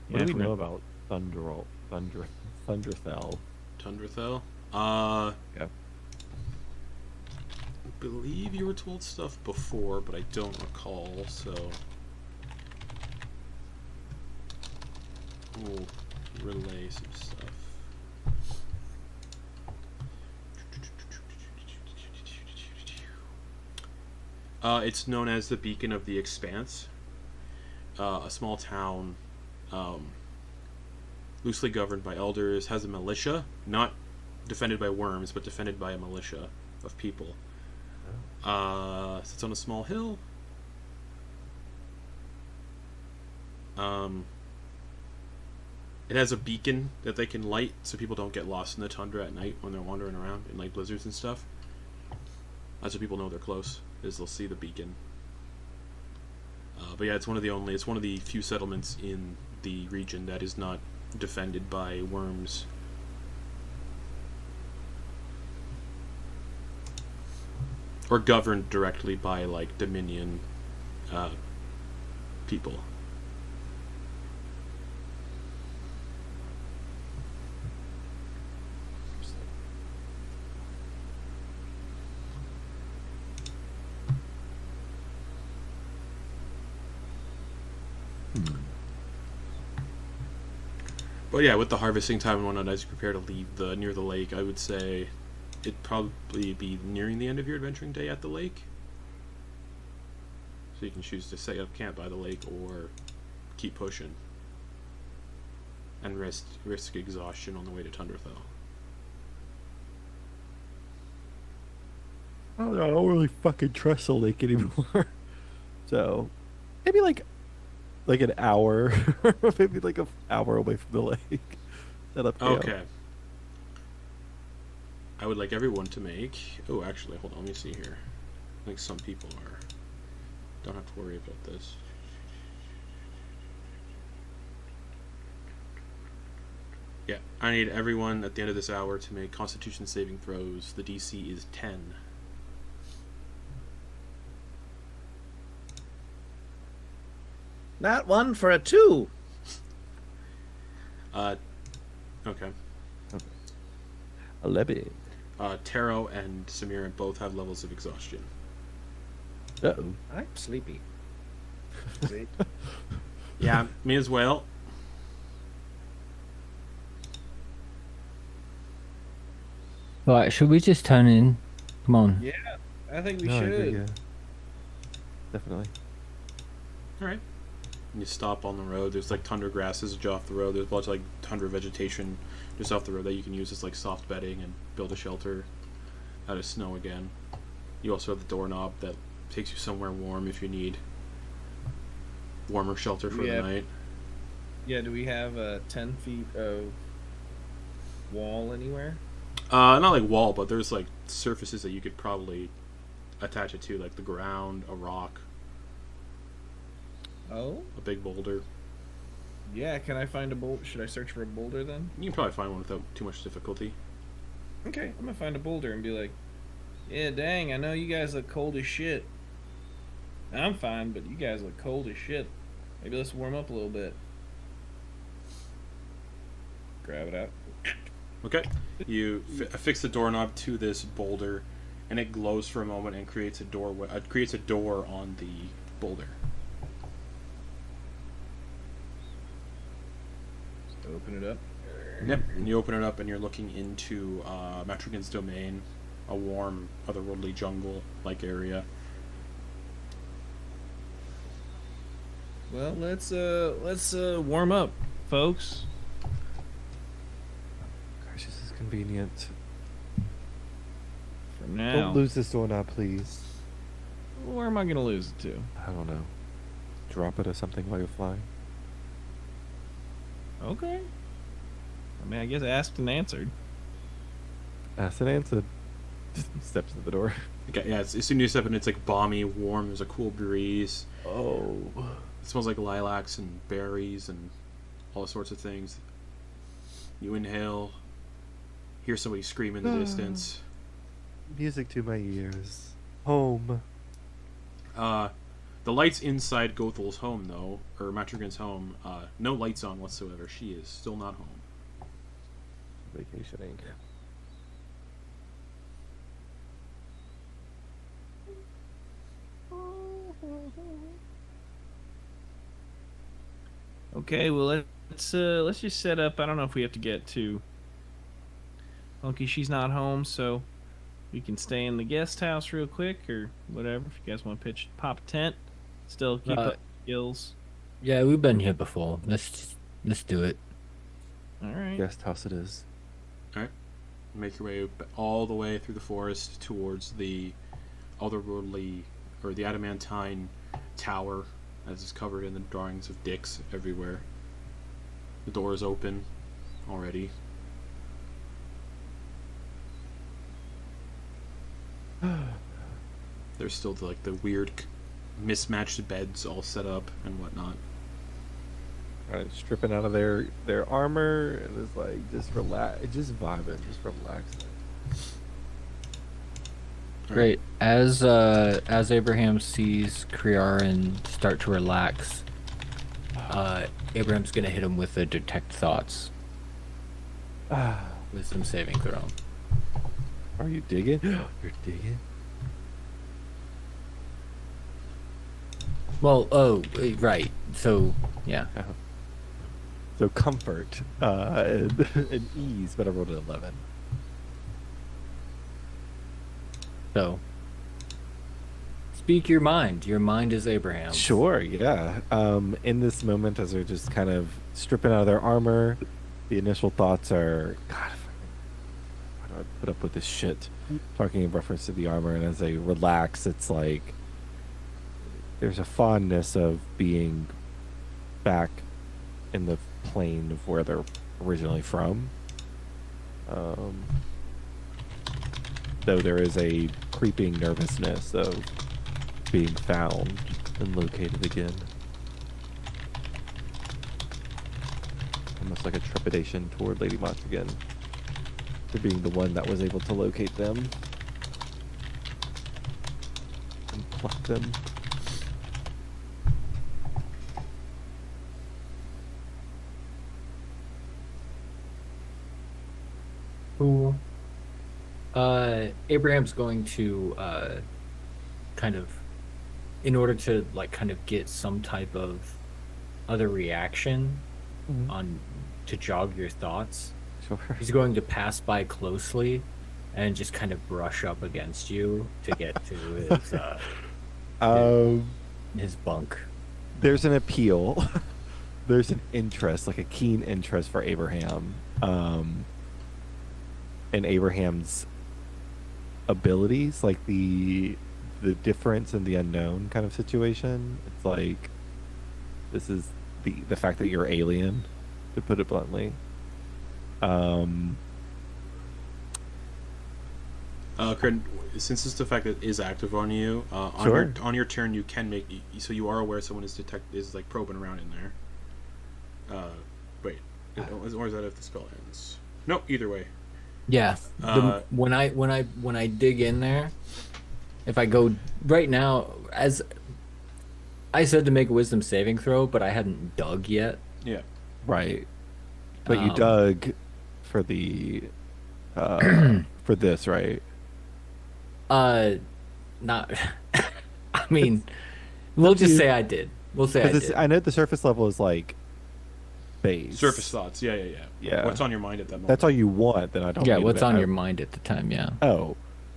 What do we know about Thunderfell? Tundrathel. Yeah. I believe you were told stuff before, but I don't recall, so... We'll relay some stuff. It's known as the Beacon of the Expanse. A small town, loosely governed by elders, has a militia, not defended by worms, but defended by a militia of people. Sits on a small hill. It has a beacon that they can light so people don't get lost in the tundra at night when they're wandering around in like blizzards and stuff. That's so people know they're close, is they'll see the beacon. But yeah, it's one of the few settlements in the region that is not defended by worms. Or governed directly by like Dominion people. But yeah, with the harvesting time and whatnot, as you prepare to leave near the lake, I would say it'd probably be nearing the end of your adventuring day at the lake. So you can choose to set up camp by the lake or keep pushing and risk exhaustion on the way to Tundrathel. I don't really fucking trust the lake anymore. So maybe like an hour, maybe like an hour away from the lake. Set up camp. Okay. I would like everyone to make... Oh, actually, hold on, let me see here. I think some people don't have to worry about this. Yeah, I need everyone at the end of this hour to make Constitution saving throws. The DC is 10. Not one for a 2. Okay. 11. Tero and Samira both have levels of exhaustion. Uh-oh. I'm sleepy. See? Yeah, me as well. Right, should we just turn in? Come on. Yeah, I think we No, I should. agree, yeah. Definitely. Alright. You stop on the road. There's like tundra grasses just off the road. There's a bunch of like tundra vegetation just off the road that you can use as like soft bedding and build a shelter out of snow again. You also have the doorknob that takes you somewhere warm if you need warmer shelter for the night. Yeah, do we have 10 feet of wall anywhere? Not like wall, but there's like surfaces that you could probably attach it to, like the ground, a rock, Oh? a big boulder. Yeah, can I find a boulder? Should I search for a boulder then? You can probably find one without too much difficulty. Okay, I'm gonna find a boulder and be like, yeah, dang, I know you guys look cold as shit. I'm fine, but you guys look cold as shit. Maybe let's warm up a little bit. Grab it out. Okay. You affix the doorknob to this boulder, and it glows for a moment and creates a door on the boulder. Just open it up. Yep. And you open it up, and you're looking into Matrigan's domain, a warm, otherworldly jungle-like area. Well, let's warm up, folks. Gosh, this is convenient. For now. Don't lose this doorknob, please. Where am I gonna lose it to? I don't know. Drop it or something while you're flying. Okay. I mean, I guess asked and answered. Asked and answered. Steps to the door. Okay, yeah, as soon as you step in, it's like balmy, warm. There's a cool breeze. Oh. It smells like lilacs and berries and all sorts of things. You inhale, hear somebody scream in the distance. Music to my ears. Home. The lights inside Gothel's home, though, or Matrigan's home, no lights on whatsoever. She is still not home. Vacationing. Okay, well let's just set up. I don't know if we have to get to Funky. She's not home, so we can stay in the guest house real quick or whatever. If you guys want to pop a tent, still keep up skills. Yeah, we've been here before. Let's do it. All right. Guest house it is. All right, make your way all the way through the forest towards the otherworldly or the adamantine tower, as is covered in the drawings of dicks everywhere. The door is open already. There's still the weird mismatched beds all set up and whatnot. Alright, stripping out of their armor and it's like just just vibing, just relaxing. Great. As Abraham sees Crearyn start to relax, Abraham's gonna hit him with a detect thoughts. Wisdom saving throw. Are you digging? You're digging? Well, right. So, yeah. So comfort and ease, but I rolled an 11. So, speak your mind. Your mind is Abraham. Sure, yeah. In this moment, as they're just kind of stripping out of their armor, the initial thoughts are, God, why do I put up with this shit? Talking in reference to the armor, and as they relax, it's like there's a fondness of being back in the plane of where they're originally from. Though there is a creeping nervousness of being found and located again. Almost like a trepidation toward Lady Monstrosities for being the one that was able to locate them and pluck them. Cool. Abraham's going to kind of, in order to kind of get some type of other reaction to jog your thoughts. Sure. He's going to pass by closely and just kind of brush up against you to get to his bunk. There's an appeal. There's an interest, like a keen interest for Abraham. And Abraham's abilities, like the difference and the unknown kind of situation. It's like this is the fact that you're alien, to put it bluntly. Crearyn, since it's the fact that it is active on you, Sure. on your turn you can make so you are aware someone is probing around in there. Wait, or is that if the spell ends? No, either way. Yeah. When I dig in there, if I go right now, as I said to make a wisdom saving throw, but I hadn't dug yet. Yeah. Right. But you dug for the for this, right? Not. I mean, we'll just say I did. We'll say I did. I know the surface level is like base. Surface thoughts. Yeah. Yeah. What's on your mind at that moment? That's all you want. Then I don't. Yeah. need What's to- on I- your mind at the time? Yeah. Oh,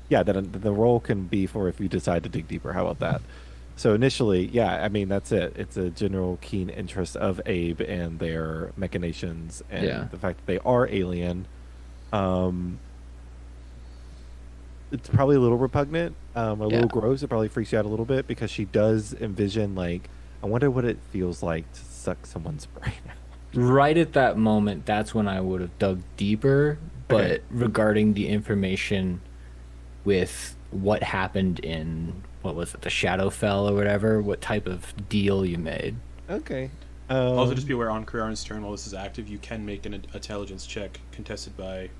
yeah. Then the roll can be for if you decide to dig deeper. How about that? So initially, yeah. I mean, that's it. It's a general keen interest of Abe and their machinations, and Yeah. the fact that they are alien. It's probably a little repugnant, a little gross. It probably freaks you out a little bit because she does envision I wonder what it feels like to suck someone's brain out. Right at that moment, that's when I would have dug deeper. But Okay. regarding the information with what happened in, what was it, the Shadowfell or whatever, what type of deal you made. Okay. Also, just be aware on Crearyn's turn while this is active, you can make an intelligence check contested by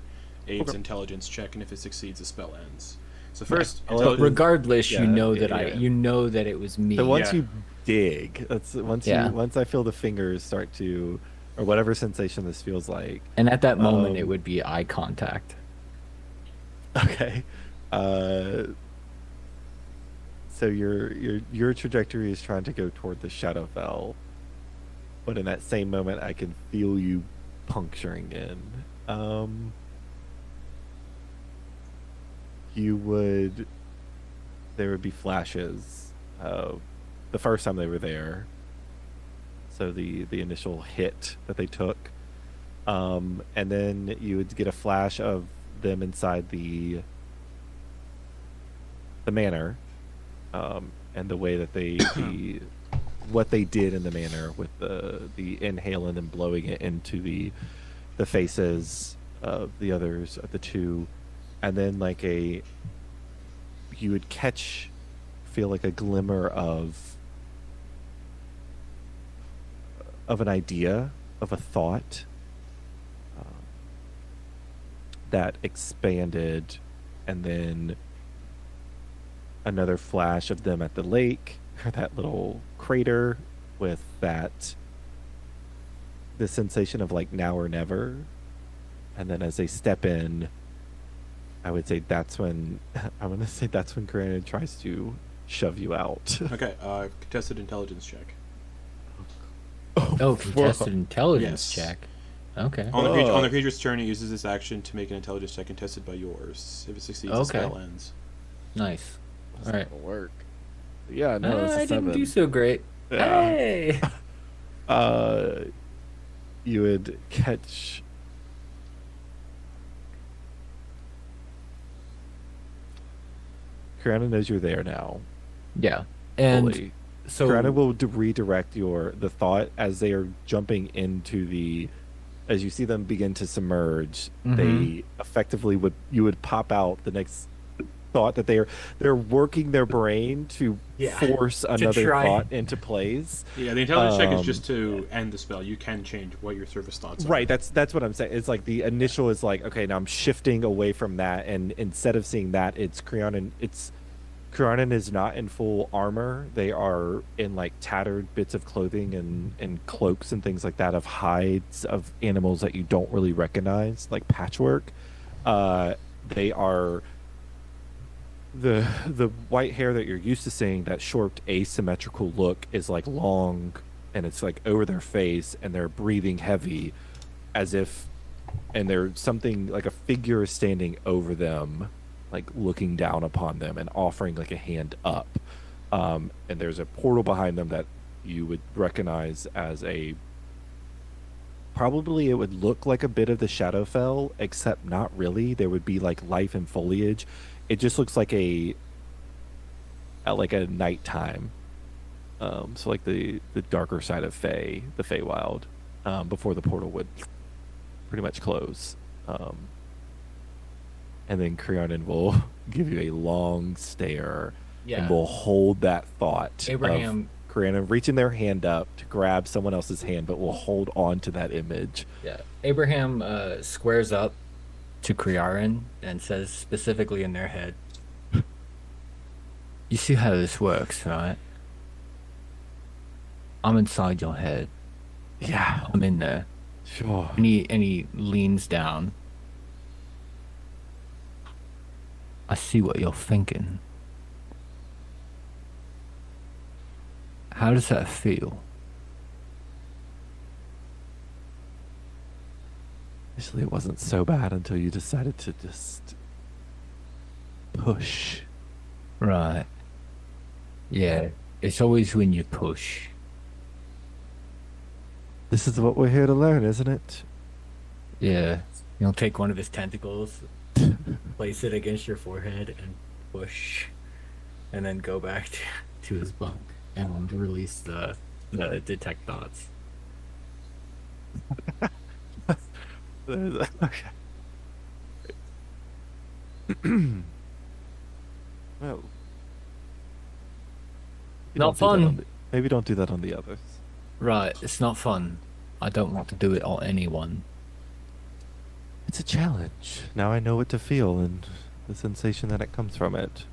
Abe's intelligence check, and if it succeeds, the spell ends. So first, Regardless, Yeah, you know yeah, that yeah. you know that it was me. So once Yeah. you dig, once I feel the fingers start to, or whatever sensation this feels like. And at that moment, it would be eye contact. Okay. So your trajectory is trying to go toward the Shadowfell, but in that same moment, I can feel you puncturing in. There would be flashes the first time they were there. So the initial hit that they took, and then you would get a flash of them inside the manor, and the way that what they did in the manor with the inhaling and blowing it into the faces of the others, of the two, and then you would feel like a glimmer of an idea, of a thought that expanded, and then another flash of them at the lake, or that little crater with the sensation of like now or never. And then as they step in, I would say that's when Crearyn tries to shove you out. Okay, contested intelligence check. Oh, contested intelligence Yes. check. Okay. On the creature's turn, it uses this action to make an intelligence check contested by yours. If it succeeds, the Okay. spell ends. Nice. All right. That'll work. Yeah, no, it's a I didn't 7. do so great. Yeah. Hey. You would catch. Crearyn knows you're there now. Yeah. And Fully. so Crearyn will redirect the thought as they are jumping into as you see them begin to submerge. They effectively you would pop out the next thought that they're working their brain to force another try. thought into place. Yeah, the intelligence check is just to end the spell. You can change what your surface thoughts are. Right, that's what I'm saying. It's like the initial is like, okay, now I'm shifting away from that, and instead of seeing that, Crearyn is not in full armor. They are in like tattered bits of clothing and cloaks and things like that of hides of animals that you don't really recognize, like patchwork. They are the white hair that you're used to seeing, that short asymmetrical look, is like long, and it's like over their face, and they're breathing heavy as if, and there's something like a figure is standing over them, like looking down upon them and offering like a hand up. And there's a portal behind them that you would recognize as probably it would look like a bit of the Shadowfell, except not really. There would be like life and foliage. It just looks like a nighttime. So like the darker side of the Feywild, before the portal would pretty much close. And then Crearyn will give you a long stare, and will hold that thought. Abraham, of Crearyn reaching their hand up to grab someone else's hand, but will hold on to that image. Yeah. Abraham squares up to Crearyn and says specifically in their head, "You see how this works, right? I'm inside your head. Yeah, I'm in there." sure. And he leans down. "I see what you're thinking. How does that feel?" Initially, it wasn't so bad until you decided to just push. Right. Yeah. It's always when you push. This is what we're here to learn, isn't it? Yeah. You'll take one of his tentacles, place it against your forehead, and push, and then go back to his bunk and release the detect thoughts. Okay. Well, Not fun. Maybe don't do that on the others. Right, it's not fun. I don't want to do it on anyone. It's a challenge. Now I know what to feel and the sensation that it comes from it.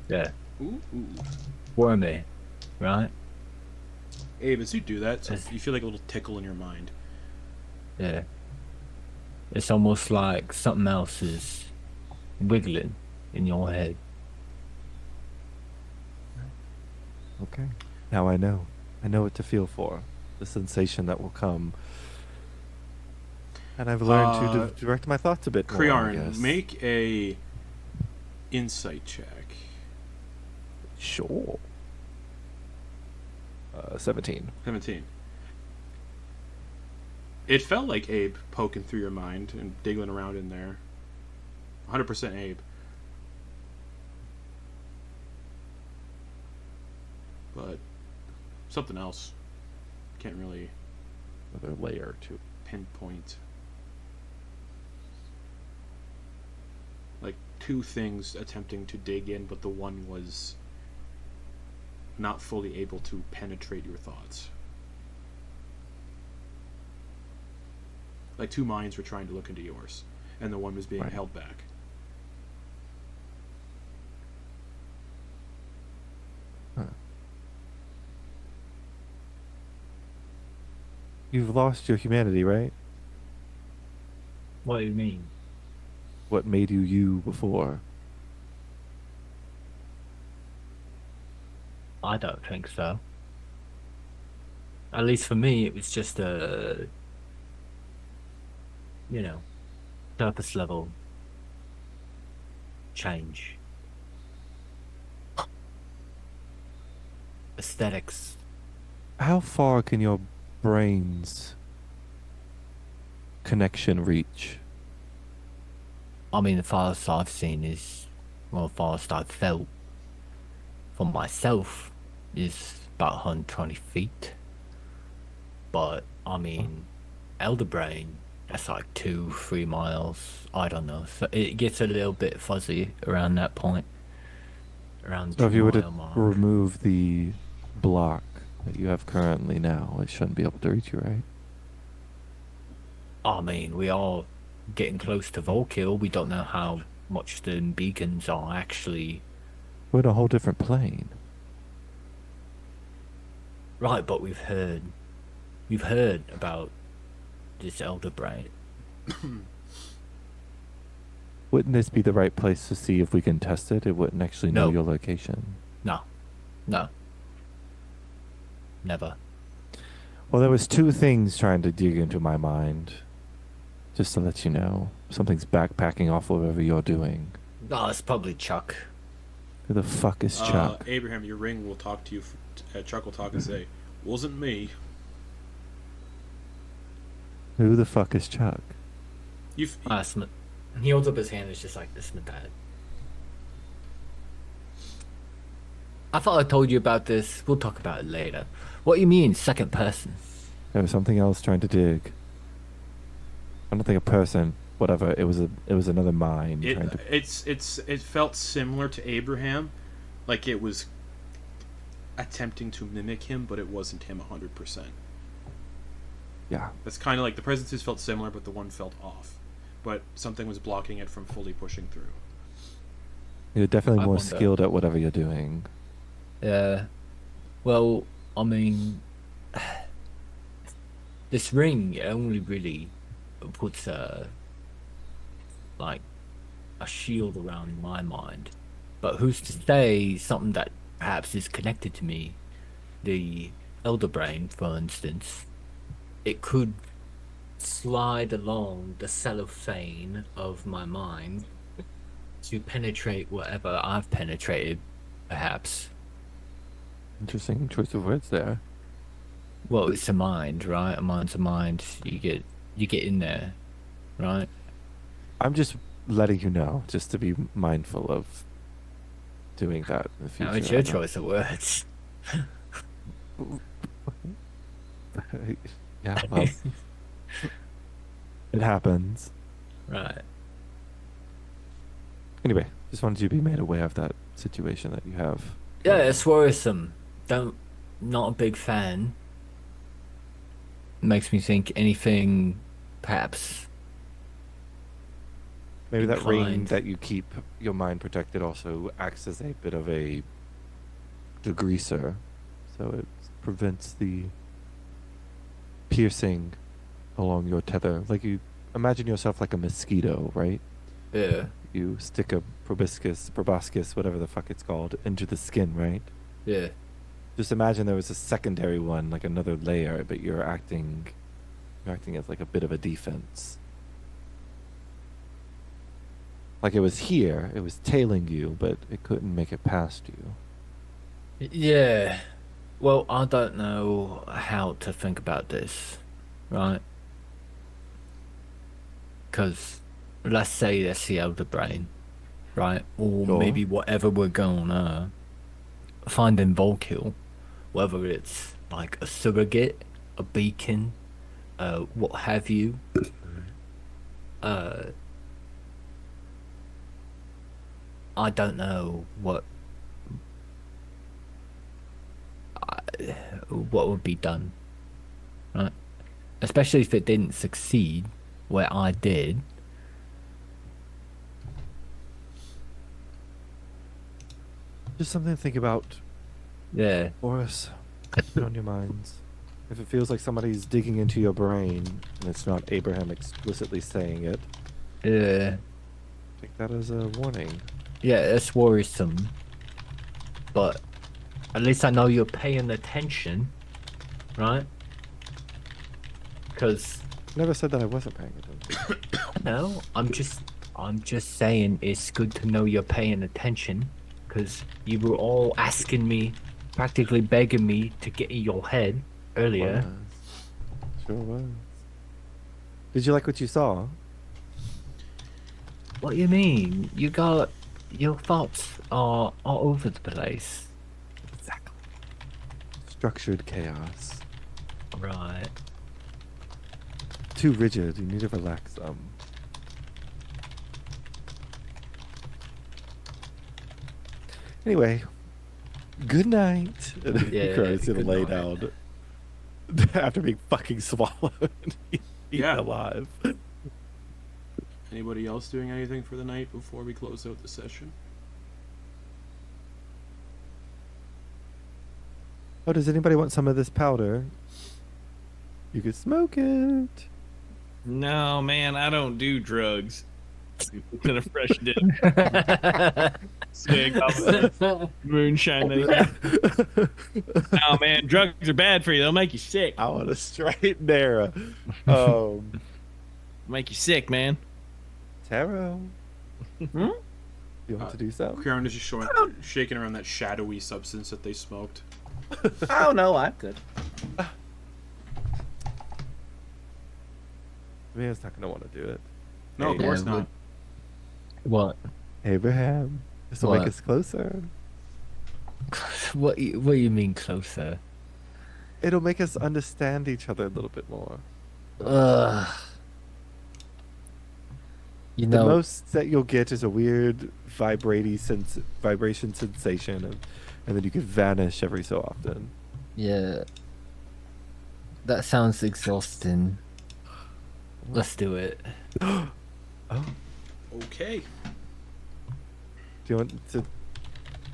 Yeah. Ooh. Wormy, right? Abe, as you do that, so you feel like a little tickle in your mind. Yeah. It's almost like something else is wiggling in your head. Okay. Now I know. I know what to feel for. The sensation that will come. And I've learned to direct my thoughts a bit more, I Crearyn, guess. make a insight check. Sure. 17. 17. It felt like Abe poking through your mind and digging around in there. 100% Abe. But something else. Can't really Another layer to pinpoint. Like two things attempting to dig in, but the one was not fully able to penetrate your thoughts. Like two minds were trying to look into yours, and the one was being held back. Huh. You've lost your humanity, right? What do you mean? What made you you before? I don't think so. At least for me, it was just a, surface level change. Aesthetics. How far can your brain's connection reach? I mean, the farthest I've seen is, well, the farthest I've felt for myself is about 120 feet. But, I mean, Elder Brain, that's like 2-3 miles. I don't know. So it gets a little bit fuzzy around that point. Around So if you were to 2 mile mark. remove the block that you have currently now, it shouldn't be able to reach you, right? I mean, we are getting close to Volkil. We don't know how much the beacons are actually. We're in a whole different plane. Right, but we've heard about this Elder Brain. Wouldn't this be the right place to see if we can test it? It wouldn't actually know No. your location. No. Never. Well, there was two things trying to dig into my mind. Just to let you know. Something's backpacking off whatever you're doing. No, it's probably Chuck. Who the fuck is Chuck? Abraham, your ring will talk to you. Chuck will talk and say, "Wasn't me." Who the fuck is Chuck? You've He holds up his hand. It's just like, this is my dad. I thought I told you about this. We'll talk about it later. What do you mean, second person? There was something else trying to dig. I don't think a person. Whatever. It was another mind trying to. It felt similar to Abraham, like it was attempting to mimic him, but it wasn't him 100%. Yeah. It's kind of like the presences felt similar, but the one felt off. But something was blocking it from fully pushing through. You're definitely I more wonder. skilled at whatever you're doing. Yeah. Well, I mean, this ring only really puts a shield around my mind. But who's to say something that perhaps is connected to me, the Elder Brain, for instance, it could slide along the cellophane of my mind to penetrate whatever I've penetrated, perhaps. Interesting choice of words there. Well, it's a mind, right? A mind's a mind. You get in there, right? I'm just letting you know, just to be mindful of doing that in the future. Now it's your I'm not- choice of words. Yeah, well, it happens. Right. Anyway, Just wanted you to be made aware of that situation that you have. Yeah, it's worrisome. Not a big fan. Makes me think anything, perhaps. Maybe that ring inclined. that you keep your mind protected also acts as a bit of a degreaser, so it prevents the piercing along your tether. Like you imagine yourself like a mosquito, right? Yeah, You stick a proboscis, whatever the fuck it's called, into the skin, right? yeah. Just imagine there was a secondary one, like another layer, but you're acting as like a bit of a defense. Like it was here, it was tailing you, but it couldn't make it past you. Yeah. Well, I don't know how to think about this, right? Because let's say that's the Elder Brain, right? Or Sure. maybe whatever we're going finding Volkil, whether it's like a surrogate, a beacon, what have you. I don't know what would be done, right? Especially if it didn't succeed where I did. Just something to think about, Yeah, Boris. Put on your minds. If it feels like somebody's digging into your brain, and it's not Abraham explicitly saying it, yeah, take that as a warning. yeah. It's worrisome, but at least I know you're paying attention, right? Because Never said that I wasn't paying attention. no, I'm just saying it's good to know you're paying attention. Because you were all asking me, practically begging me to get in your head earlier. Was. Sure was. Did you like what you saw? What do you mean? You got your thoughts are all over the place. Exactly. Structured chaos. Right. Too rigid. You need to relax them. Anyway, good night. Yeah, Crearyn's gonna good lay night. down after being fucking swallowed. Eaten Yeah. alive. Anybody else doing anything for the night before we close out the session? Oh, does anybody want some of this powder? You could smoke it. No, man, I don't do drugs. It's been a fresh dip. Sick off moonshine. No, man, drugs are bad for you. They'll make you sick. I want a straight and narrow. Make you sick, man. Tero. Hmm? You want to do so? Crearyn is just shaking around that shadowy substance that they smoked. Oh no, I'm good. Mia's not gonna want to do it. No, of Hey, course not. What? Abraham. This will What? make us closer. What do you mean closer? It'll make us understand each other a little bit more. Ugh. You The know, most that you'll get is a weird vibration sensation, and then you can vanish every so often. yeah. That sounds exhausting. Let's do it. Oh, Okay. do you want to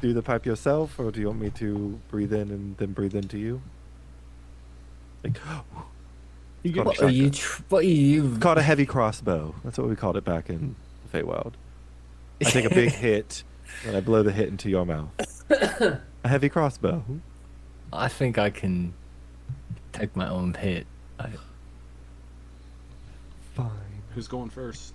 do the pipe yourself, or do you want me to breathe in and then breathe into you? Like, You get- What are you? What are you? it's called a heavy crossbow. That's what we called it back in the Feywild. I take a big hit, and I blow the hit into your mouth. A heavy crossbow. I think I can take my own hit. Fine. Who's going first?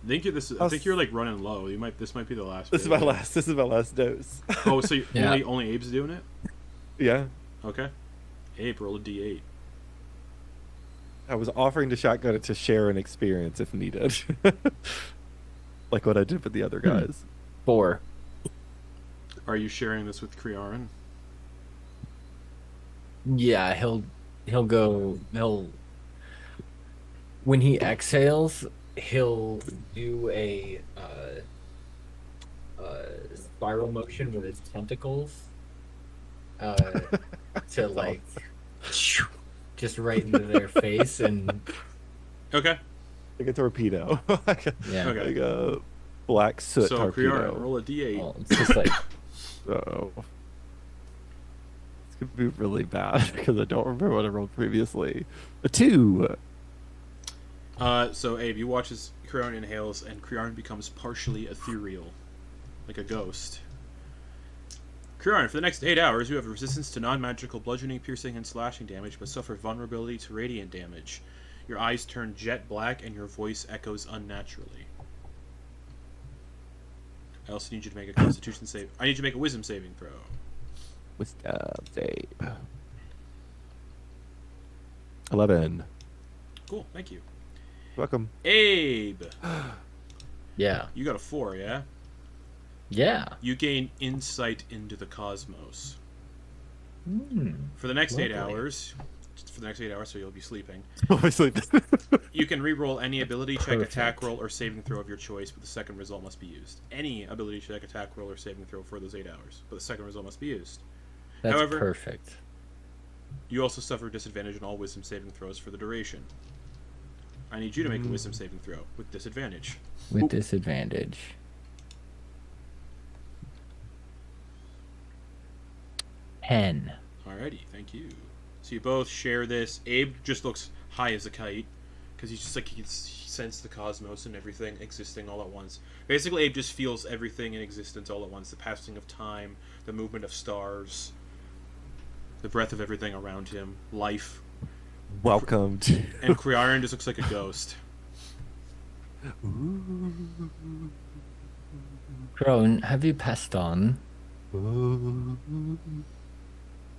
I think you're like running low. This might be the last. This is bit. my last. This is my last dose. Oh, so Yeah. only Abe's doing it? Yeah. Okay. Abe, roll a d8. I was offering to shotgun it to share an experience if needed. Like what I did with the other guys. 4. Are you sharing this with Crearyn? Yeah, he'll when he exhales, he'll do a spiral motion with his tentacles to like just right into their face and Okay. Like a torpedo. like yeah. Okay. like a black soot So torpedo. Crearyn, roll a d8. Well, it's just like So it's gonna be really bad because I don't remember what I rolled previously. A 2. So Abe, you watch as Crearyn inhales, and Crearyn becomes partially ethereal, like a ghost. Crearyn, for the next 8 hours, you have resistance to non-magical bludgeoning, piercing, and slashing damage, but suffer vulnerability to radiant damage. Your eyes turn jet black, and your voice echoes unnaturally. I also need you to make a Constitution save. I need you to make a Wisdom saving throw. Wisdom save. 11. Cool, thank you. Welcome. Abe, yeah. you got a 4, yeah? Yeah. You gain insight into the cosmos. Hmm. For the next 8 Lovely. hours, so you'll be sleeping, Obviously. you can re-roll any ability check, Perfect. attack roll, or saving throw of your choice, but the second result must be used. Any ability check, attack roll, or saving throw for those 8 hours, but the second result must be used. That's However- perfect. You also suffer disadvantage on all wisdom saving throws for the duration. I need you to make a wisdom saving throw with disadvantage. With disadvantage. Ten. Alrighty, thank you. So you both share this. Abe just looks high as a kite because he's just like he can sense the cosmos and everything existing all at once. Basically, Abe just feels everything in existence all at once: the passing of time, the movement of stars, the breath of everything around him, life. Welcome to. And Crearyn just looks like a ghost. Crone, have you passed on?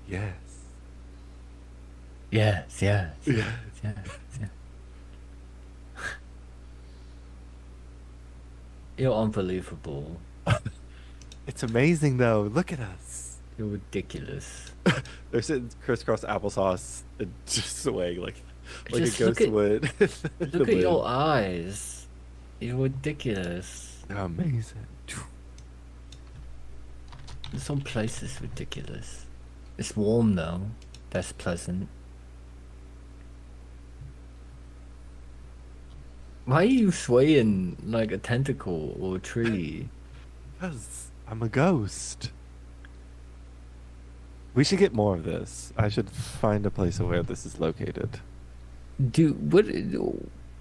Yes. Yes, yes, Yeah. yes, yes. You're unbelievable. It's amazing though. Look at us. You're ridiculous. They're sitting crisscross applesauce and just swaying like Just a look ghost at- would. Look at your eyes. You're ridiculous. They're amazing. Some places ridiculous. It's warm though. That's pleasant. Why are you swaying like a tentacle or a tree? Because I'm a ghost. We should get more of this. I should find a place where this is located.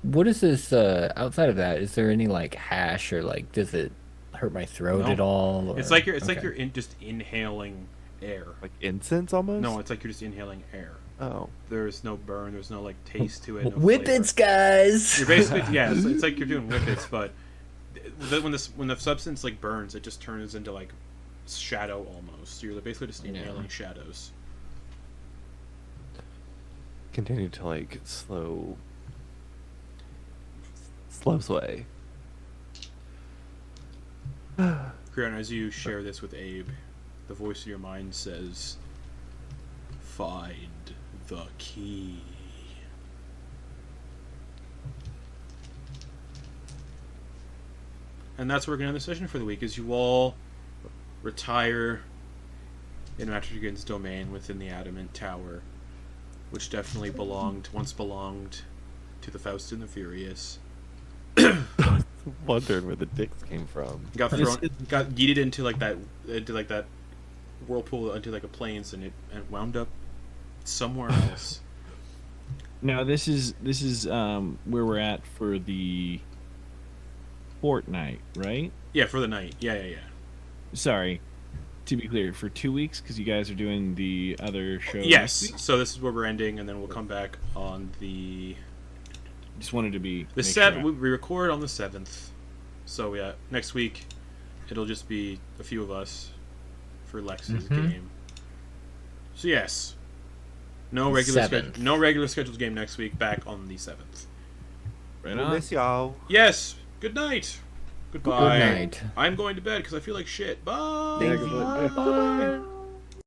What is this outside of that? Is there any like hash or like does it hurt my throat No. at all? It's or- like you're okay. just inhaling air. Like incense almost? No, it's like you're just inhaling air. Oh. There's no burn. There's no like taste to it. No Whippets, flavor. guys. You're basically it's like you're doing whippets, but when the substance like burns, it just turns into like shadow almost. So you're basically just inhaling shadows. Continue to like slow sway. Crearyn, as you share this with Abe, the voice of your mind says, "Find the key." And that's where we're going to end the session for the week, as you all retire in Matrigan's domain within the Adamant Tower, which definitely once belonged to the Faust and the Furious. Wondered where the dicks came from. Got yeeted into that whirlpool into like a plains, and wound up somewhere else. Now this is where we're at for the fortnight, right? Yeah, for the night. Yeah. Sorry, to be clear, for 2 weeks because you guys are doing the other show. Yes. next week? So this is where we're ending, and then we'll come back on the Just wanted to be the make seventh. sure. We record on the 7th. So yeah, next week it'll just be a few of us for Lex's game. So yes, no regular scheduled game next week. Back on the 7th. Right We'll on. miss y'all. Yes. Good night. Goodbye. Good night. I'm going to bed because I feel like shit. Bye. Yeah, good night. Bye.